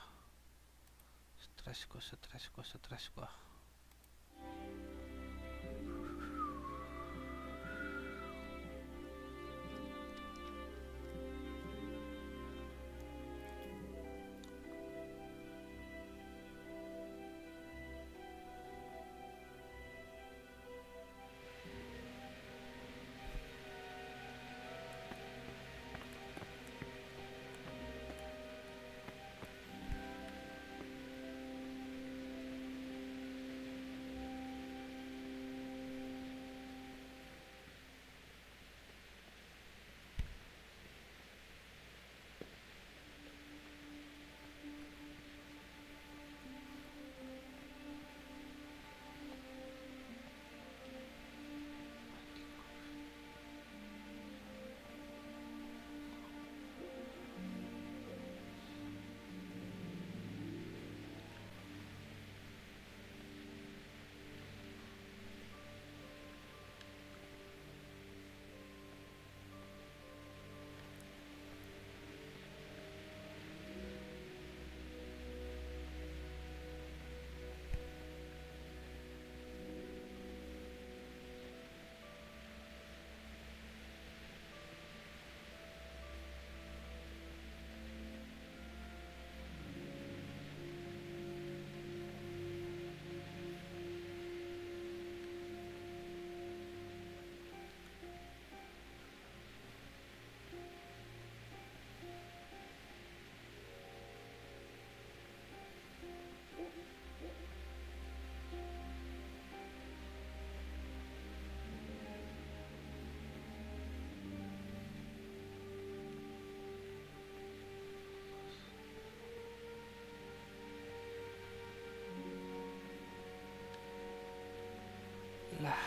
Lah.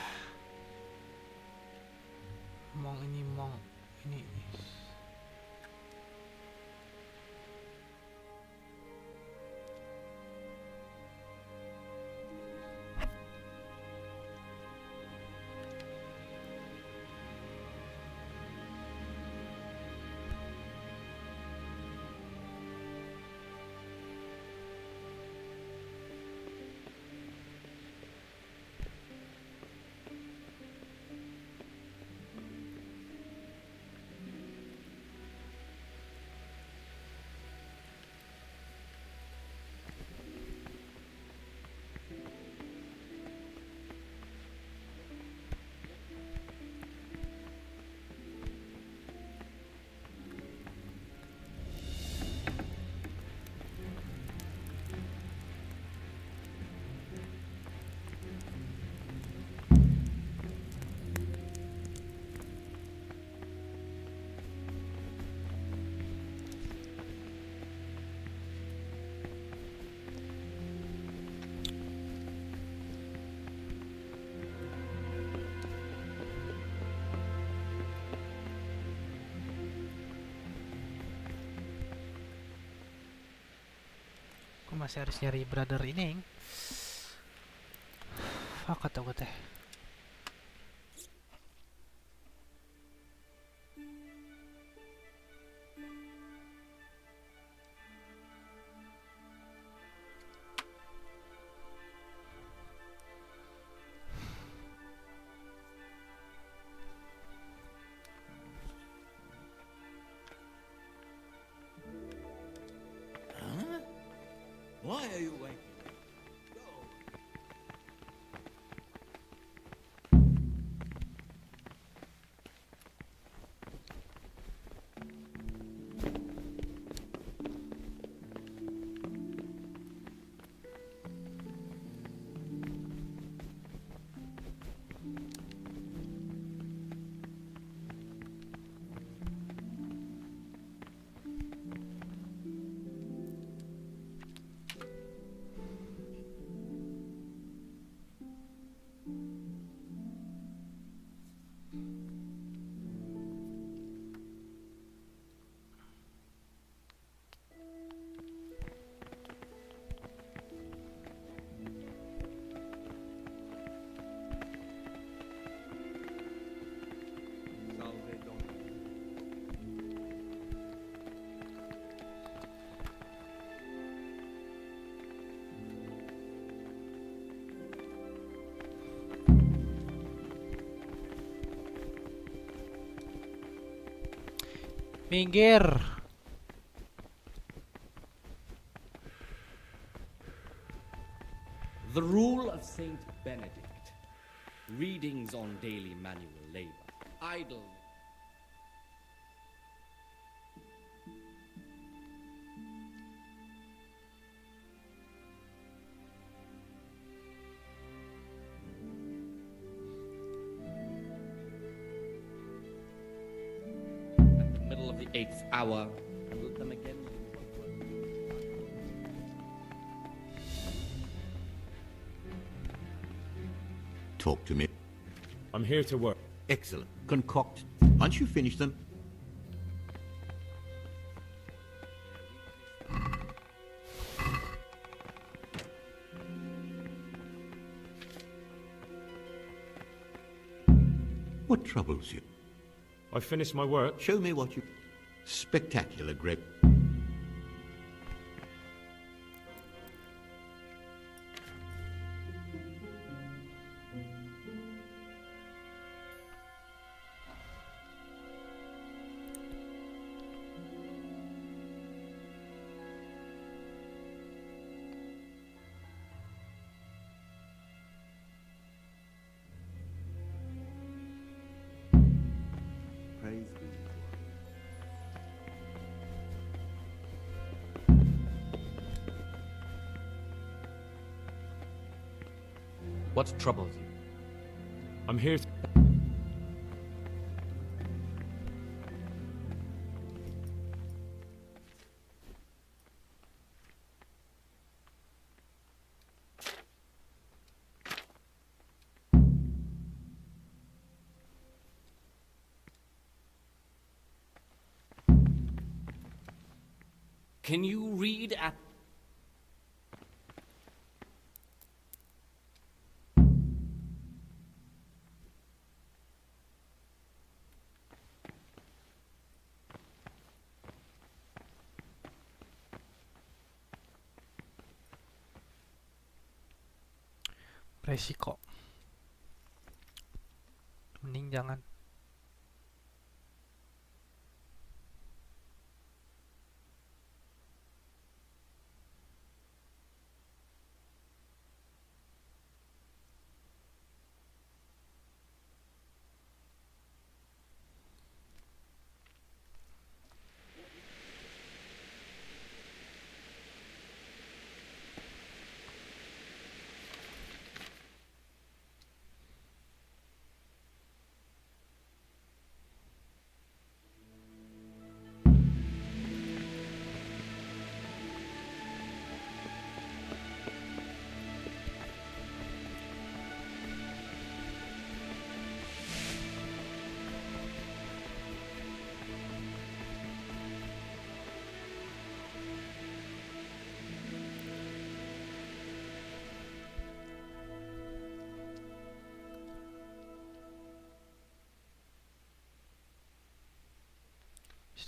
Mong ini. Aku masih harus nyari brother ini. Fuck atau gue teh. Why are you waiting? Minggir. The Rule of Saint Benedict. Readings on daily manual labor. Idle. At the middle of the 8th hour, and let them again. Talk to me. I'm here to work. Excellent. Concoct. Once you finish them, what troubles you? I finished my work. Show me what you... Spectacular, Greg. Praise be to What troubles you? I'm here to... Can you read at... Resiko. Mending jangan.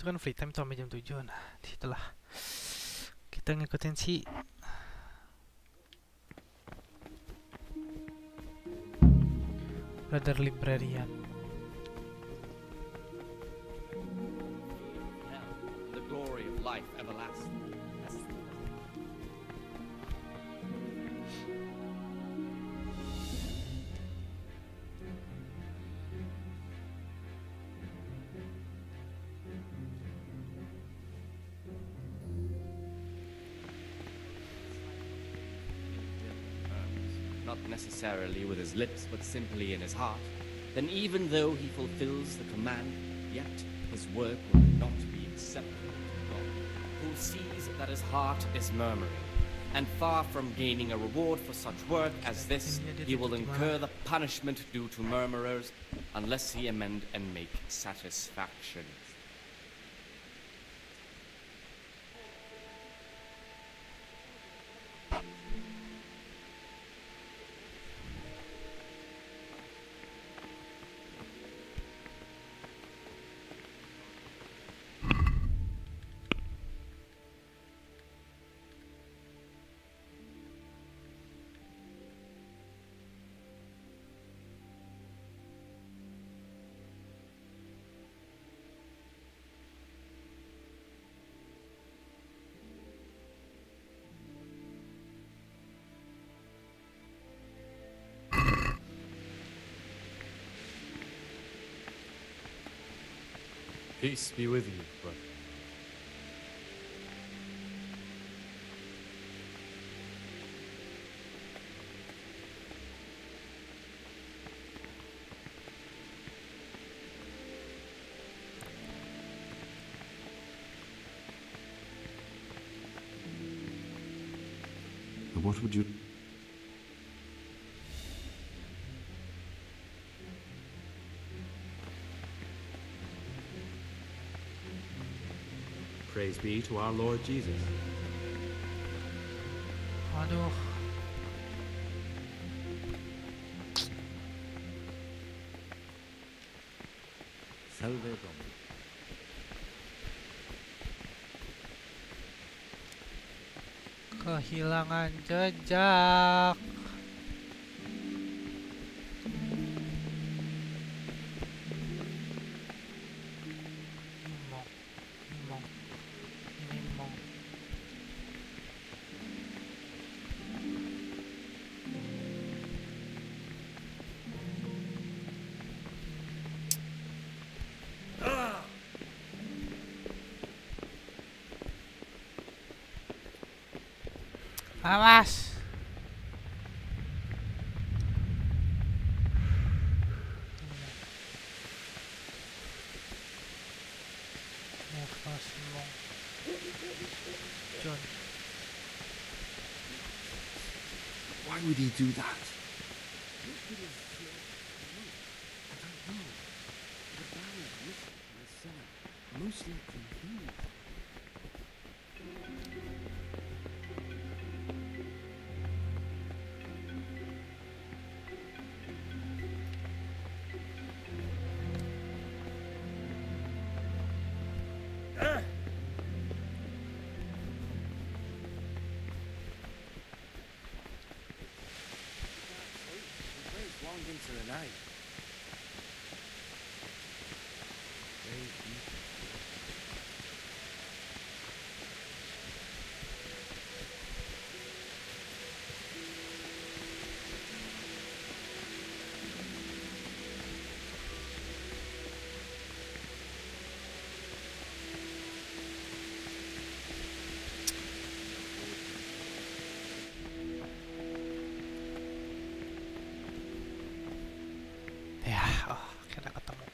Itu kan free time sampai jam 7. Nah, disitulah kita ngikutin si Brother Librarian. The glory of life everlasting. Not necessarily with his lips, but simply in his heart, then even though he fulfills the command, yet his work will not be acceptable to God, who sees that his heart is murmuring. And far from gaining a reward for such work as this, he will incur the punishment due to murmurers, unless he amend and make satisfaction. Peace be with you, brother. What would you... Praise be to our Lord Jesus. Aduh. Salve Kehilangan jejak. Awas. John. Why would he do that? Most likely he. night. Very deep. Ya, oh, kena ketemu.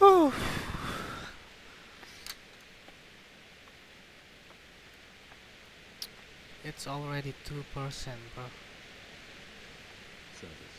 Whew. It's already 2%, bro. Service.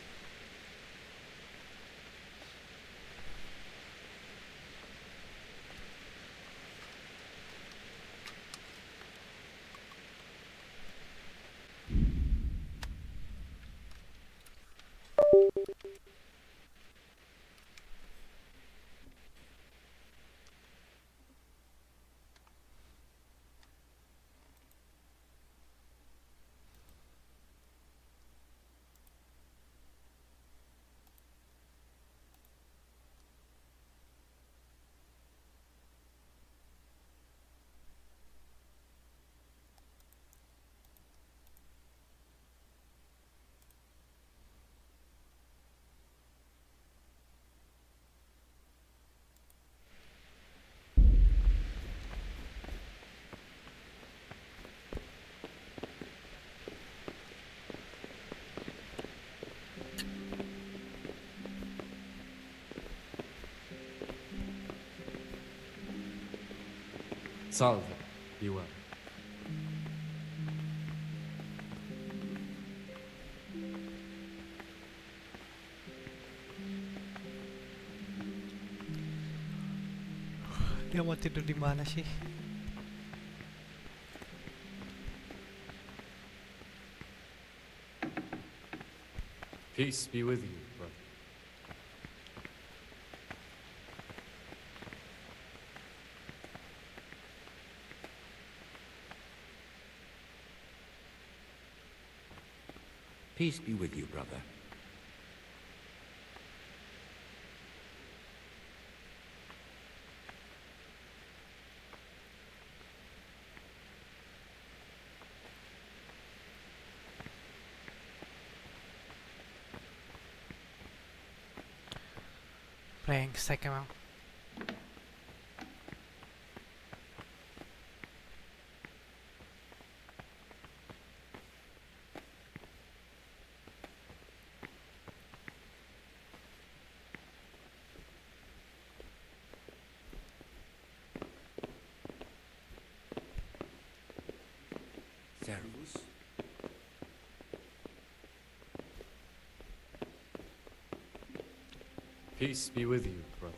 Salve, be well. Dia mau tidur di mana sih? Peace be with you, brother. Peace be with you, brother. Brengsek emang. Servus. Peace be with you, brother.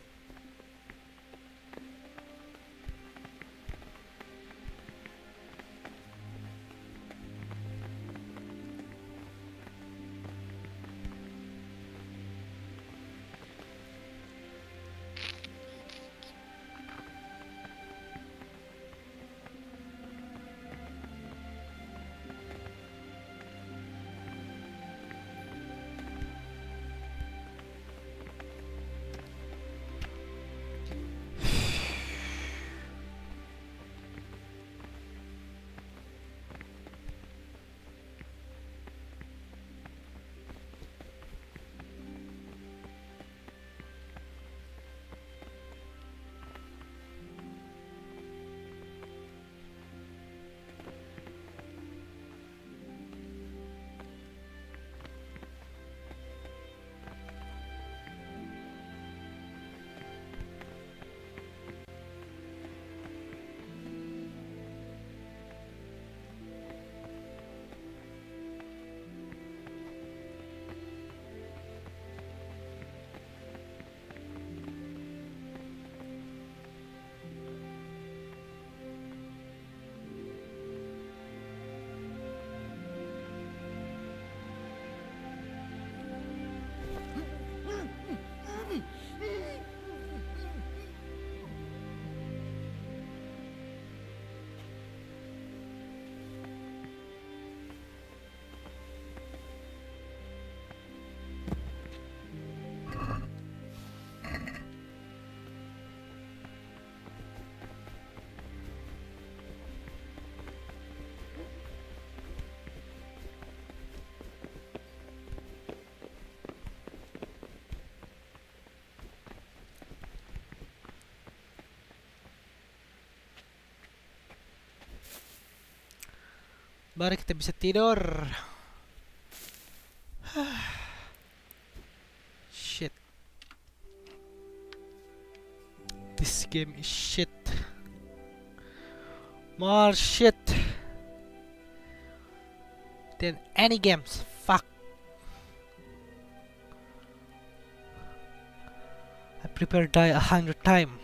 baru kita bisa tidur. Shit. This game is shit. More shit than any games. Fuck. I prepare die 100 times.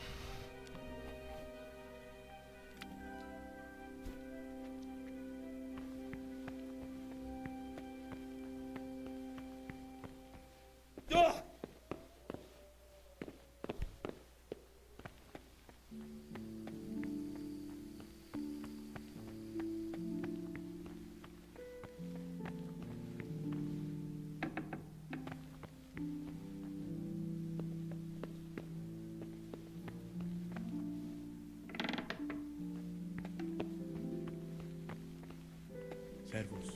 Servus.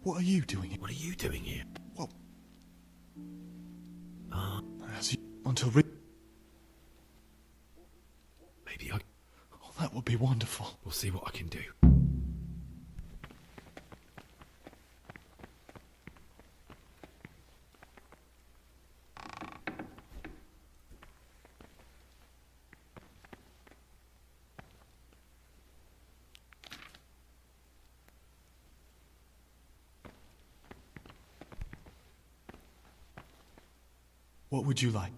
What are you doing here? What are you doing here? Well, As you until maybe I... Oh, that would be wonderful. We'll see what I can do. What would you like?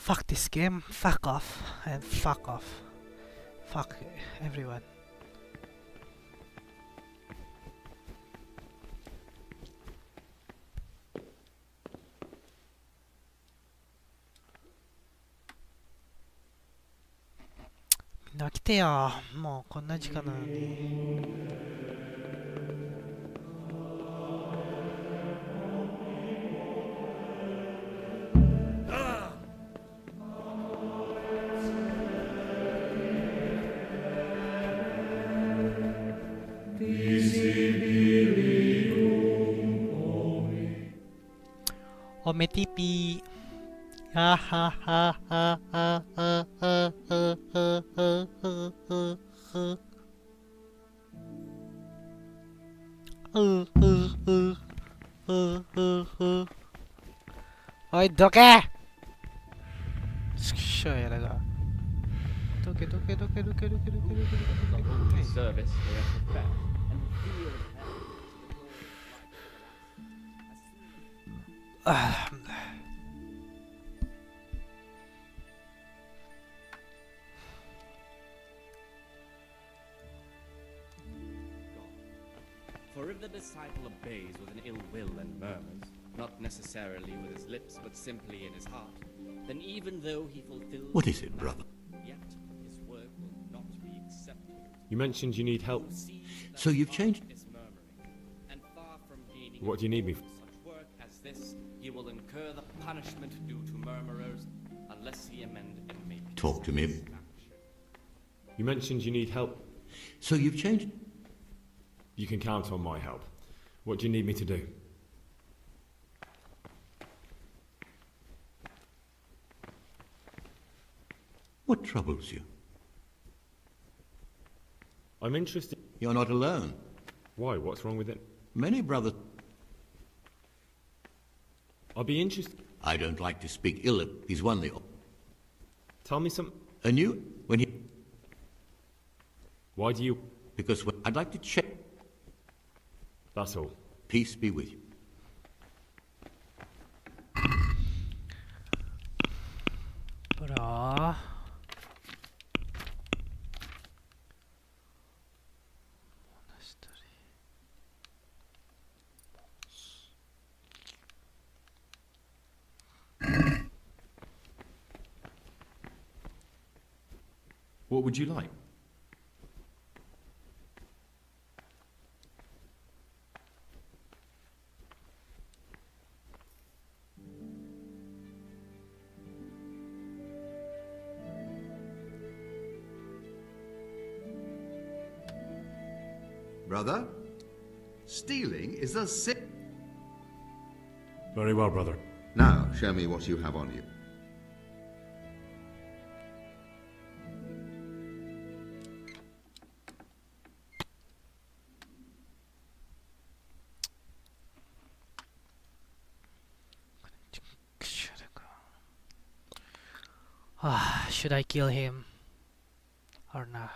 Fuck this game, fuck off, and fuck off. Fuck everyone.みんな来てよ。もうこんな時間なのに。おめてぴー。はははははははおいどけ。ちくしょうやらが。どけどけどけどけどけどけどけどけ。For if the disciple obeys with an ill will and murmurs, not necessarily with his lips, but simply in his heart, then even though he fulfills... What is it, brother? Yet his work will not be You mentioned you need help. So you've changed. What do you need me for? Such work as this, he will incur the punishment due to murmurers, unless he amend and make. Talk to me. You mentioned you need help. So you've changed. You can count on my help. What do you need me to do? What troubles you? I'm interested. You're not alone. Why? What's wrong with it? Many brothers. I'll be interested. I don't like to speak ill of. He's won the. Tell me some. And you, when he. Why do you? Because I'd like to check. That's all. Peace be with you. Bro. What would you like? Brother, stealing is a sin. Very well, brother. Now, show me what you have on you. Should I kill him or not?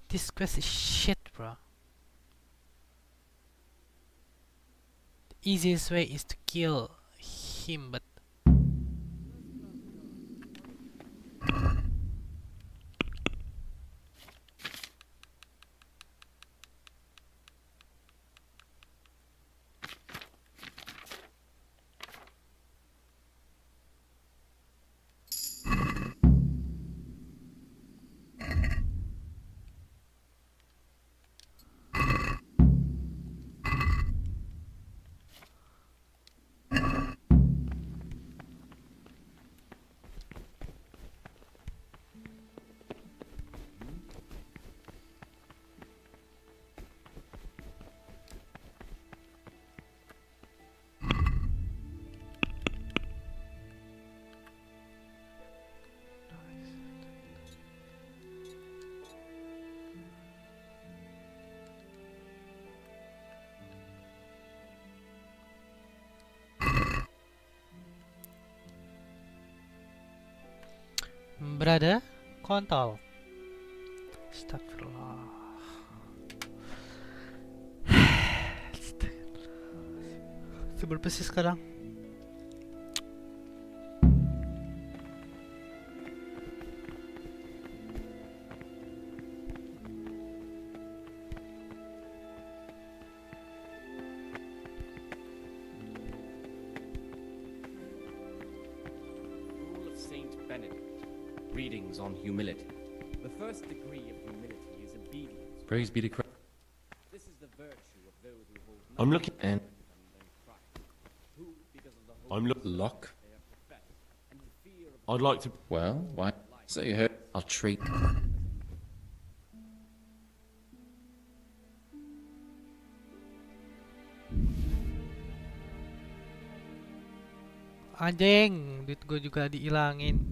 This quest is shit, bro. The easiest way is to kill him, but brother, kontol. Astagfirullah. Seberapa sih sekarang? Rule of Saint Benedict. Readings on humility. The first degree of humility is obedience. Praise be to Christ. This is the virtue of those who hold I'm looking and who, because of the I'm lock. and the fear of I'd like to. Well, why? So you heard? I'll treat. Anjing, duit gue juga diilangin.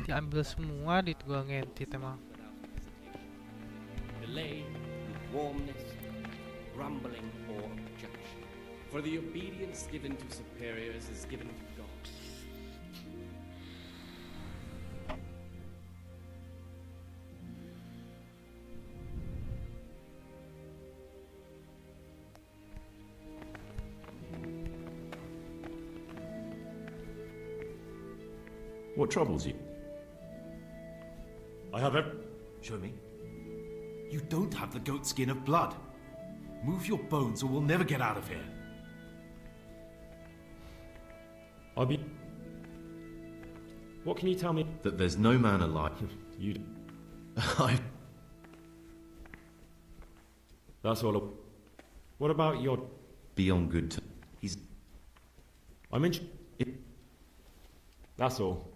Diambil semua duit gue, ngentit emang. delay, lukewarmness, grumbling, or objection. For the obedience given to superiors is given to God. What troubles you? I have Show me. You don't have the goat skin of blood. Move your bones or we'll never get out of here. I'll be... What can you tell me? That there's no man alive. You... I... That's all. What about your... Beyond good terms. He's... I mentioned... That's all.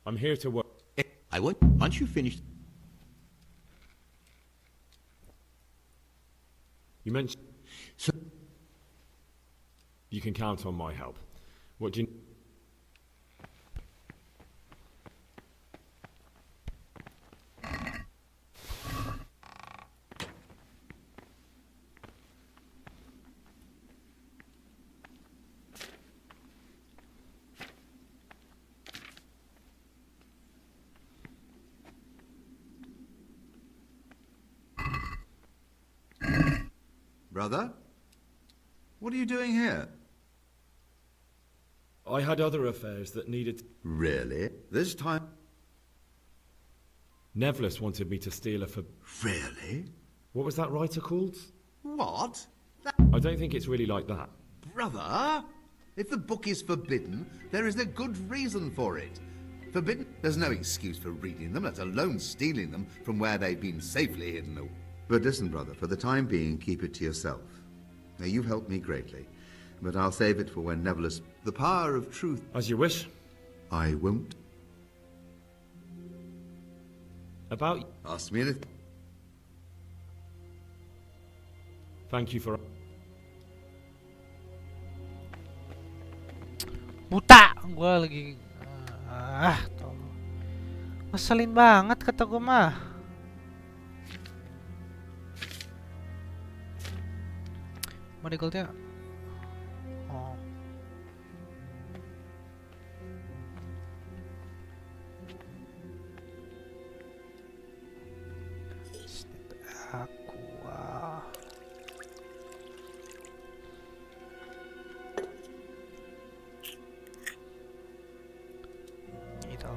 I'm here to work. I won't. Once you've finished... You mentioned... So... You can count on my help. What do you... Brother? What are you doing here? I had other affairs that needed... Really? This time... Nevlis wanted me to steal a Really? What was that writer called? What? I don't think it's really like that. Brother? If the book is forbidden, there is a good reason for it. Forbidden? There's no excuse for reading them, let alone stealing them from where they've been safely hidden. But listen, brother, for the time being, keep it to yourself. Now, you've helped me greatly, but I'll save it for when Neville is... The power of truth... As you wish. I won't. About... Ask me anything. Thank you for... Buta! Gua lagi... tolong. Masalin banget kata gua mah. Mana goldnya? Oh. Aqua. Itu.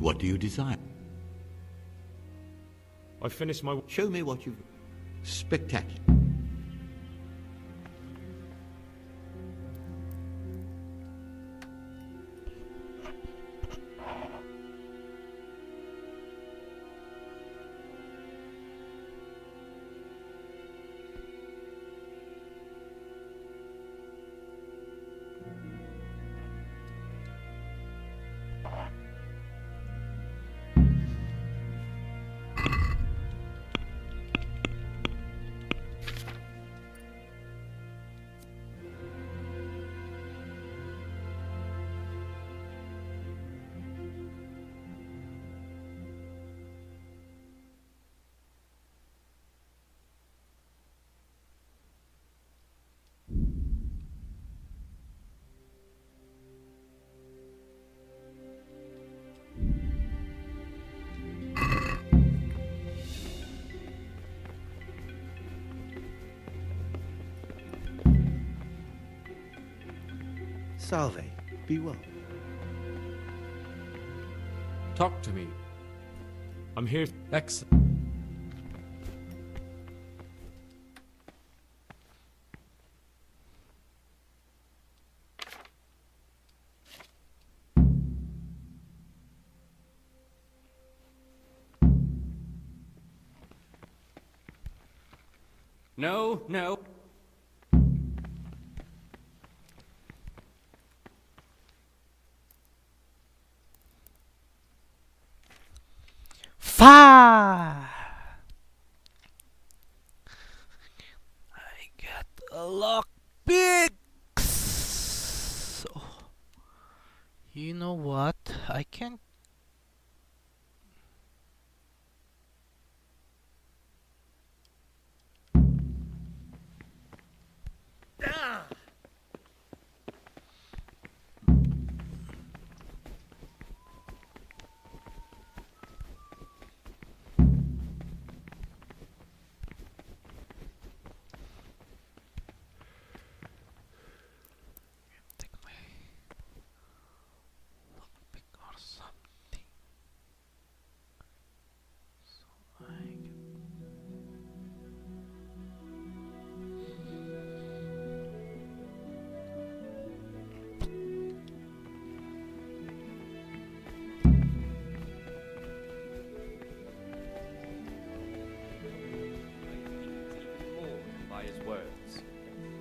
What do you desire? I finished my... Show me what you've... Spectacular. Salve, be well. Talk to me. I'm here. No, no. Fire! I got a lock picks. Oh. You know what? I can't.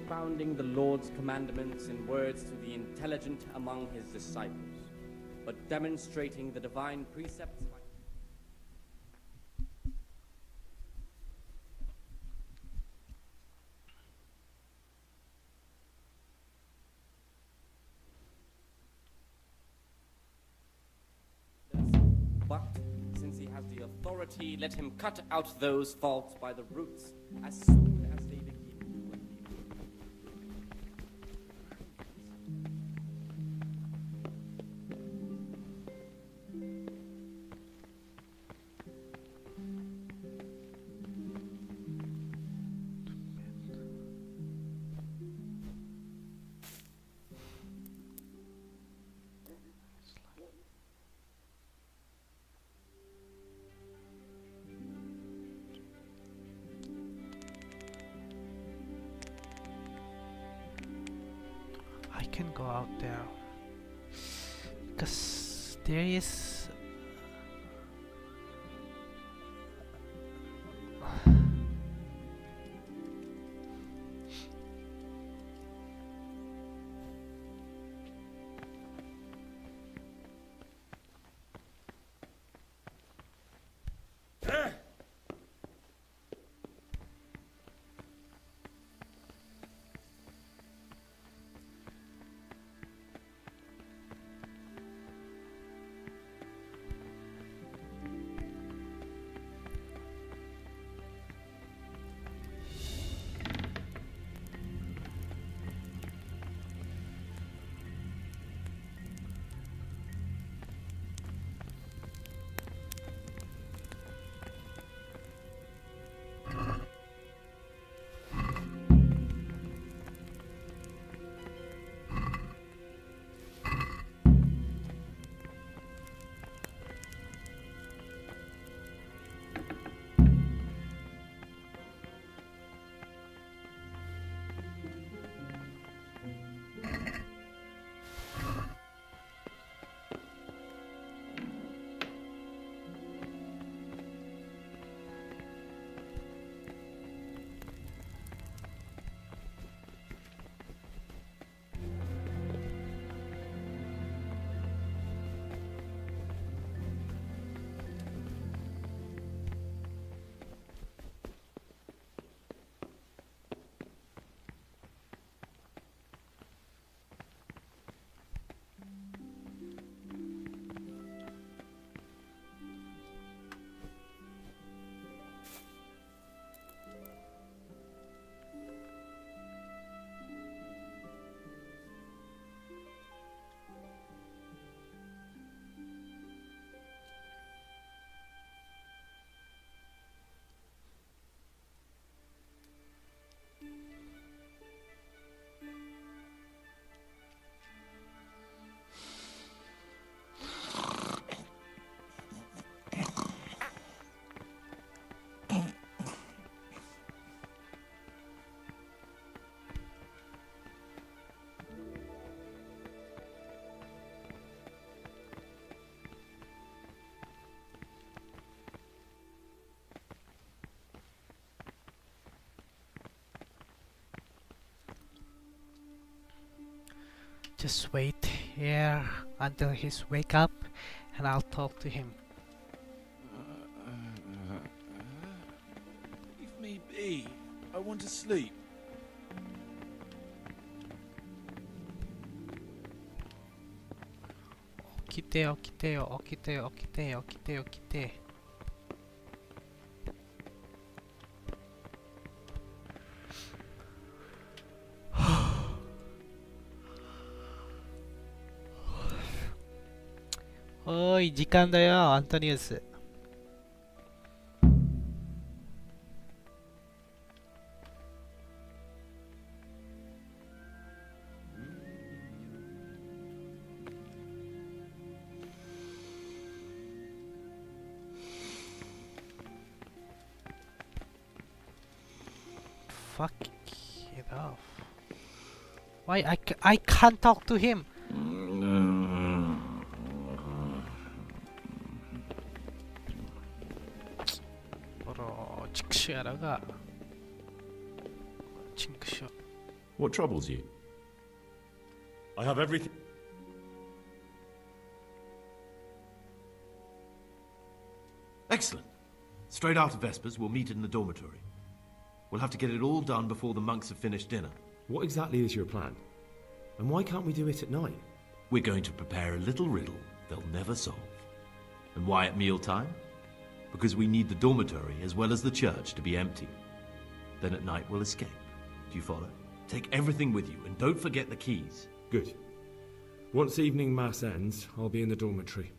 Founding the Lord's commandments in words to the intelligent among his disciples, but demonstrating the divine precepts by... But since he has the authority, let him cut out those faults by the roots as soon as they begin to appear. I can go out there because there is Just wait here until he's wake up, and I'll talk to him. Leave me be. I want to sleep. Okite, okite, okite, okite, okite, okite. Oi, 時間だよ、アントニウス。Fuck it off. Why I can't talk to him? What troubles you? I have everything. Excellent. Straight after Vespers, we'll meet in the dormitory. We'll have to get it all done before the monks have finished dinner. What exactly is your plan? And why can't we do it at night? We're going to prepare a little riddle they'll never solve. And why at mealtime? Because we need the dormitory as well as the church to be empty. Then at night we'll escape. Do you follow? Take everything with you and don't forget the keys. Good. Once evening mass ends, I'll be in the dormitory.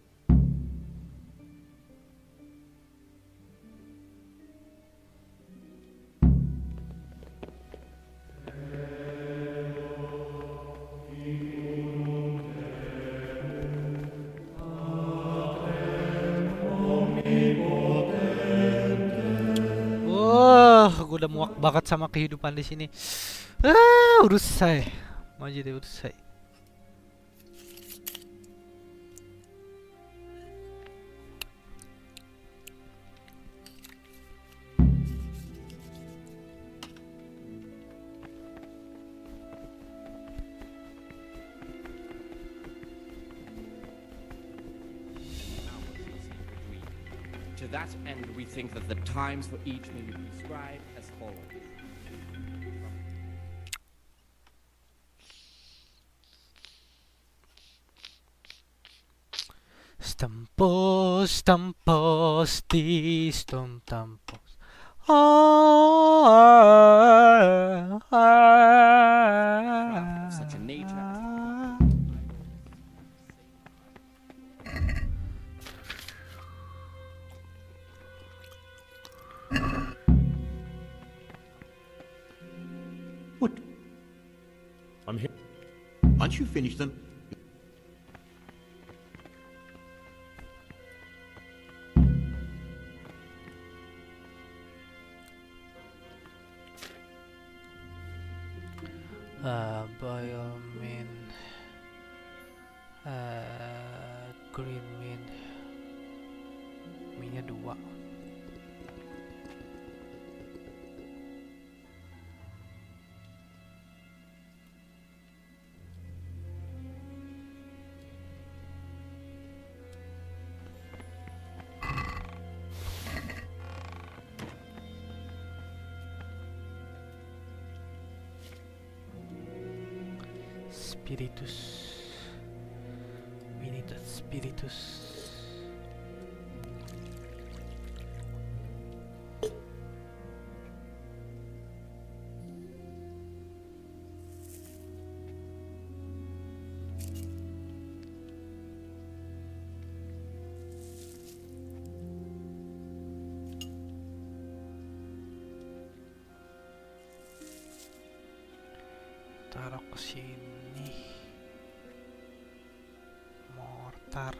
Gue udah muak banget sama kehidupan di sini. Urusai. Mau jadi urusai. To that end, we think that the times for each may be prescribed as follows. Stampos, stampos, tistum tampos. Such a nature. What? I'm here. Once you finish them, By all mean, green mean, minnya 2. Spiritus. We need that spiritus. Taruh ke sini. Mortar.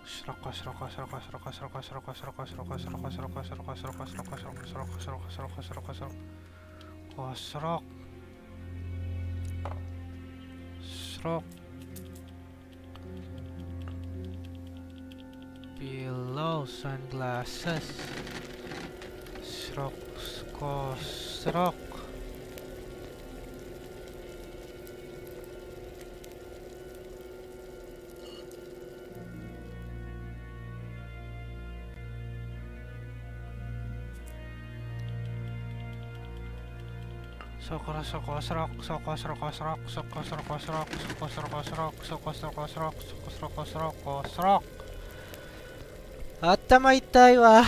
Serokos, serokos, serokos, serokos, serokos, serokos, serokos, serokos, serokos, serokos, serokos, serokos, serokos, serokos, serokos, serokos, serokos, serokos, serokos. Oh, serok. Serok. Pillow, sunglasses. Serok, serok. 頭痛いわ。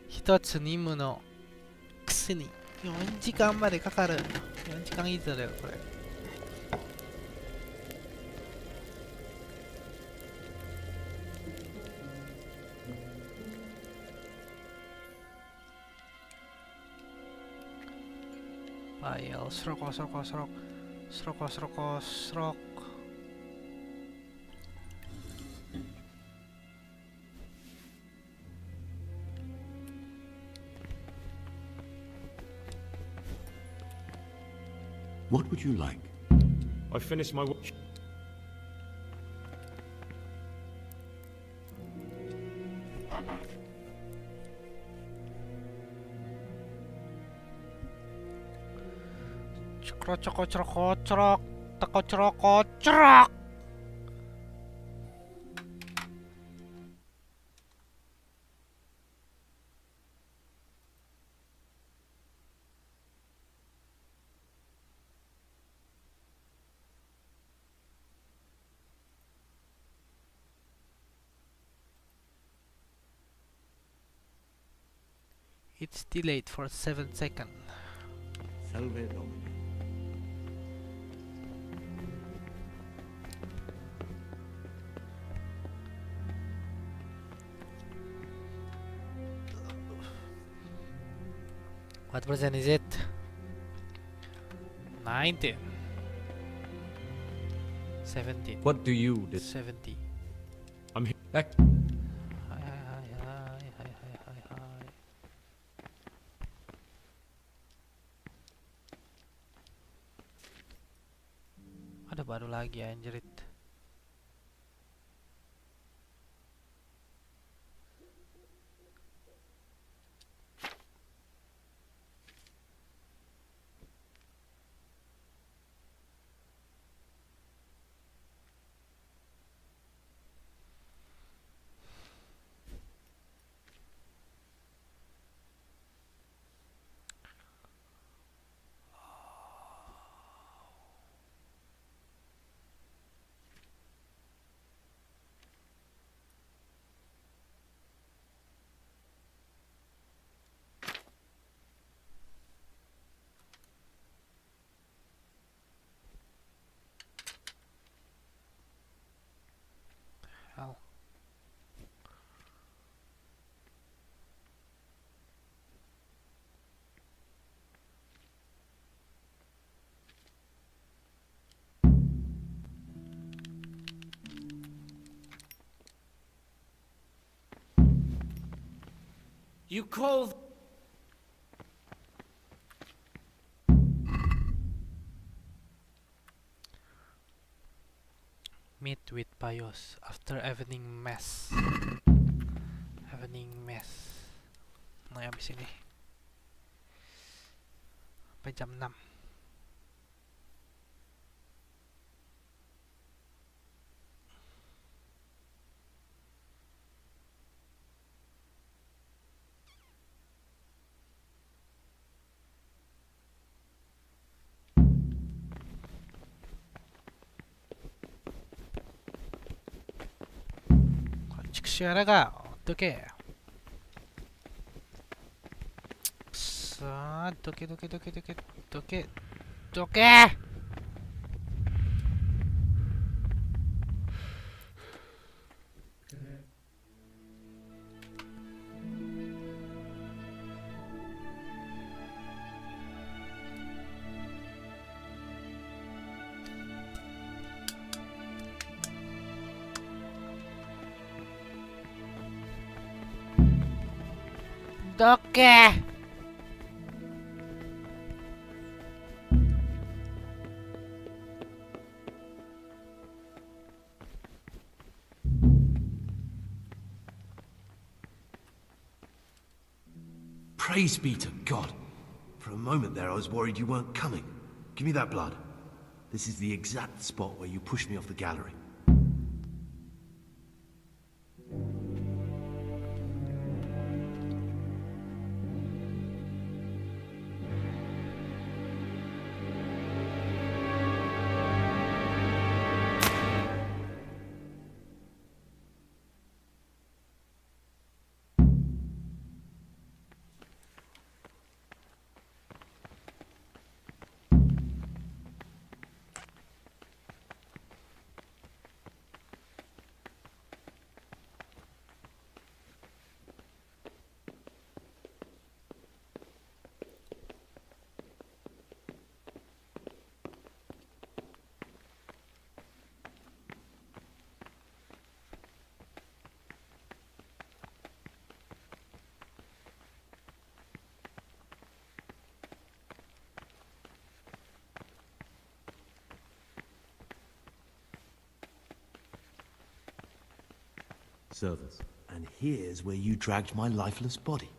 一つ任務のくせに4時間までかかる。4時間以上だよこれ。File serok. What would you like? I finished my work. Cokro. It's delayed for 7 seconds. Salve Domine. What percent is it? 19. 17. What do you do? 70. I'm here. Back. Hi. Ada baru lagi anjrit. Hell. You call... Meet with Payos after evening mess. Nah, habis ini sampai jam 6. Sharaga, toke. Toke. Toke. Praise be to God. For a moment there I was worried you weren't coming. Give me that blood. This is the exact spot where you pushed me off the gallery. Servers. And here's where you dragged my lifeless body.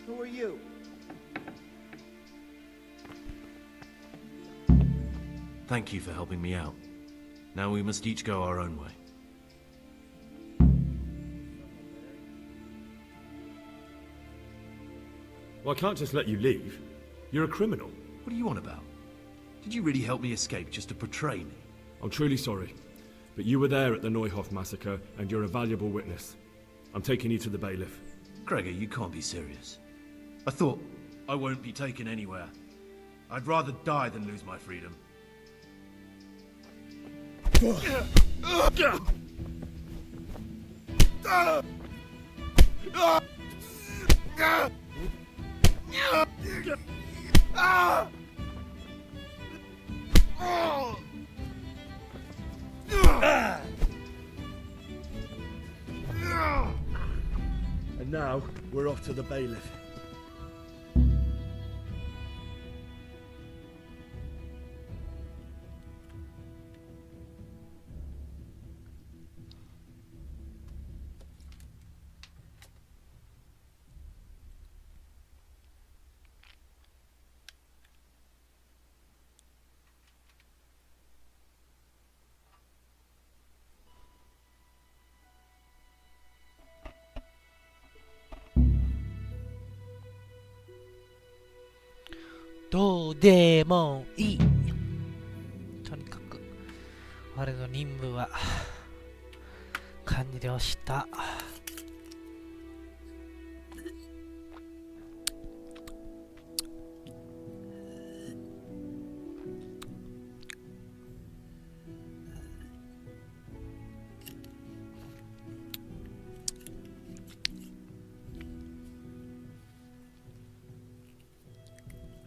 Who are you? Thank you for helping me out. Now we must each go our own way. Well, I can't just let you leave. You're a criminal. What are you on about? Did you really help me escape just to portray me? I'm truly sorry, but you were there at the Neuhoff massacre, and you're a valuable witness. I'm taking you to the bailiff. Gregor, you can't be serious. I thought I won't be taken anywhere. I'd rather die than lose my freedom. And now we're off to the bailiff.どうでもいい。とにかく我の任務は完了した。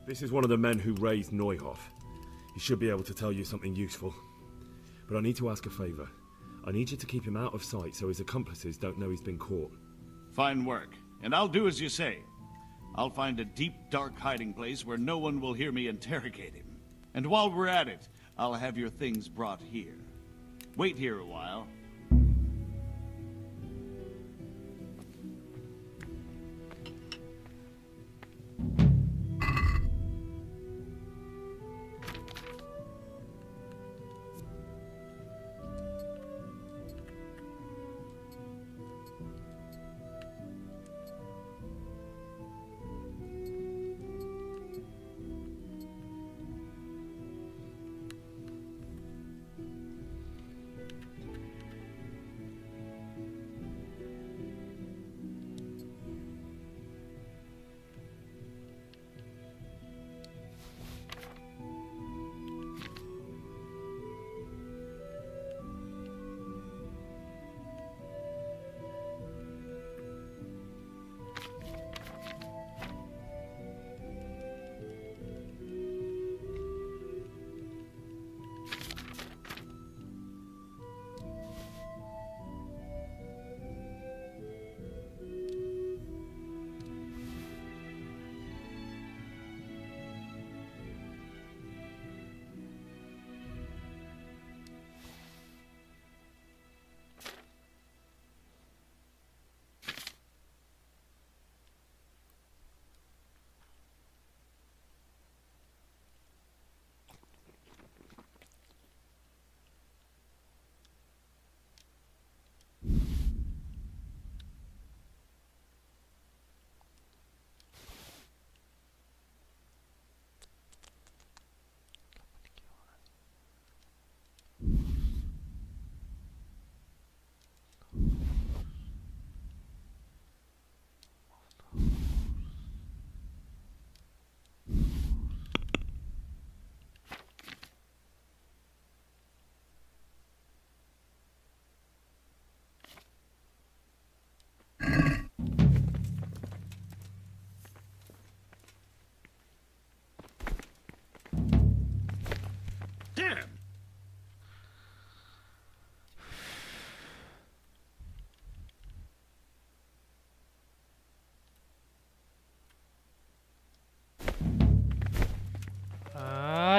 This is one of the men who raised Neuhoff. He should be able to tell you something useful. But I need to ask a favor. I need you to keep him out of sight so his accomplices don't know he's been caught. Fine work, and I'll do as you say. I'll find a deep, dark hiding place where no one will hear me interrogate him. And while we're at it, I'll have your things brought here. Wait here a while.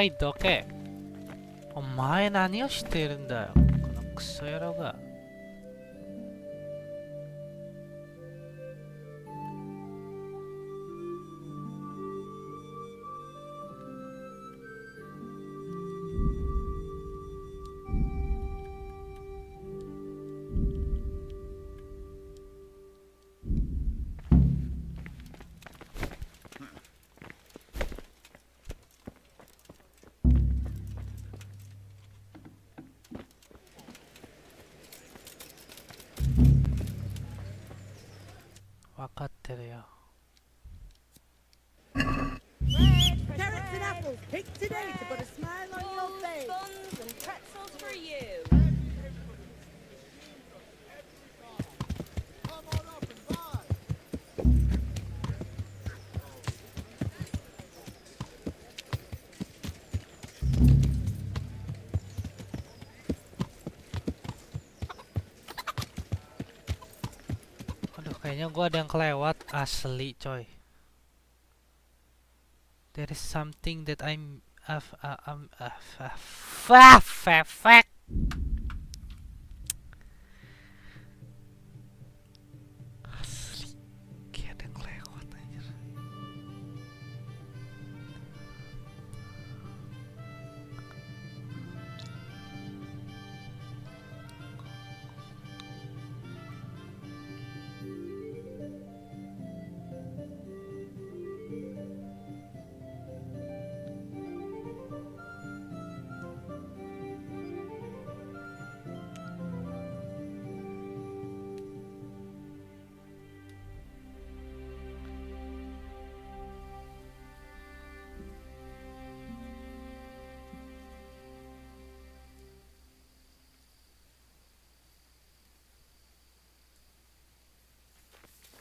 inside, okay. お前何をしているんだよ、このクソ野郎が。分かってるよ。Carrots and apples, picked today to put a smile on your face. Buns and pretzels for you. ？Aduh, kayaknya gua ada yang kelewat asli, coy. There is something that I'm asli, kayak ada yang kelewat anjir.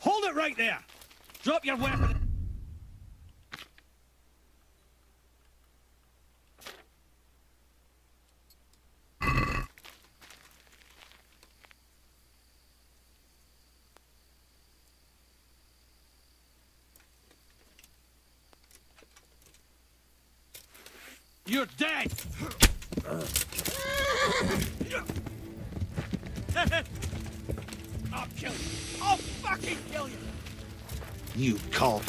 Hold it right there! Drop your weapon! You're dead! I'll kill you! I'll fucking kill you! You call.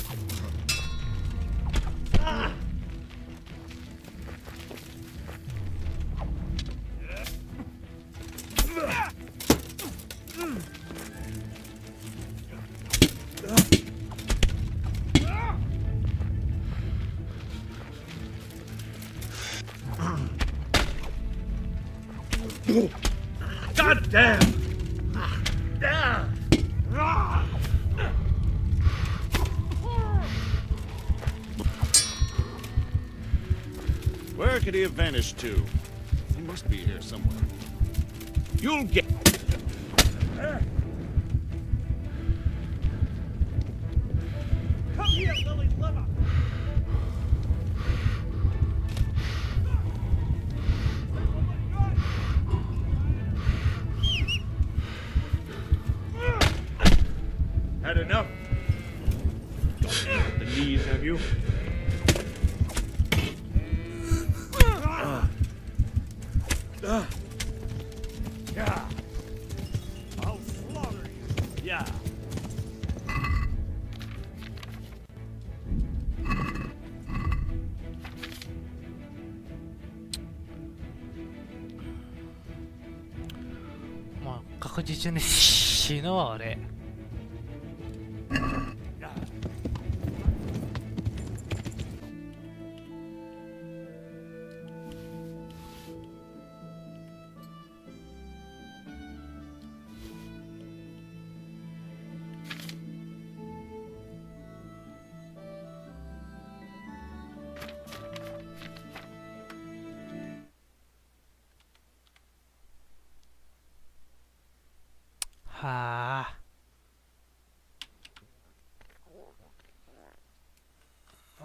God damn! Where could he have vanished to? He must be here somewhere. You'll get... Come here, Lily Liver! Had enough? Don't aim at the knees, have you? Yeah. I'll slaughter you. Yeah. Ma, 確実に死ぬわ、あれ。Ha.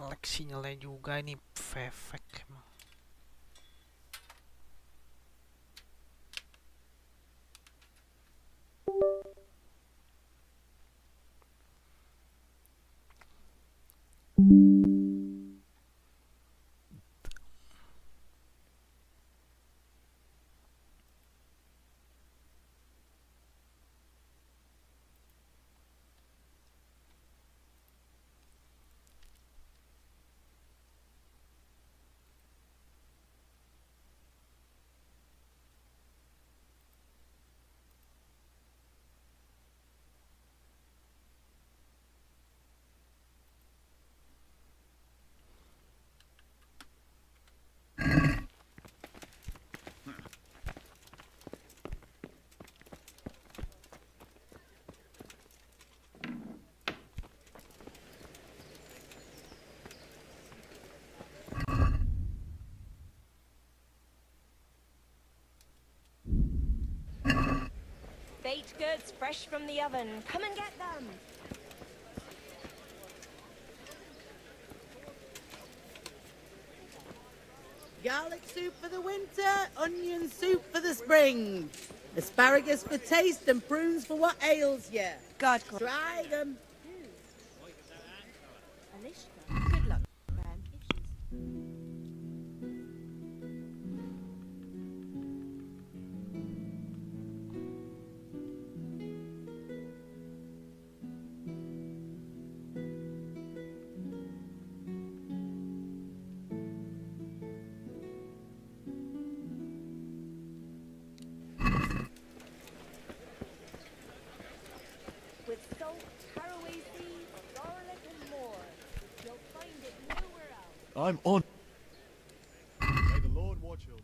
Lag sinyalnya juga ini fefek emang. baked goods fresh from the oven. Come and get them. Garlic soup for the winter, onion soup for the spring. Asparagus for taste and prunes for what ails you. God, try them. Good luck, man. With salt, caraway seeds, garlic, and more. You'll find it nowhere else. I'm on. May the Lord watch over you.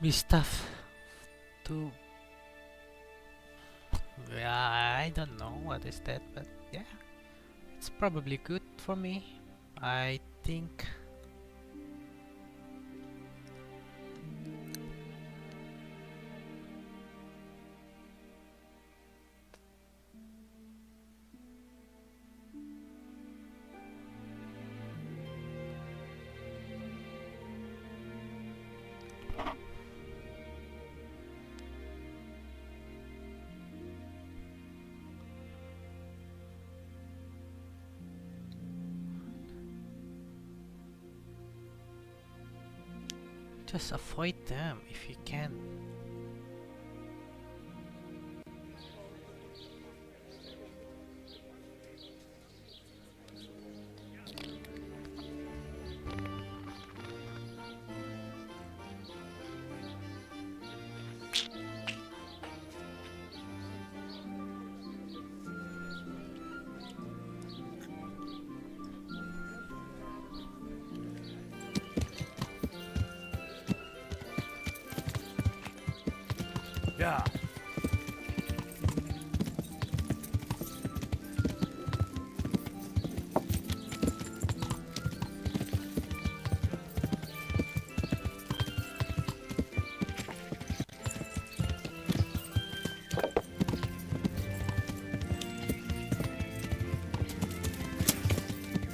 We stuff to. Yeah, I don't know what is that, but yeah, it's probably good for me. I think. Just avoid them if you can. Yeah.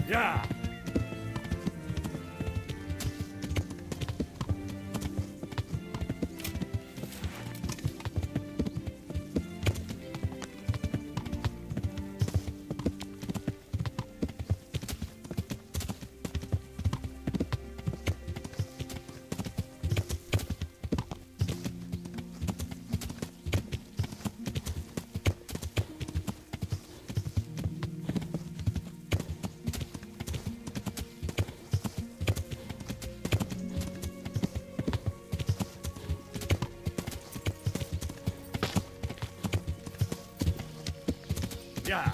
Yeah. Yeah.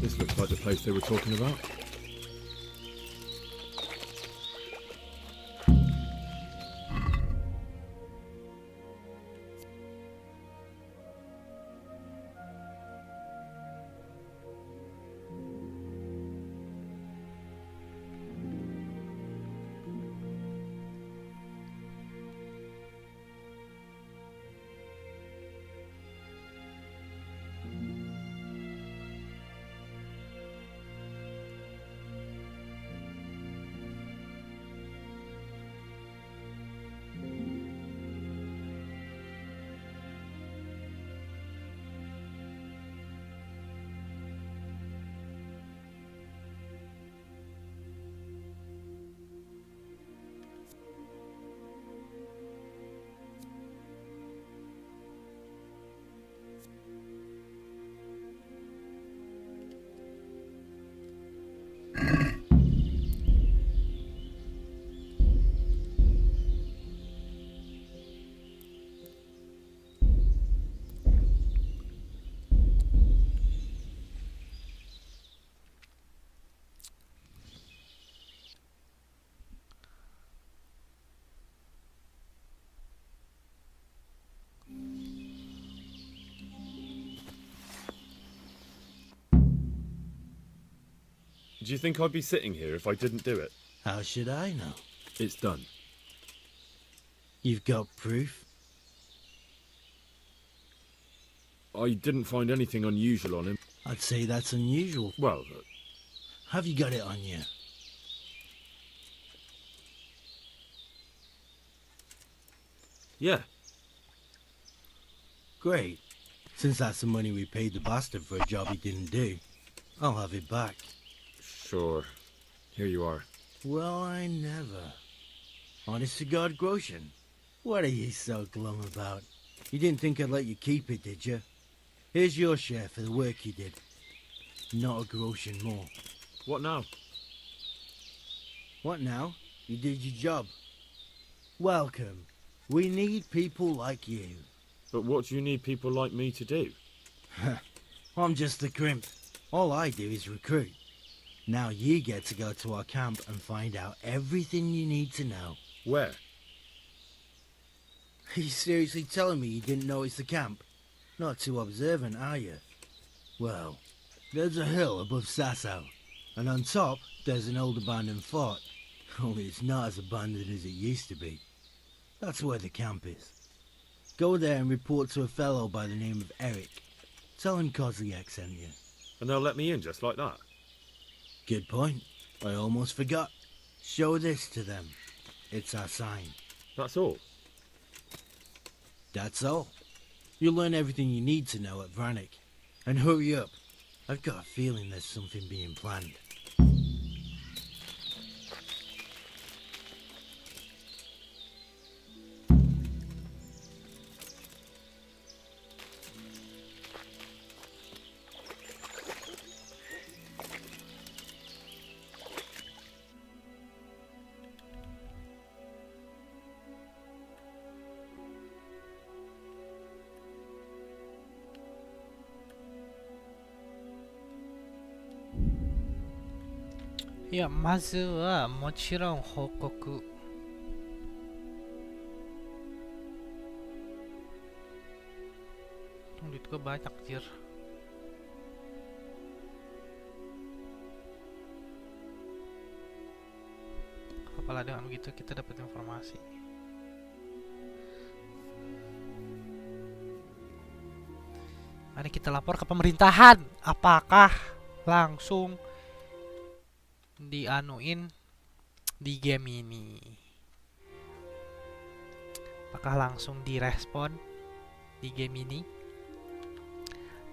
This looks like the place they were talking about. Do you think I'd be sitting here if I didn't do it? How should I know? It's done. You've got proof? I didn't find anything unusual on him. I'd say that's unusual. Well... have you got it on you? yeah. Great. Since that's the money we paid the bastard for a job he didn't do, I'll have it back. Sure. Here you are. Well, I never. Honest to God, Grosjean, what are you so glum about? You didn't think I'd let you keep it, did you? Here's your share for the work you did. Not a Grosjean more. What now? What now? You did your job. Welcome. We need people like you. But what do you need people like me to do? I'm just a crimp. All I do is recruit. Now you get to go to our camp and find out everything you need to know. Where? Are you seriously telling me you didn't notice the camp? Not too observant, are you? Well, there's a hill above Sasso, and on top there's an old abandoned fort. Only it's not as abandoned as it used to be. That's where the camp is. Go there and report to a fellow by the name of Eric. Tell him Kozliak sent you. And they'll let me in just like that? Good point. I almost forgot. Show this to them. It's our sign. That's all? That's all. You'll learn everything you need to know at Vranik. And hurry up. I've got a feeling there's something being planned.いや、まずはもちろん報告。Duit gue banyak, jir. Apalah dengan begitu kita dapat informasi. Mari kita lapor ke pemerintahan. Apakah langsung dianuin di game ini? Apakah langsung direspon di game ini?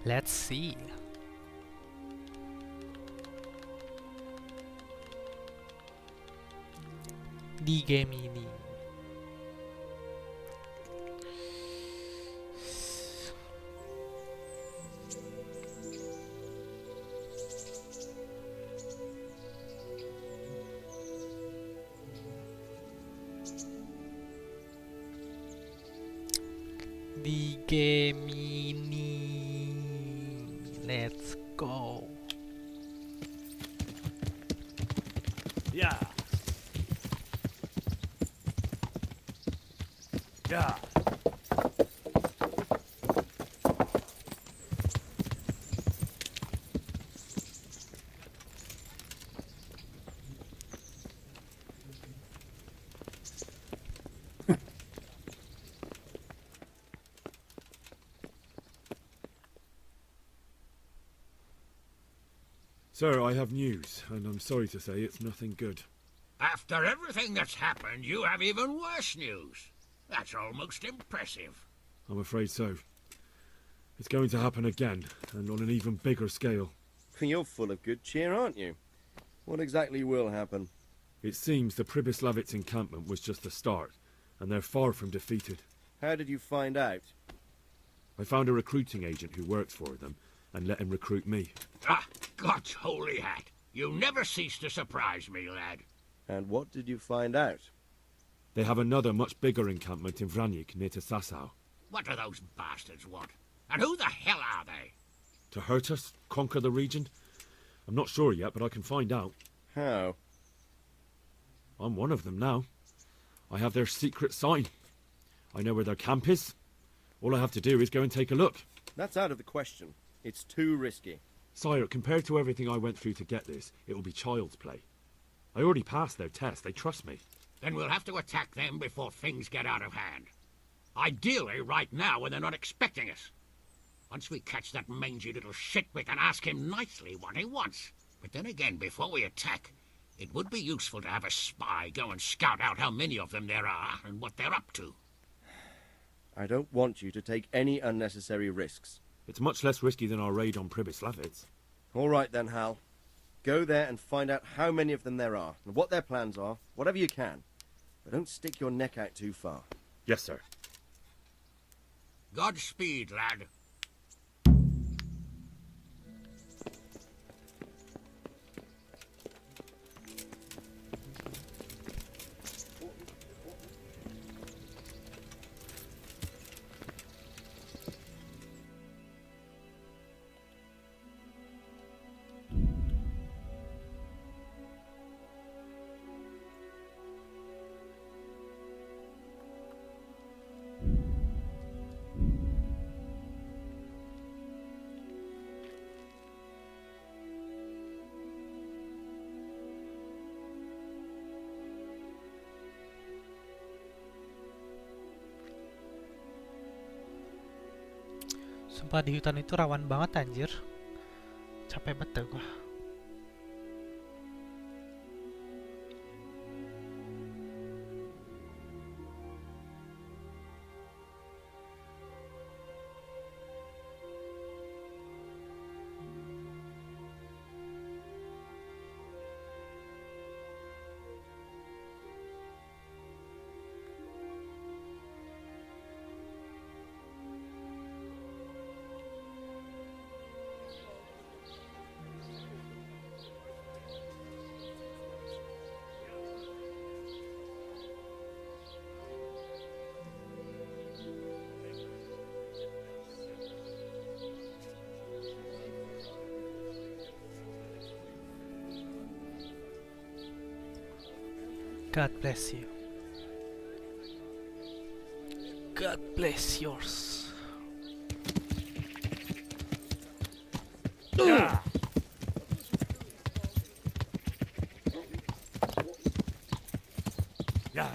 Let's see. Di game ini. Gemini. Let's go. Yeah. Yeah. Sir, I have news, and I'm sorry to say it's nothing good. After everything that's happened, you have even worse news. That's almost impressive. I'm afraid so. It's going to happen again, and on an even bigger scale. You're full of good cheer, aren't you? What exactly will happen? It seems the Pribyslavitz encampment was just the start, and they're far from defeated. How did you find out? I found a recruiting agent who works for them, and let him recruit me. Ah, God's holy hat. You never cease to surprise me, lad. And what did you find out? They have another much bigger encampment in Vranyk near to Sasau. What do those bastards want? And who the hell are they? To hurt us? Conquer the region? I'm not sure yet, but I can find out. How? I'm one of them now. I have their secret sign. I know where their camp is. All I have to do is go and take a look. That's out of the question. It's too risky. Sire, compared to everything I went through to get this, it will be child's play. I already passed their test. They trust me. Then we'll have to attack them before things get out of hand. Ideally right now when they're not expecting us. Once we catch that mangy little shit, we can ask him nicely what he wants. But then again, before we attack, it would be useful to have a spy go and scout out how many of them there are and what they're up to. I don't want you to take any unnecessary risks. It's much less risky than our raid on Pribyslavitz. All right then, Hal. Go there and find out how many of them there are, and what their plans are, whatever you can. But don't stick your neck out too far. Yes, sir. Godspeed, lad. Sumpah di hutan itu rawan banget anjir. Capek banget gua. God bless you. God bless yours. Yeah. Yeah.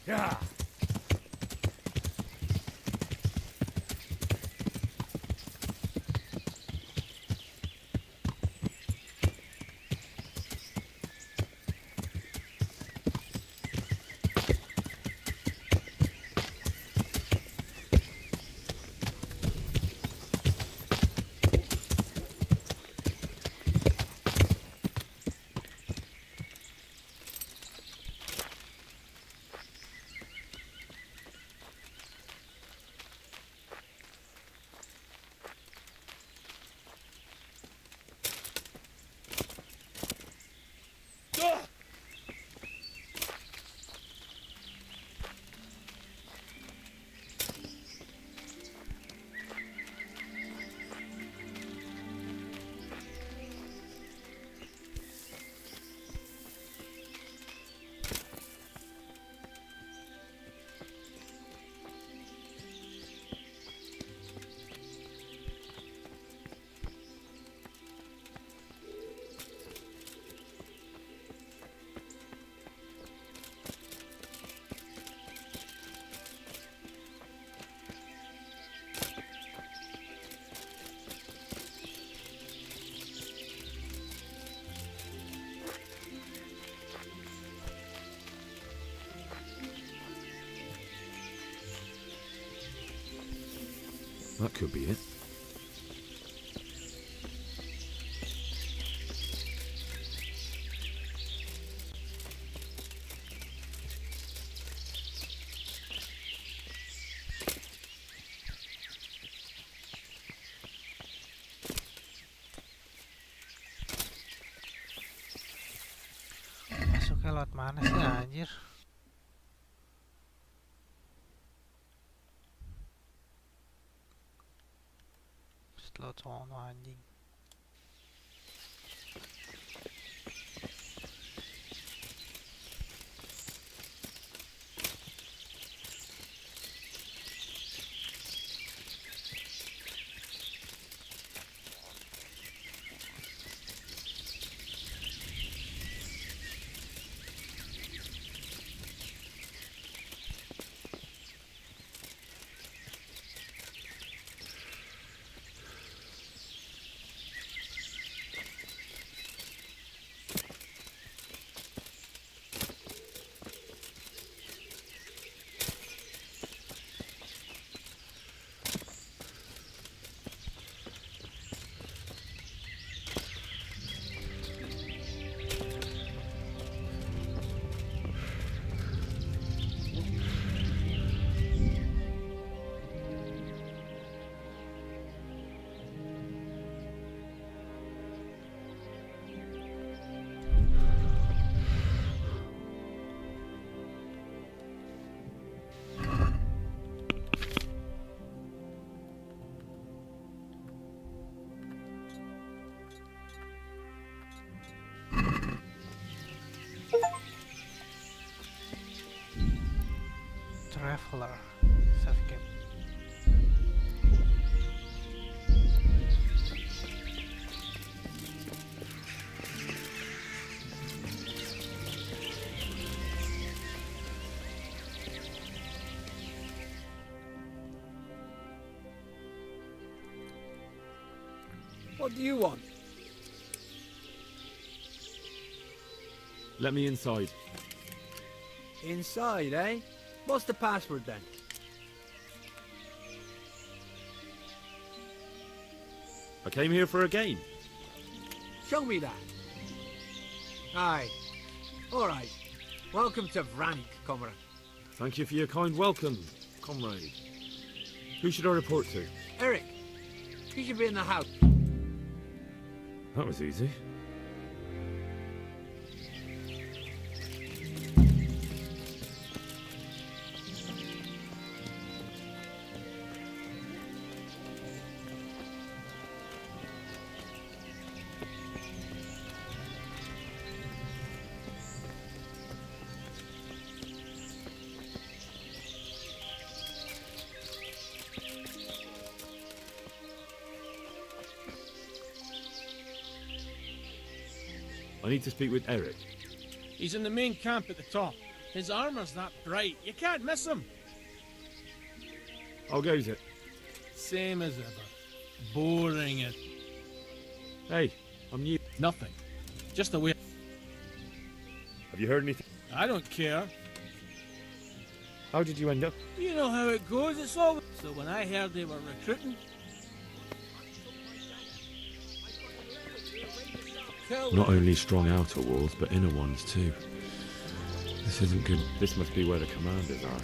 Yeah. That could be it. Masuknya lewat mana sih anjir? Lewat sono anjing. Traveler, save game. What do you want? Let me inside. Inside, eh? What's the password then? I came here for a game. Show me that. Aye. Alright. Welcome to Vranik, comrade. Thank you for your kind welcome, comrade. Who should I report to? Eric, he should be in the house. That was easy. I need to speak with Eric. He's in the main camp at the top. His armor's that bright, you can't miss him. How goes it? Same as ever. Boring it. Hey, I'm new. Nothing. Just a way. Have you heard anything? I don't care. How did you end up? You know how it goes, it's all... So when I heard they were recruiting... Not only strong outer walls, but inner ones too. This isn't good. This must be where the commanders are.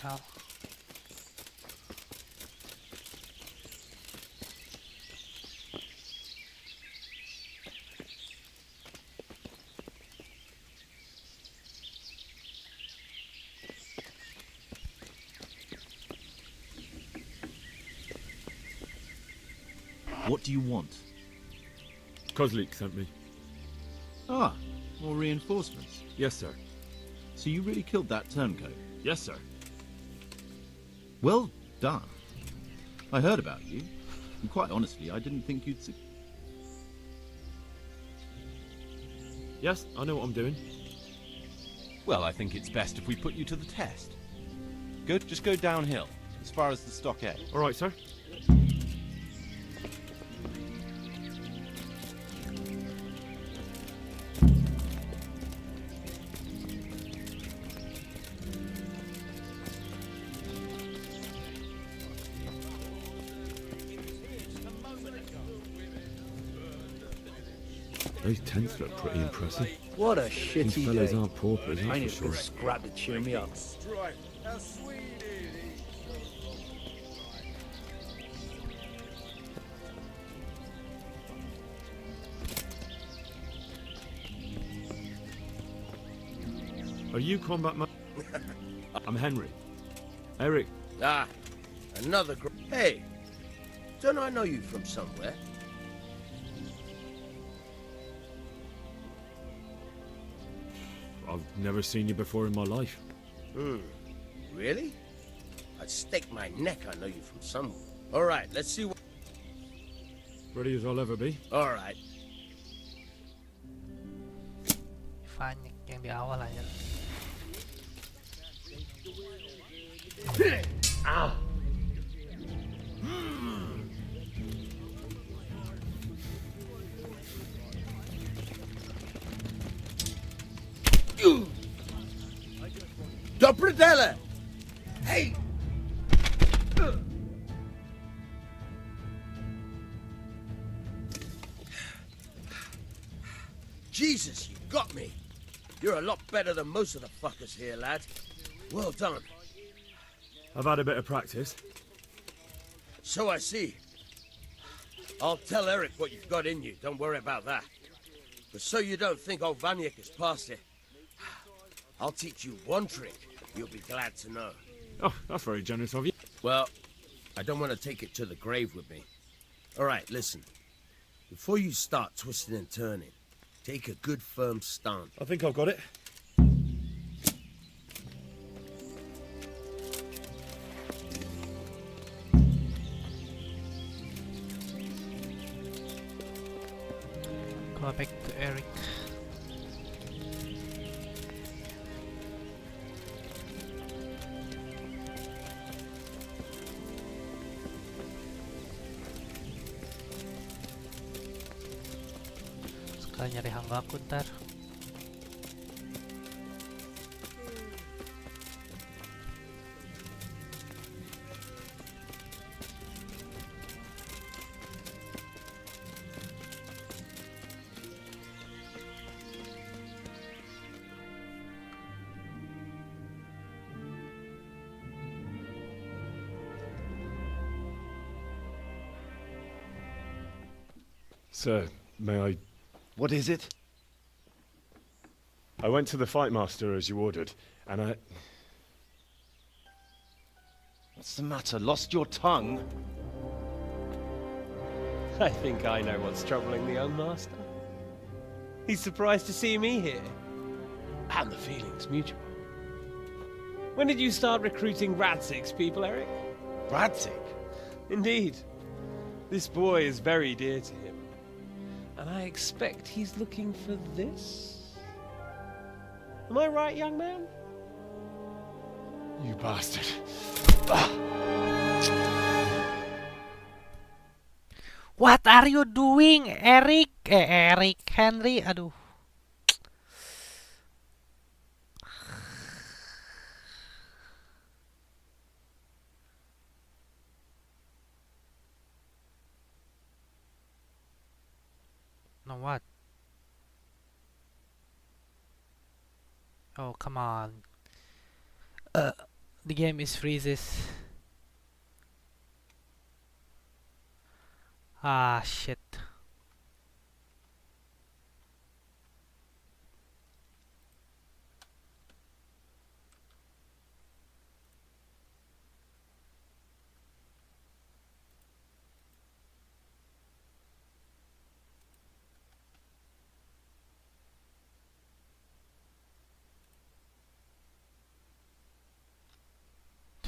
Hell. What do you want? Kozlik sent me. Ah, more reinforcements. Yes, sir. So you really killed that turncoat? Yes, sir. Well done. I heard about you, and quite honestly, I didn't think you'd... Yes, I know what I'm doing. Well, I think it's best if we put you to the test. Just go downhill, as far as the stockade. All right, sir. Those tents look pretty impressive. What a shitty These fellas day. aren't paupers, I that's need for a sure. scrap to cheer me up. Are you combat man? I'm Henry. Eric. Ah, another Hey, don't I know you from somewhere? I've never seen you before in my life. Really? I'd stake my neck I know you from somewhere. All right, let's see what... Ready as I'll ever be. All right. Banyak yang di awal aja. Ow! Dopredella! Hey! Jesus, you got me. You're a lot better than most of the fuckers here, lad. Well done. I've had a bit of practice. So I see. I'll tell Eric what you've got in you. Don't worry about that. But so you don't think old Vanyek is past it, I'll teach you one trick you'll be glad to know. Oh, that's very generous of you. Well, I don't want to take it to the grave with me. All right, listen. Before you start twisting and turning, take a good firm stance. I think I've got it. Go back to Eric. Sekali nyari hangga aku ntar. Sir, may I... What is it? I went to the fight master as you ordered, and I... What's the matter? Lost your tongue? I think I know what's troubling the young master. He's surprised to see me here. And the feeling's mutual. When did you start recruiting Radzig's people, Eric? Radzig? Indeed. This boy is very dear to him. And I expect he's looking for this? Am I right, young man? You bastard. What are you doing, Eric? Eric Henry, aduh. No, what? Oh, come on. The game is freezes. Ah, shit.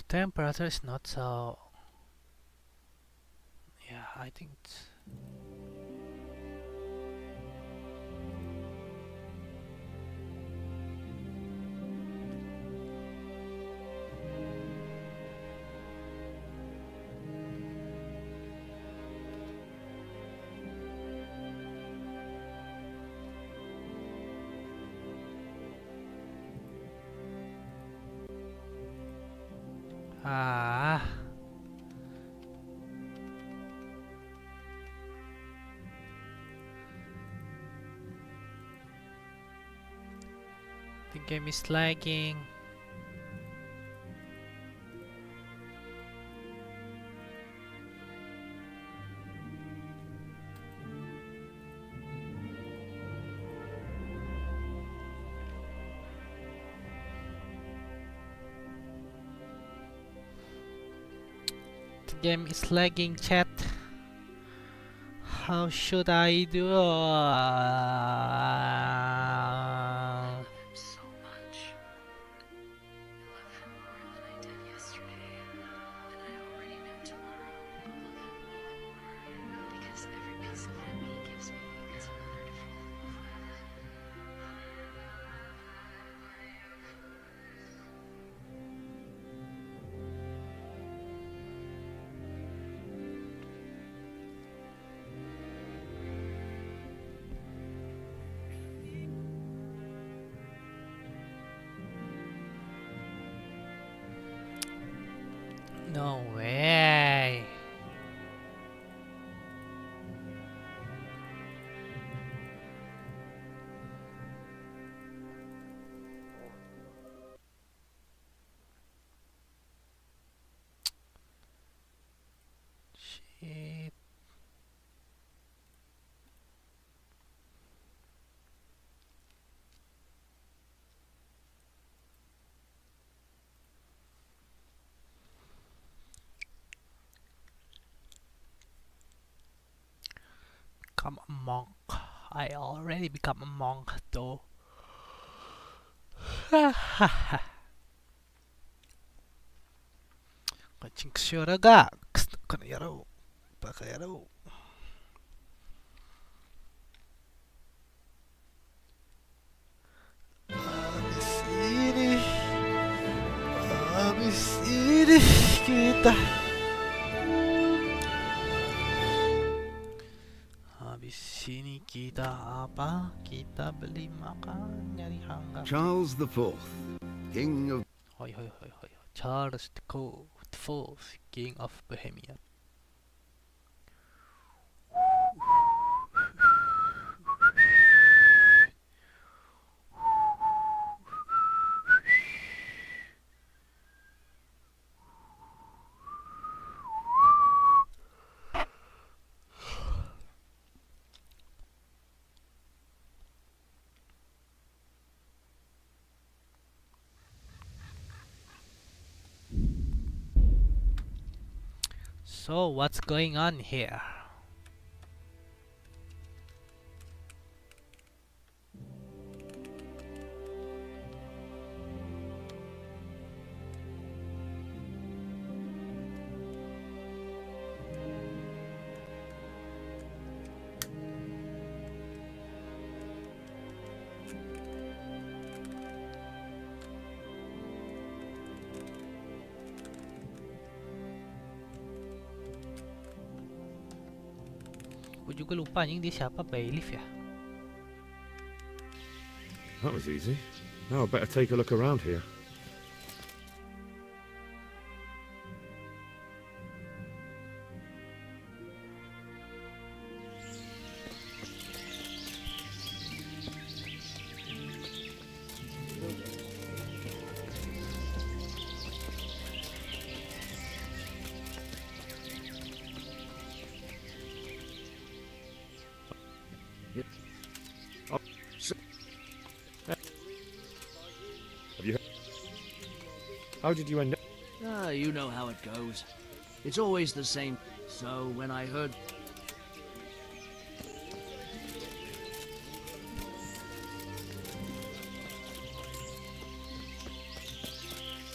temperature is not so. Yeah, I think it's... Ah. The game is lagging. The game is lagging, chat. How should I do? No way. Shit. Become a monk. I already become a monk though. Kaching kusura ga. Gusto ko na yaro. Baka yaro. Habis ini kita. Habis ini kita apa? Kita beli makan nyari hanggang. Charles IV, King of... Hoi hoi hoi hoi. Charles the Fourth, King of Bohemia. So what's going on here? Gue juga lupa anjing dia siapa, bailiff ya. That was easy. Now I better take a look around here. How did you end up? You know how it goes. It's always the same. So when I heard...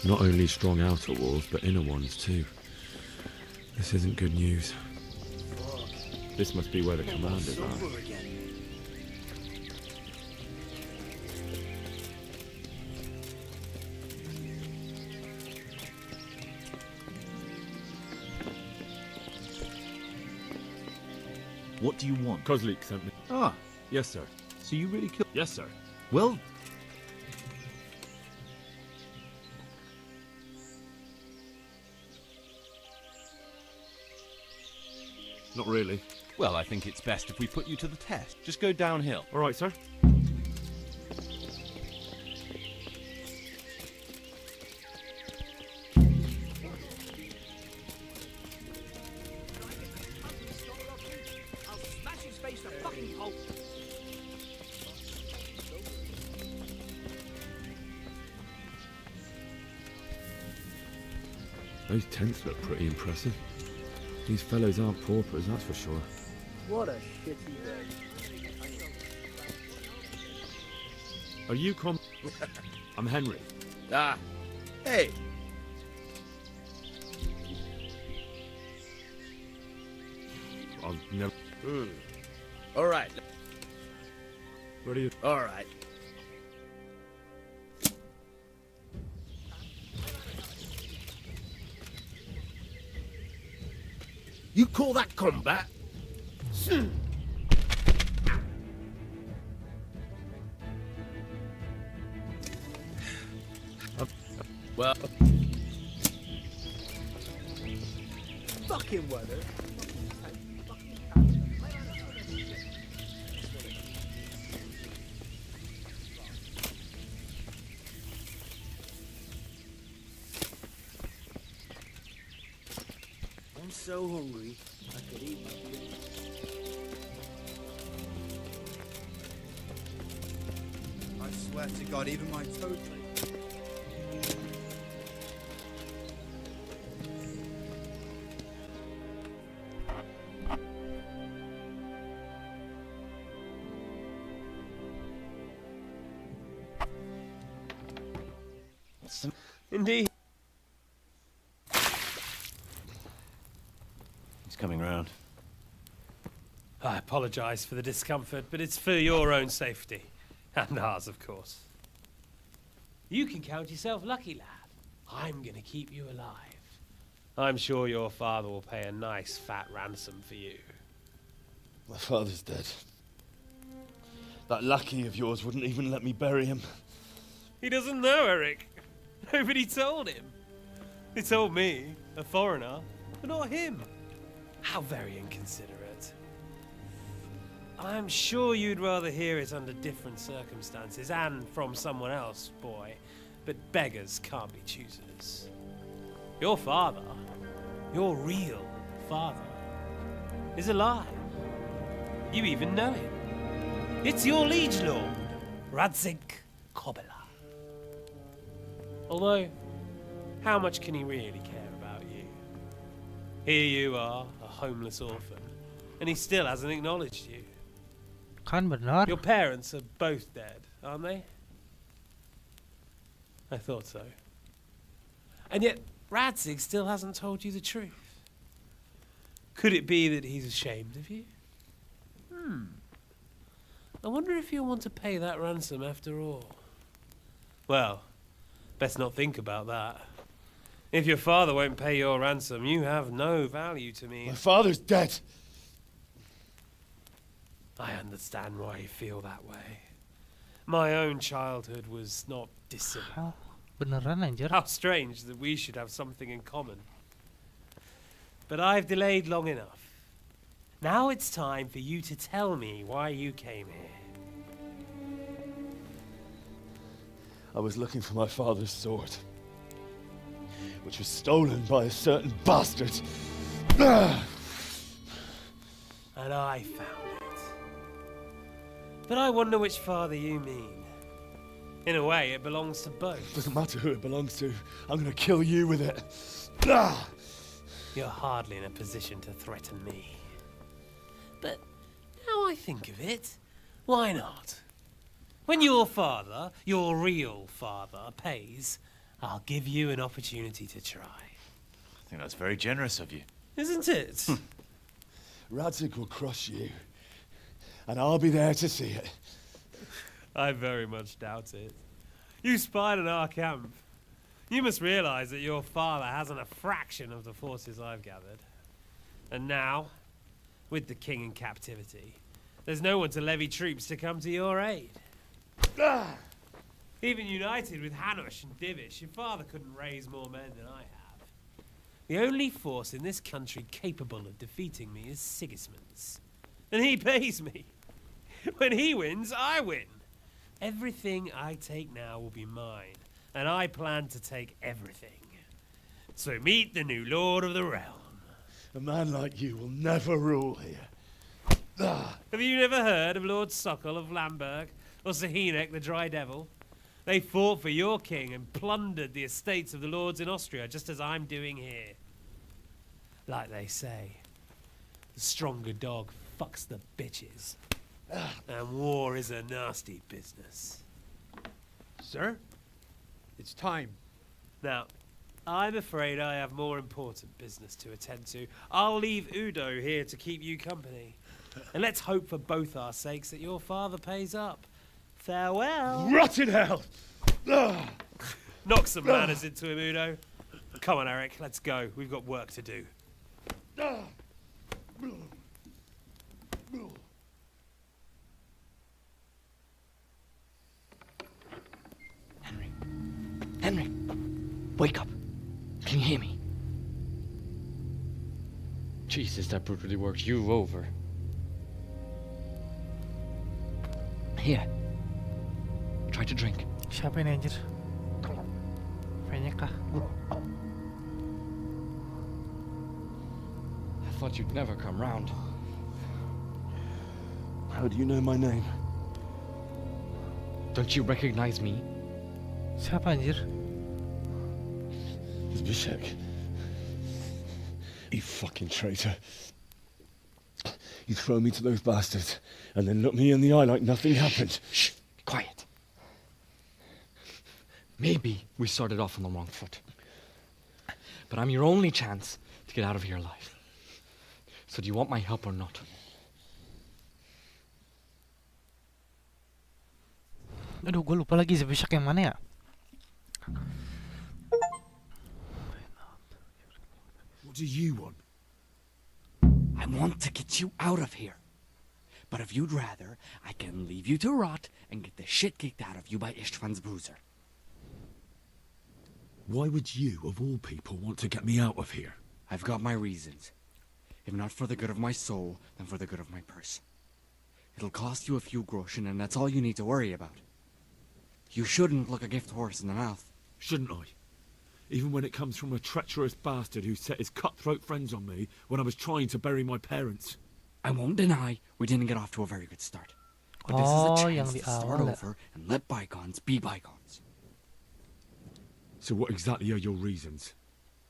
Not only strong outer walls, but inner ones too. This isn't good news. This must be where the commanders are. What do you want? Kozlik sent me. Ah, yes, sir. So you really killed... Yes, sir. Well... Not really. Well, I think it's best if we put you to the test. Just go downhill. All right, sir. Those tents look pretty impressive. These fellows aren't paupers, that's for sure. What a shitty day. Are you I'm Henry. Ah, hey. I'll never... All right. What are you... All right. You call that combat? Well... Fucking weather. I'm so hungry, I could eat my food. I swear to God, even my toad... Indeed. He's coming round. I apologise for the discomfort, but it's for your own safety. And ours, of course. You can count yourself lucky, lad. I'm gonna keep you alive. I'm sure your father will pay a nice fat ransom for you. My father's dead. That lackey of yours wouldn't even let me bury him. He doesn't know, Eric. Nobody told him. They told me, a foreigner, but not him. How very inconsiderate. I'm sure you'd rather hear it under different circumstances and from someone else, boy. But beggars can't be choosers. Your father, your real father, is alive. You even know him. It's your liege lord, Radzik Kobela. Although, how much can he really care about you? Here you are, a homeless orphan, and he still hasn't acknowledged you. Kan benar. Your parents are both dead, aren't they? I thought so. And yet, Radzik still hasn't told you the truth. Could it be that he's ashamed of you? I wonder if you'll want to pay that ransom after all. Well, best not think about that. If your father won't pay your ransom, you have no value to me. My father's dead. I understand why you feel that way. My own childhood was not dissimilar. Beneran anjir. How strange that we should have something in common. But I've delayed long enough. Now it's time for you to tell me why you came here. I was looking for my father's sword, which was stolen by a certain bastard. And I found it. But I wonder which father you mean. In a way, it belongs to both. Doesn't matter who it belongs to. I'm gonna kill you with it. You're hardly in a position to threaten me. But now I think of it, why not? When your father, your real father, pays, I'll give you an opportunity to try. I think that's very generous of you. Isn't it? Radzig will crush you, and I'll be there to see it. I very much doubt it. You spied on our camp. You must realize that your father hasn't a fraction of the forces I've gathered. And now, with the king in captivity, there's no one to levy troops to come to your aid. Even united with Hanush and Divish, your father couldn't raise more men than I have. The only force in this country capable of defeating me is Sigismund's. And he pays me. When he wins, I win. Everything I take now will be mine, and I plan to take everything. So meet the new lord of the realm. A man like you will never rule here. Have you never heard of Lord Sokol of Lamberg, or Sahinek the Dry Devil? They fought for your king and plundered the estates of the lords in Austria, just as I'm doing here. Like they say, the stronger dog fucks the bitches. And war is a nasty business. Sir, it's time. Now, I'm afraid I have more important business to attend to. I'll leave Udo here to keep you company. And let's hope for both our sakes that your father pays up. Farewell. Rot in hell! Knock some manners into him, Udo. Come on, Eric, let's go. We've got work to do. Henry, wake up. Can you hear me? Jesus, that brutally worked you over. Here. Try to drink. Siapa ini anjir? Kayaknya kah? I thought you'd never come round. How do you know my name? Don't you recognize me? Siapa anjir? Zbyszek. You fucking traitor. You throw me to those bastards and then look me in the eye like nothing happened. Shh, quiet. Maybe we started off on the wrong foot. But I'm your only chance to get out of here alive. So do you want my help or not? Aduh, gue lupa lagi Zbyszek yang mana ya? What do you want? I want to get you out of here. But if you'd rather, I can leave you to rot and get the shit kicked out of you by Istvan's bruiser. Why would you, of all people, want to get me out of here? I've got my reasons. If not for the good of my soul, then for the good of my purse. It'll cost you a few groschen, and that's all you need to worry about. You shouldn't look a gift horse in the mouth. Shouldn't I? Even when it comes from a treacherous bastard who set his cutthroat friends on me when I was trying to bury my parents. I won't deny we didn't get off to a very good start. But this is a chance to start over and let bygones be bygones. So what exactly are your reasons?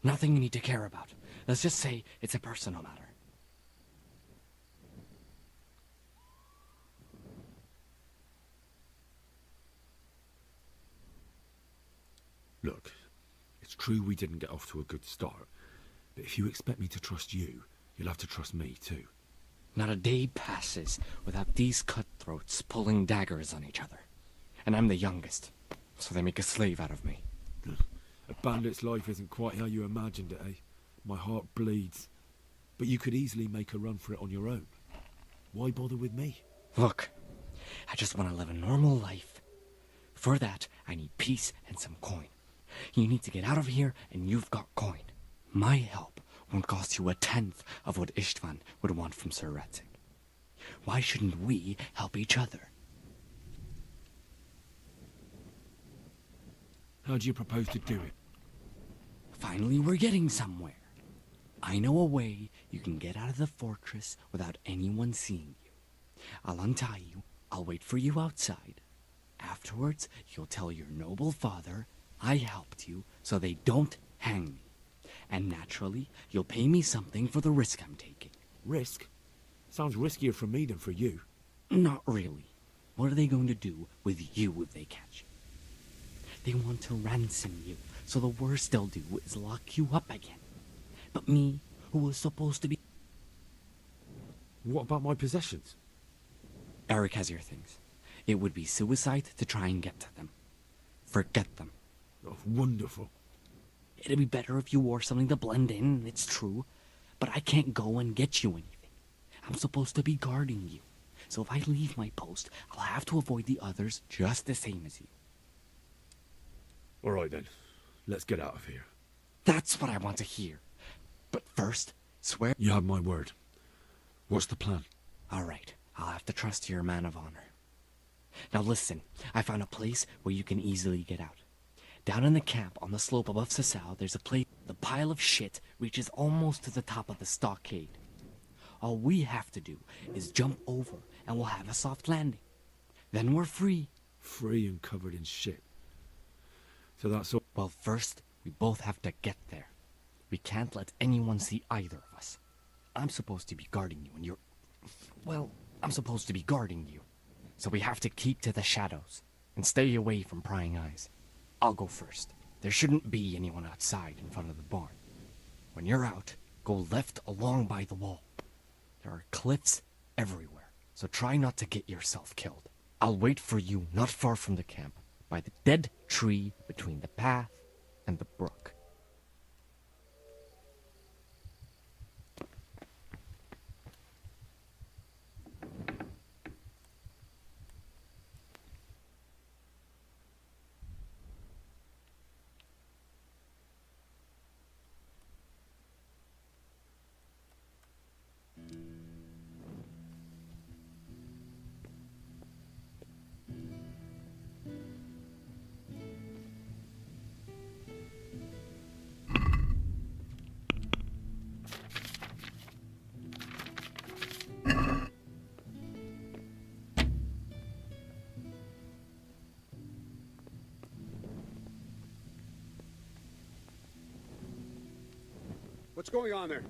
Nothing you need to care about. Let's just say it's a personal matter. Look, it's true we didn't get off to a good start, but if you expect me to trust you, you'll have to trust me too. Not a day passes without these cutthroats pulling daggers on each other. And I'm the youngest, so they make a slave out of me. A bandit's life isn't quite how you imagined it, eh? My heart bleeds. But you could easily make a run for it on your own. Why bother with me? Look, I just want to live a normal life. For that, I need peace and some coin. You need to get out of here, and you've got coin. My help won't cost you 1/10 of what Istvan would want from Sir Radzig. Why shouldn't we help each other? How do you propose to do it? Finally, we're getting somewhere. I know a way you can get out of the fortress without anyone seeing you. I'll untie you. I'll wait for you outside. Afterwards, you'll tell your noble father I helped you so they don't hang me. And naturally, you'll pay me something for the risk I'm taking. Risk? Sounds riskier for me than for you. Not really. What are they going to do with you if they catch you? They want to ransom you, so the worst they'll do is lock you up again. But me, who was supposed to be... What about my possessions? Eric has your things. It would be suicide to try and get to them. Forget them. Oh, wonderful. It'd be better if you wore something to blend in, it's true. But I can't go and get you anything. I'm supposed to be guarding you. So if I leave my post, I'll have to avoid the others just the same as you. All right then. Let's get out of here. That's what I want to hear. But first, swear... You have my word. What's the plan? All right. I'll have to trust you're a man of honor. Now listen, I found a place where you can easily get out. Down in the camp on the slope above Sasau, there's a place. The pile of shit reaches almost to the top of the stockade. All we have to do is jump over and we'll have a soft landing. Then we're free. Free and covered in shit. So that's all. Well, first, we both have to get there. We can't let anyone see either of us. I'm supposed to be guarding you and you're... Well, I'm supposed to be guarding you. So we have to keep to the shadows and stay away from prying eyes. I'll go first. There shouldn't be anyone outside in front of the barn. When you're out, go left along by the wall. There are cliffs everywhere, so try not to get yourself killed. I'll wait for you not far from the camp, by the dead tree between the path and the brook. What's going on there?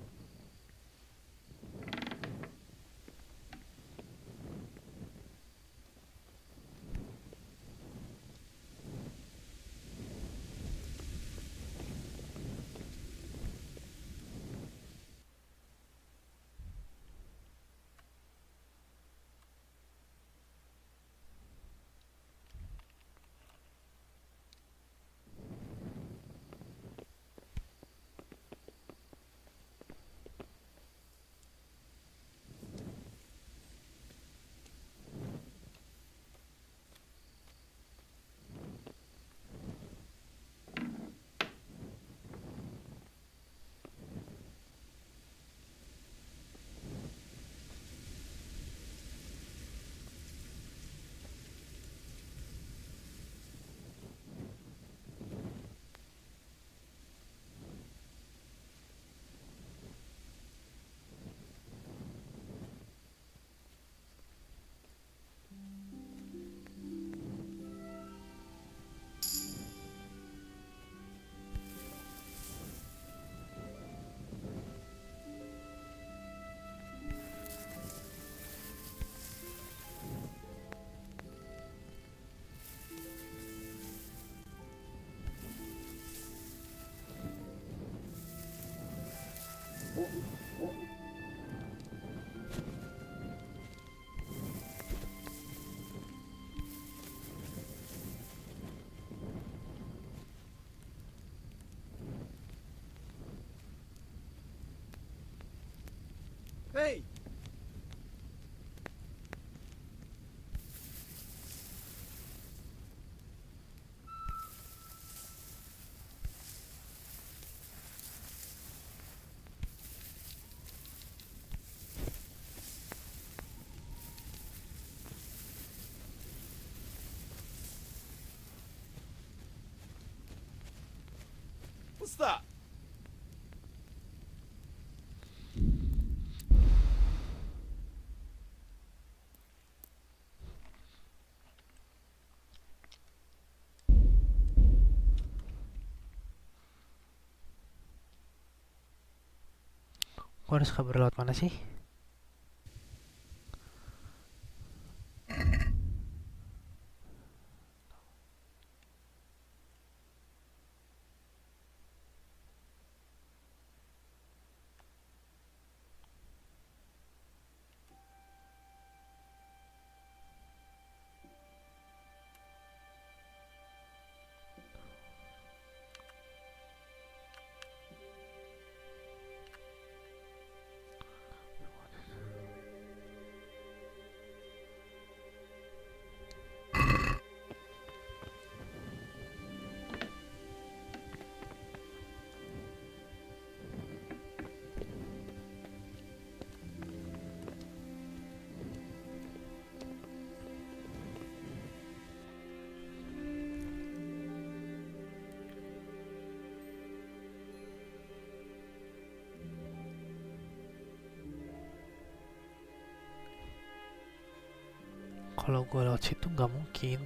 Hey! What's that? Gua harus kabur lewat mana sih? Kalau gue lewat situ nggak mungkin.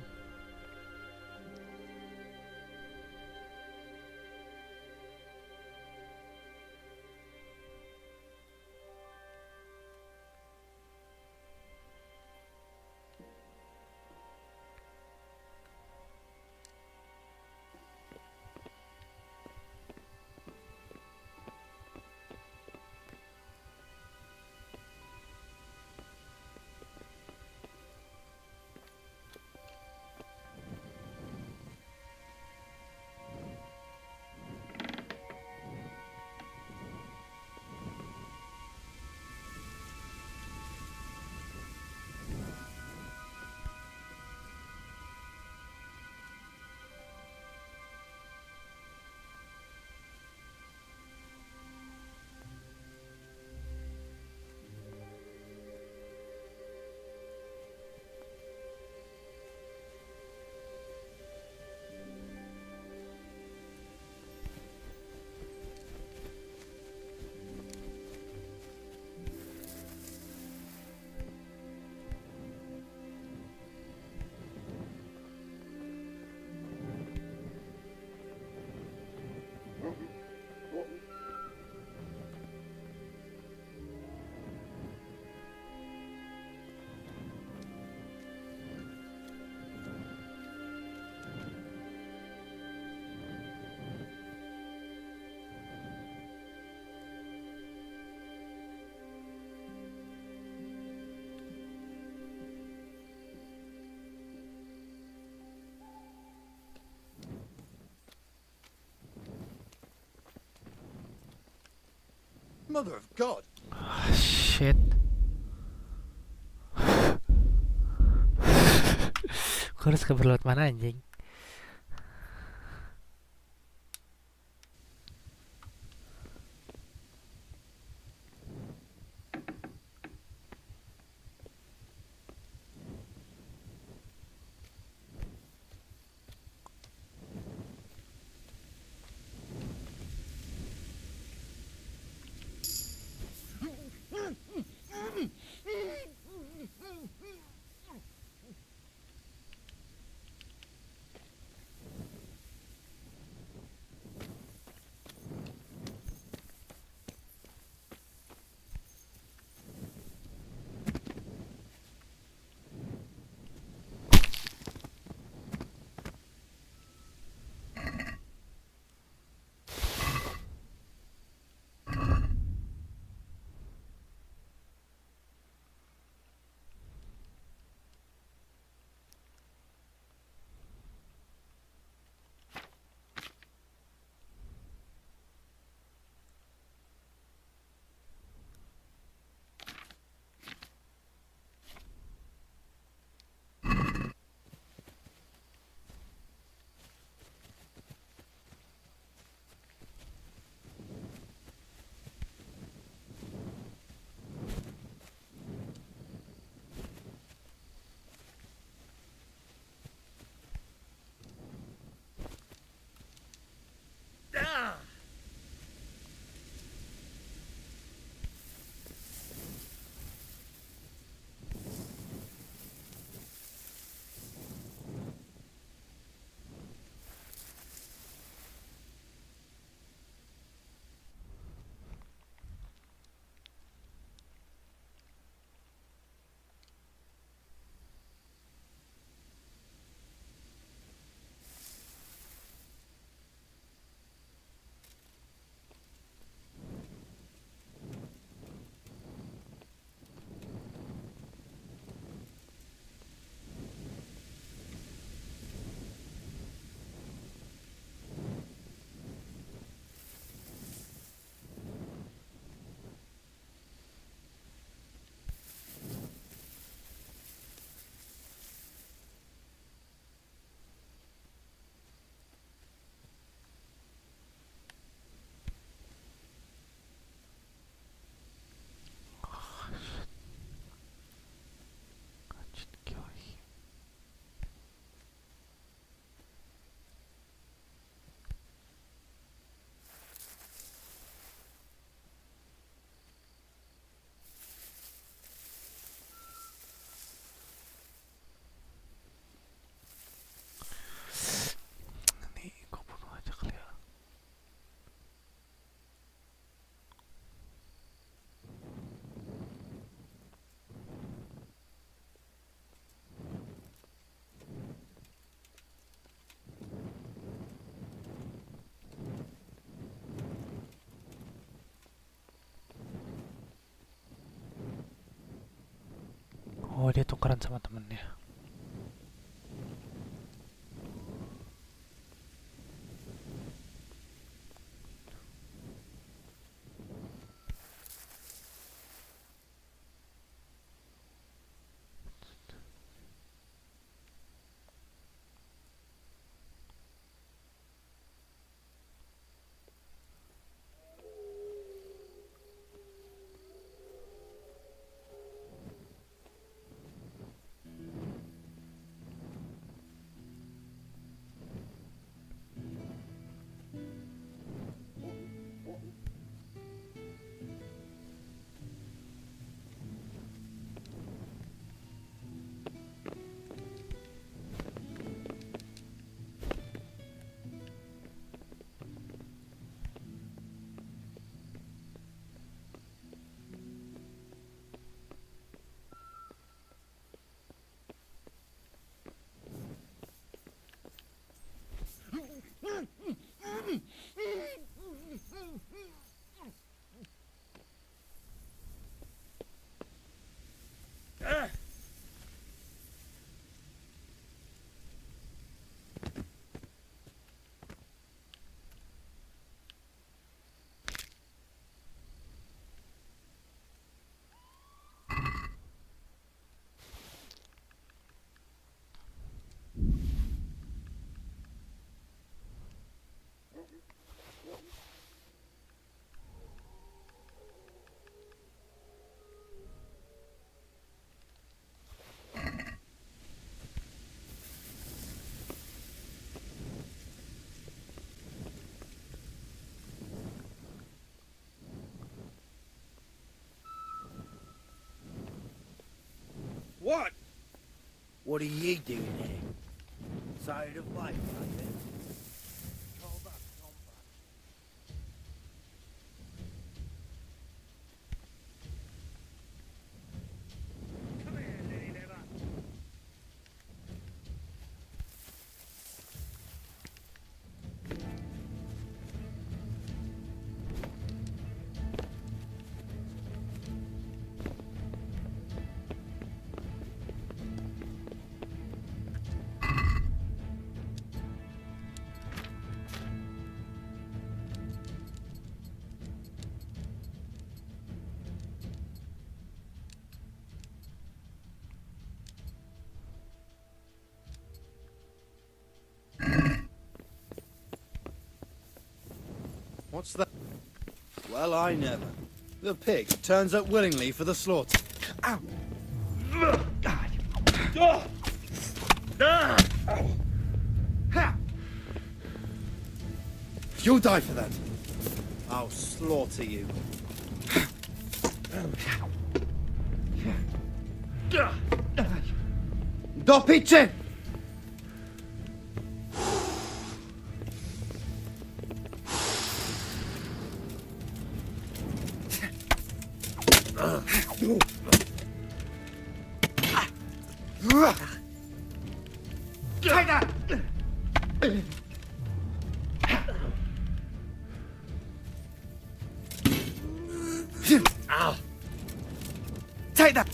Mother of God! Shit. Gue harus kabur lewat mana anjing? tukaran sama temennya. What? What are ye doing here? Side of life, I think. What's that? Well, I never. The pig turns up willingly for the slaughter. Ow! You'll die for that. I'll slaughter you. Dopice! Take that! Ow! Take that!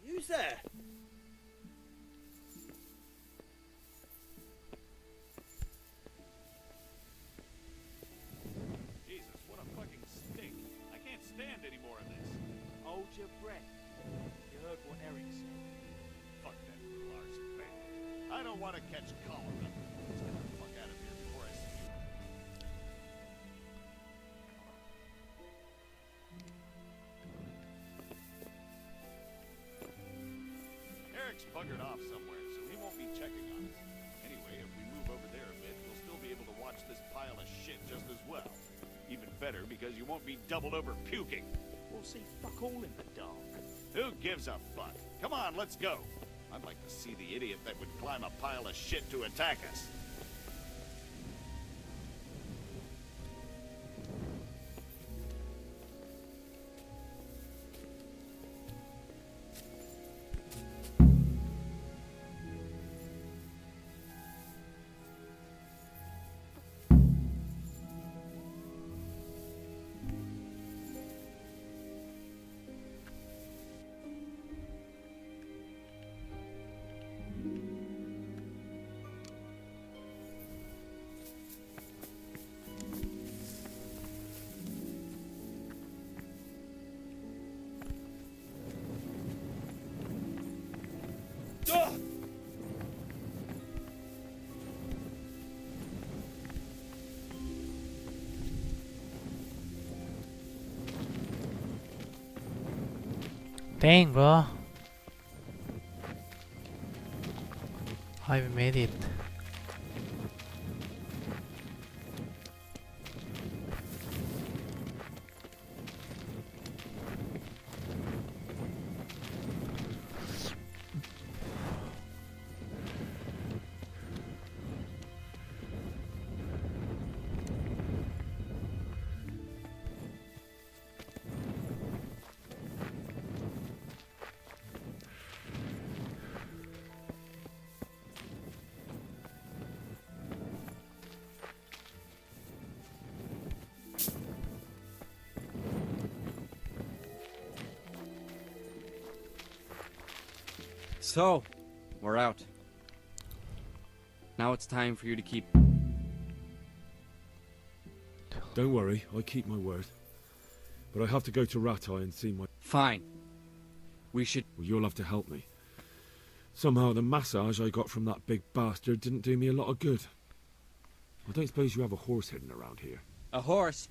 Who's there? Jesus, what a fucking stink. I can't stand any more of this. Hold your breath. You heard what Eric said. Fuck that little arse bang. I don't want to catch cholera. Let's get the fuck out of here before I see you. Eric's buggered off somewhere, so he won't be checking on us. Anyway, if we move over there a bit, we'll still be able to watch this pile of shit just as well. Even better, because you won't be doubled over puking. We'll see fuck all in the dark. Who gives a fuck? Come on, let's go. I'd like to see the idiot that would climb a pile of shit to attack us. Dang, bro. I made it. So, we're out. Now it's time for you to keep... Don't worry, I keep my word. But I have to go to Ratai and see my... Fine. We should... Well, you'll have to help me. Somehow the massage I got from that big bastard didn't do me a lot of good. I don't suppose you have a horse hidden around here? A horse?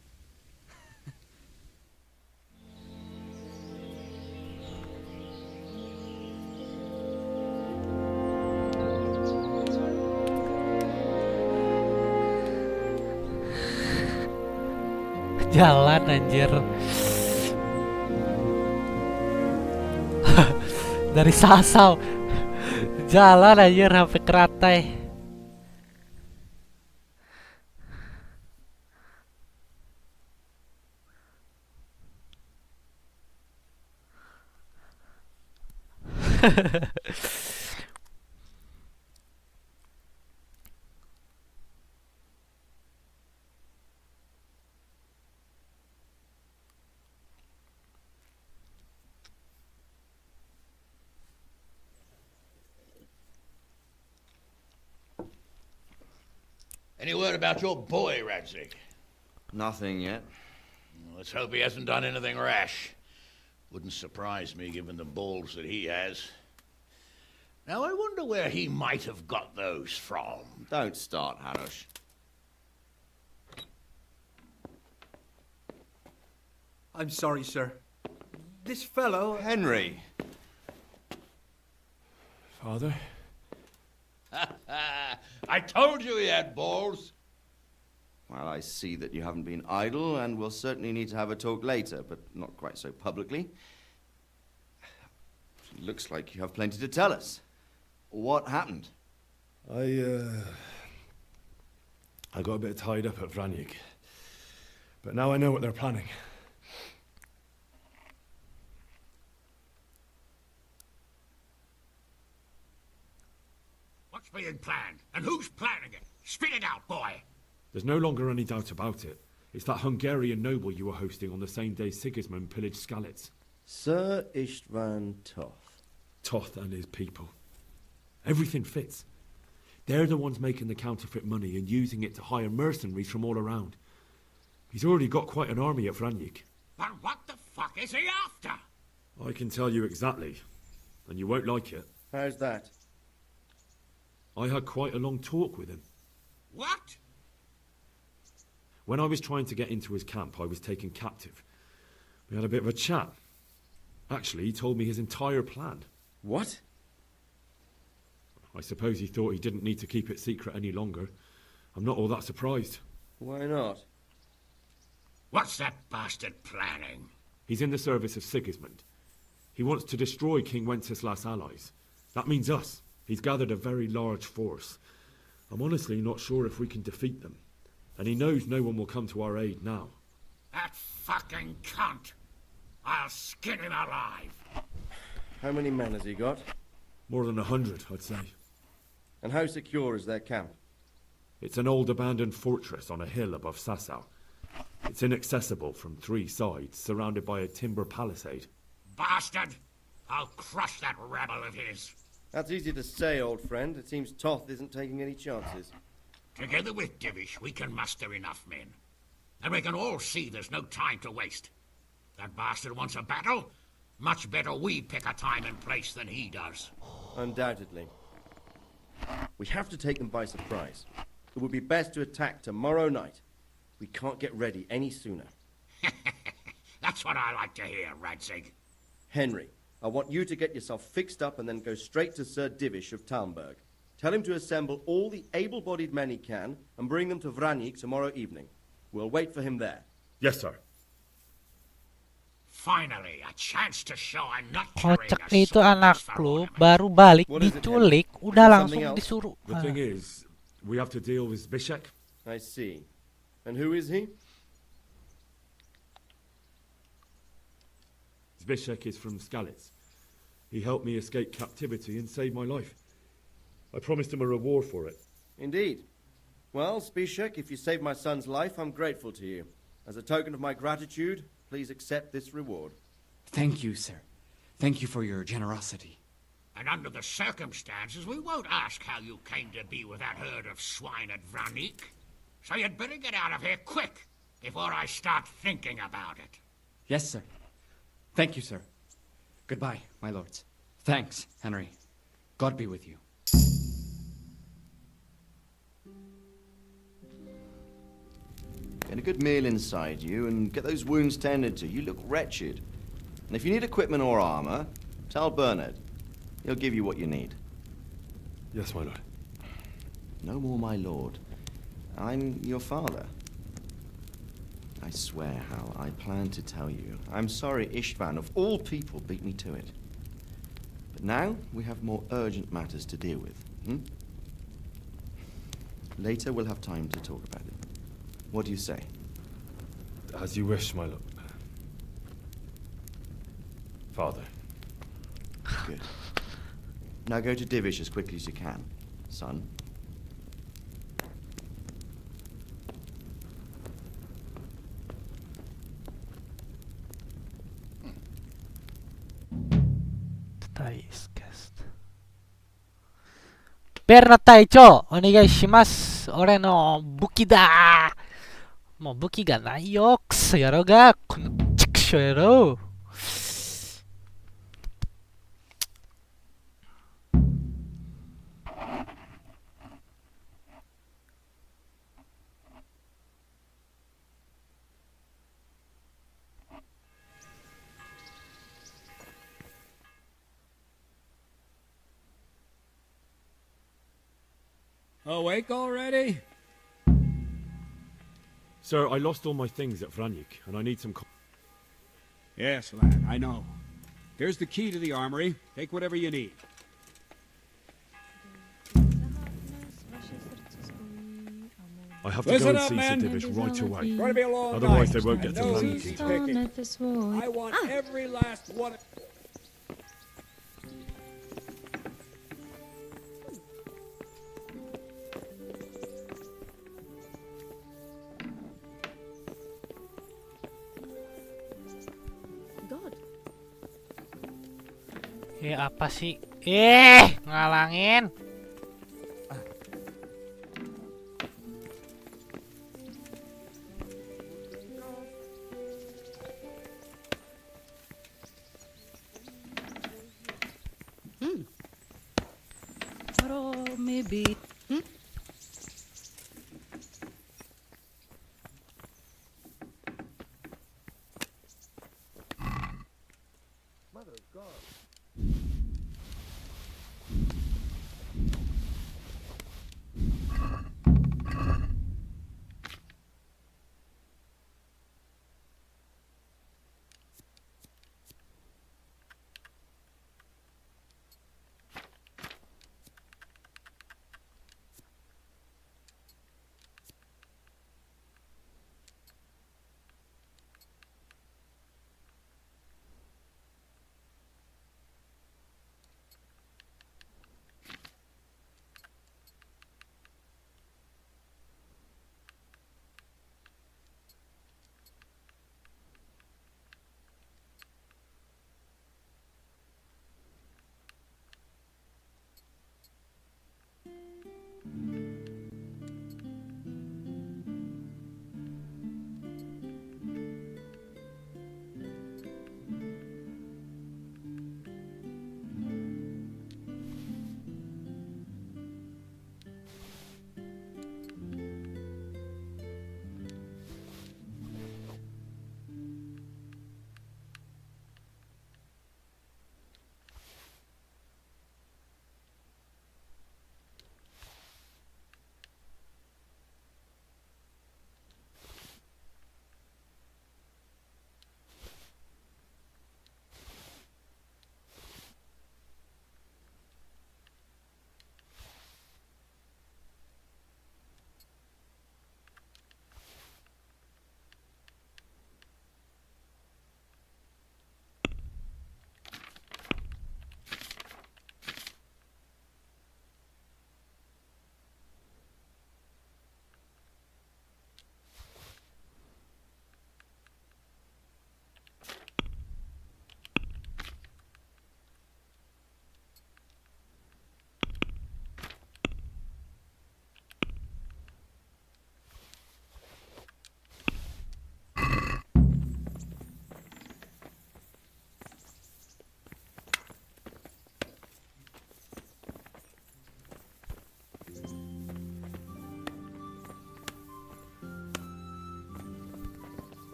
Jalan anjir. Dari Sasau jalan anjir sampai Keratai. Any word about your boy, Radzig? Nothing yet. Let's hope he hasn't done anything rash. Wouldn't surprise me given the balls that he has. Now I wonder where he might have got those from. Don't start, Hanush. I'm sorry, sir. This fellow... Henry! Father? I told you he had balls. Well, I see that you haven't been idle, and we'll certainly need to have a talk later, but not quite so publicly. Looks like you have plenty to tell us. What happened? I got a bit tied up at Vranyik. But now I know what they're planning. What's being planned? And who's planning it? Spit it out, boy! There's no longer any doubt about it. It's that Hungarian noble you were hosting on the same day Sigismund pillaged Skalitz. Sir Istvan Toth. Toth and his people. Everything fits. They're the ones making the counterfeit money and using it to hire mercenaries from all around. He's already got quite an army at Vranyik. But what the fuck is he after? I can tell you exactly, and you won't like it. How's that? I had quite a long talk with him. What? When I was trying to get into his camp, I was taken captive. We had a bit of a chat. Actually, he told me his entire plan. What? I suppose he thought he didn't need to keep it secret any longer. I'm not all that surprised. Why not? What's that bastard planning? He's in the service of Sigismund. He wants to destroy King Wenceslas' allies. That means us. He's gathered a very large force. I'm honestly not sure if we can defeat them. And he knows no one will come to our aid now. That fucking cunt! I'll skin him alive! How many men has he got? More than 100, I'd say. And how secure is their camp? It's an old abandoned fortress on a hill above Sasau. It's inaccessible from 3 sides, surrounded by a timber palisade. Bastard! I'll crush that rebel of his. That's easy to say, old friend. It seems Toth isn't taking any chances. Together with Divish, we can muster enough men. And we can all see there's no time to waste. That bastard wants a battle. Much better we pick a time and place than he does. Undoubtedly. We have to take them by surprise. It would be best to attack tomorrow night. We can't get ready any sooner. That's what I like to hear, Radzig. Henry, I want you to get yourself fixed up and then go straight to Sir Divish of Talmberg. Tell him to assemble all the able-bodied men he can and bring them to Vranić tomorrow evening. We'll wait for him there. Yes, sir. Finally, a chance to show I'm not Kocak itu anak lu baru balik diculik udah langsung disuruh. The thing is, we have to deal with Zbyszek. I see. And who is he? Zbyszek is from Skalitz. He helped me escape captivity and saved my life. I promised him a reward for it. Indeed. Well, Zbyszek, if you saved my son's life, I'm grateful to you. As a token of my gratitude, please accept this reward. Thank you, sir. Thank you for your generosity. And under the circumstances, we won't ask how you came to be with that herd of swine at Vranić. So you'd better get out of here quick, before I start thinking about it. Yes, sir. Thank you, sir. Goodbye, my lords. Thanks, Henry. God be with you. Get a good meal inside you and get those wounds tended to. You look wretched. And if you need equipment or armor, tell Bernard. He'll give you what you need. Yes, my lord. No more, my lord. I'm your father. I swear, Hal, I plan to tell you. I'm sorry Istvan, of all people, beat me to it. But now we have more urgent matters to deal with. Later we'll have time to talk about it. What do you say? As you wish, my lord. Father. Good. Now go to Divish as quickly as you can, son. Pernah onegaishimasu. Ore no buki da. Mo buki ga nai yo. Kuso yaro ga. Kono chikusho yaro. Awake already? Sir, I lost all my things at Vranić, and I need some... Yes, lad, I know. Here's the key to the armory. Take whatever you need. I have to go and see Sir Divish right away. Going to be a long Otherwise night. they won't get to No Vranić easy in time. picking. I want every last one. Apa sih? Ngalangin. Or maybe. Mother of God.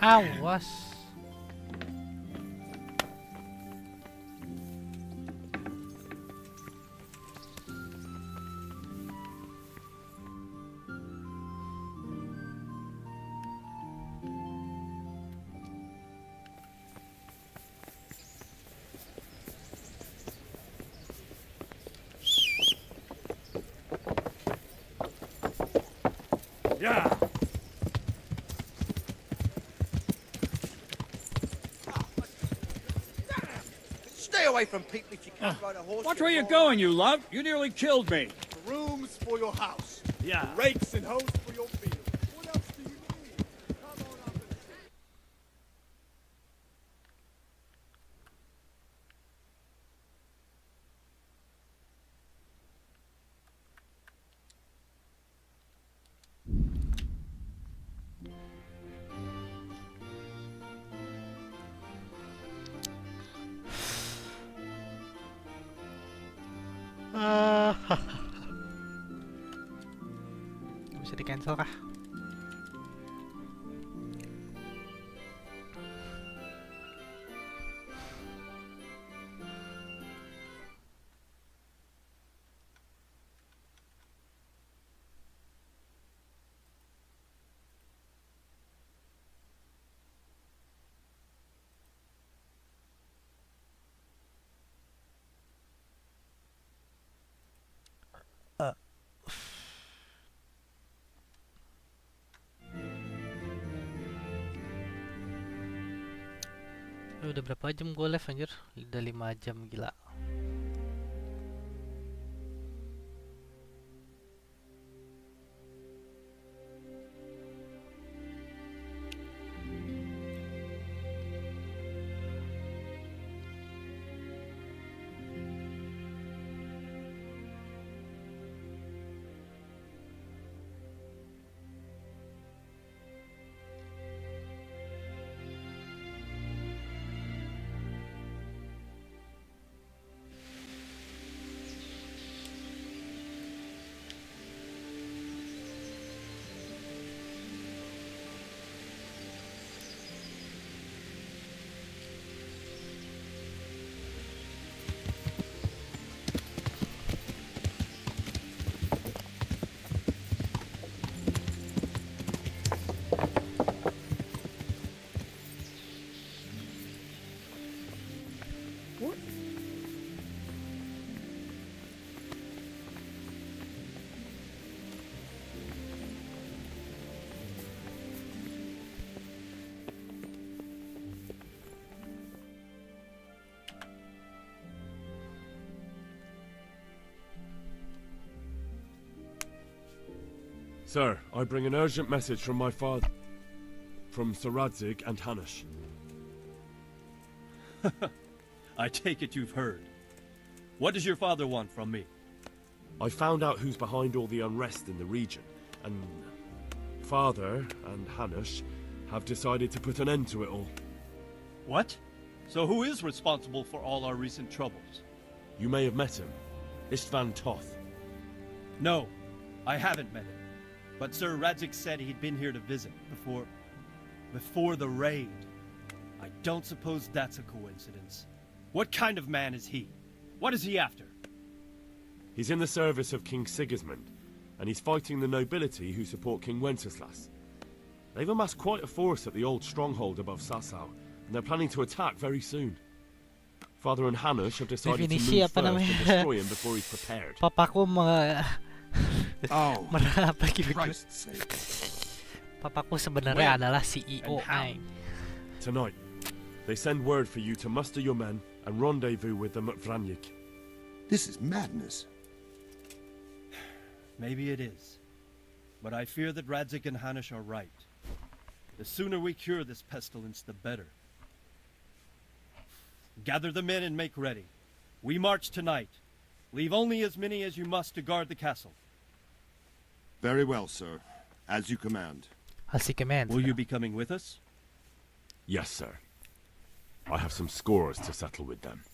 Awas. Yeah. Stay away from people if you can't ride a horse. Watch where you're going, you love. You nearly killed me. Rooms for your house. Yeah. Rakes and hoes for your field. What else do you need? Come on up and sit. Bisa di cancel kah? Udah berapa jam gue live anjir? Udah 5 jam, gila. Sir, I bring an urgent message from my father, from Sir Radzig and Hanush. I take it you've heard. What does your father want from me? I found out who's behind all the unrest in the region, and Father and Hanush have decided to put an end to it all. What? So who is responsible for all our recent troubles? You may have met him, Istvan Toth. No, I haven't met him. But Sir Radzig said he'd been here to visit before the raid. I don't suppose that's a coincidence. What kind of man is he? What is he after? He's in the service of King Sigismund, and he's fighting the nobility who support King Wenceslas. They've amassed quite a force at the old stronghold above Sasau, and they're planning to attack very soon. Father and Hanush have decided to move Definisi first apa and namanya? destroy him before he's prepared. Papaku Oh, apa gitu? Christ's sake. Papaku sebenarnya adalah CEO. Tonight, they send word for you to muster your men and rendezvous with them at Vranyik. This is madness. Maybe it is. But I fear that Radzig and Hanush are right. The sooner we cure this pestilence, the better. Gather the men and make ready. We march tonight. Leave only as many as you must to guard the castle. Very well, sir. As you command. As he commands. Will you be coming with us? Yes, sir. I have some scores to settle with them.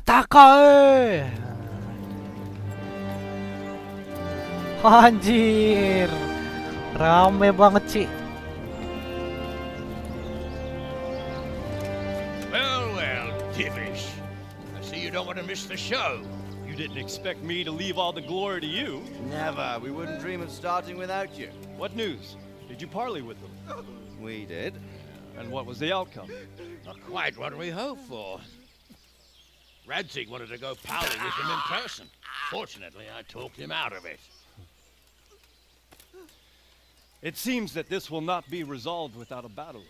bakal. Anjir, rame banget sih. Well, Divish. I see you don't want to miss the show. You didn't expect me to leave all the glory to you. Never. We wouldn't dream of starting without you. What news? Did you parley with them? We did. And what was the outcome? Not quite what we hoped for. Radzig wanted to go pally with him in person. Fortunately, I talked him out of it. It seems that this will not be resolved without a battle.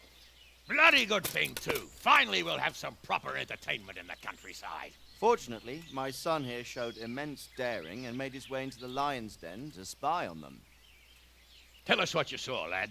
Bloody good thing, too. Finally, we'll have some proper entertainment in the countryside. Fortunately, my son here showed immense daring and made his way into the lion's den to spy on them. Tell us what you saw, lad.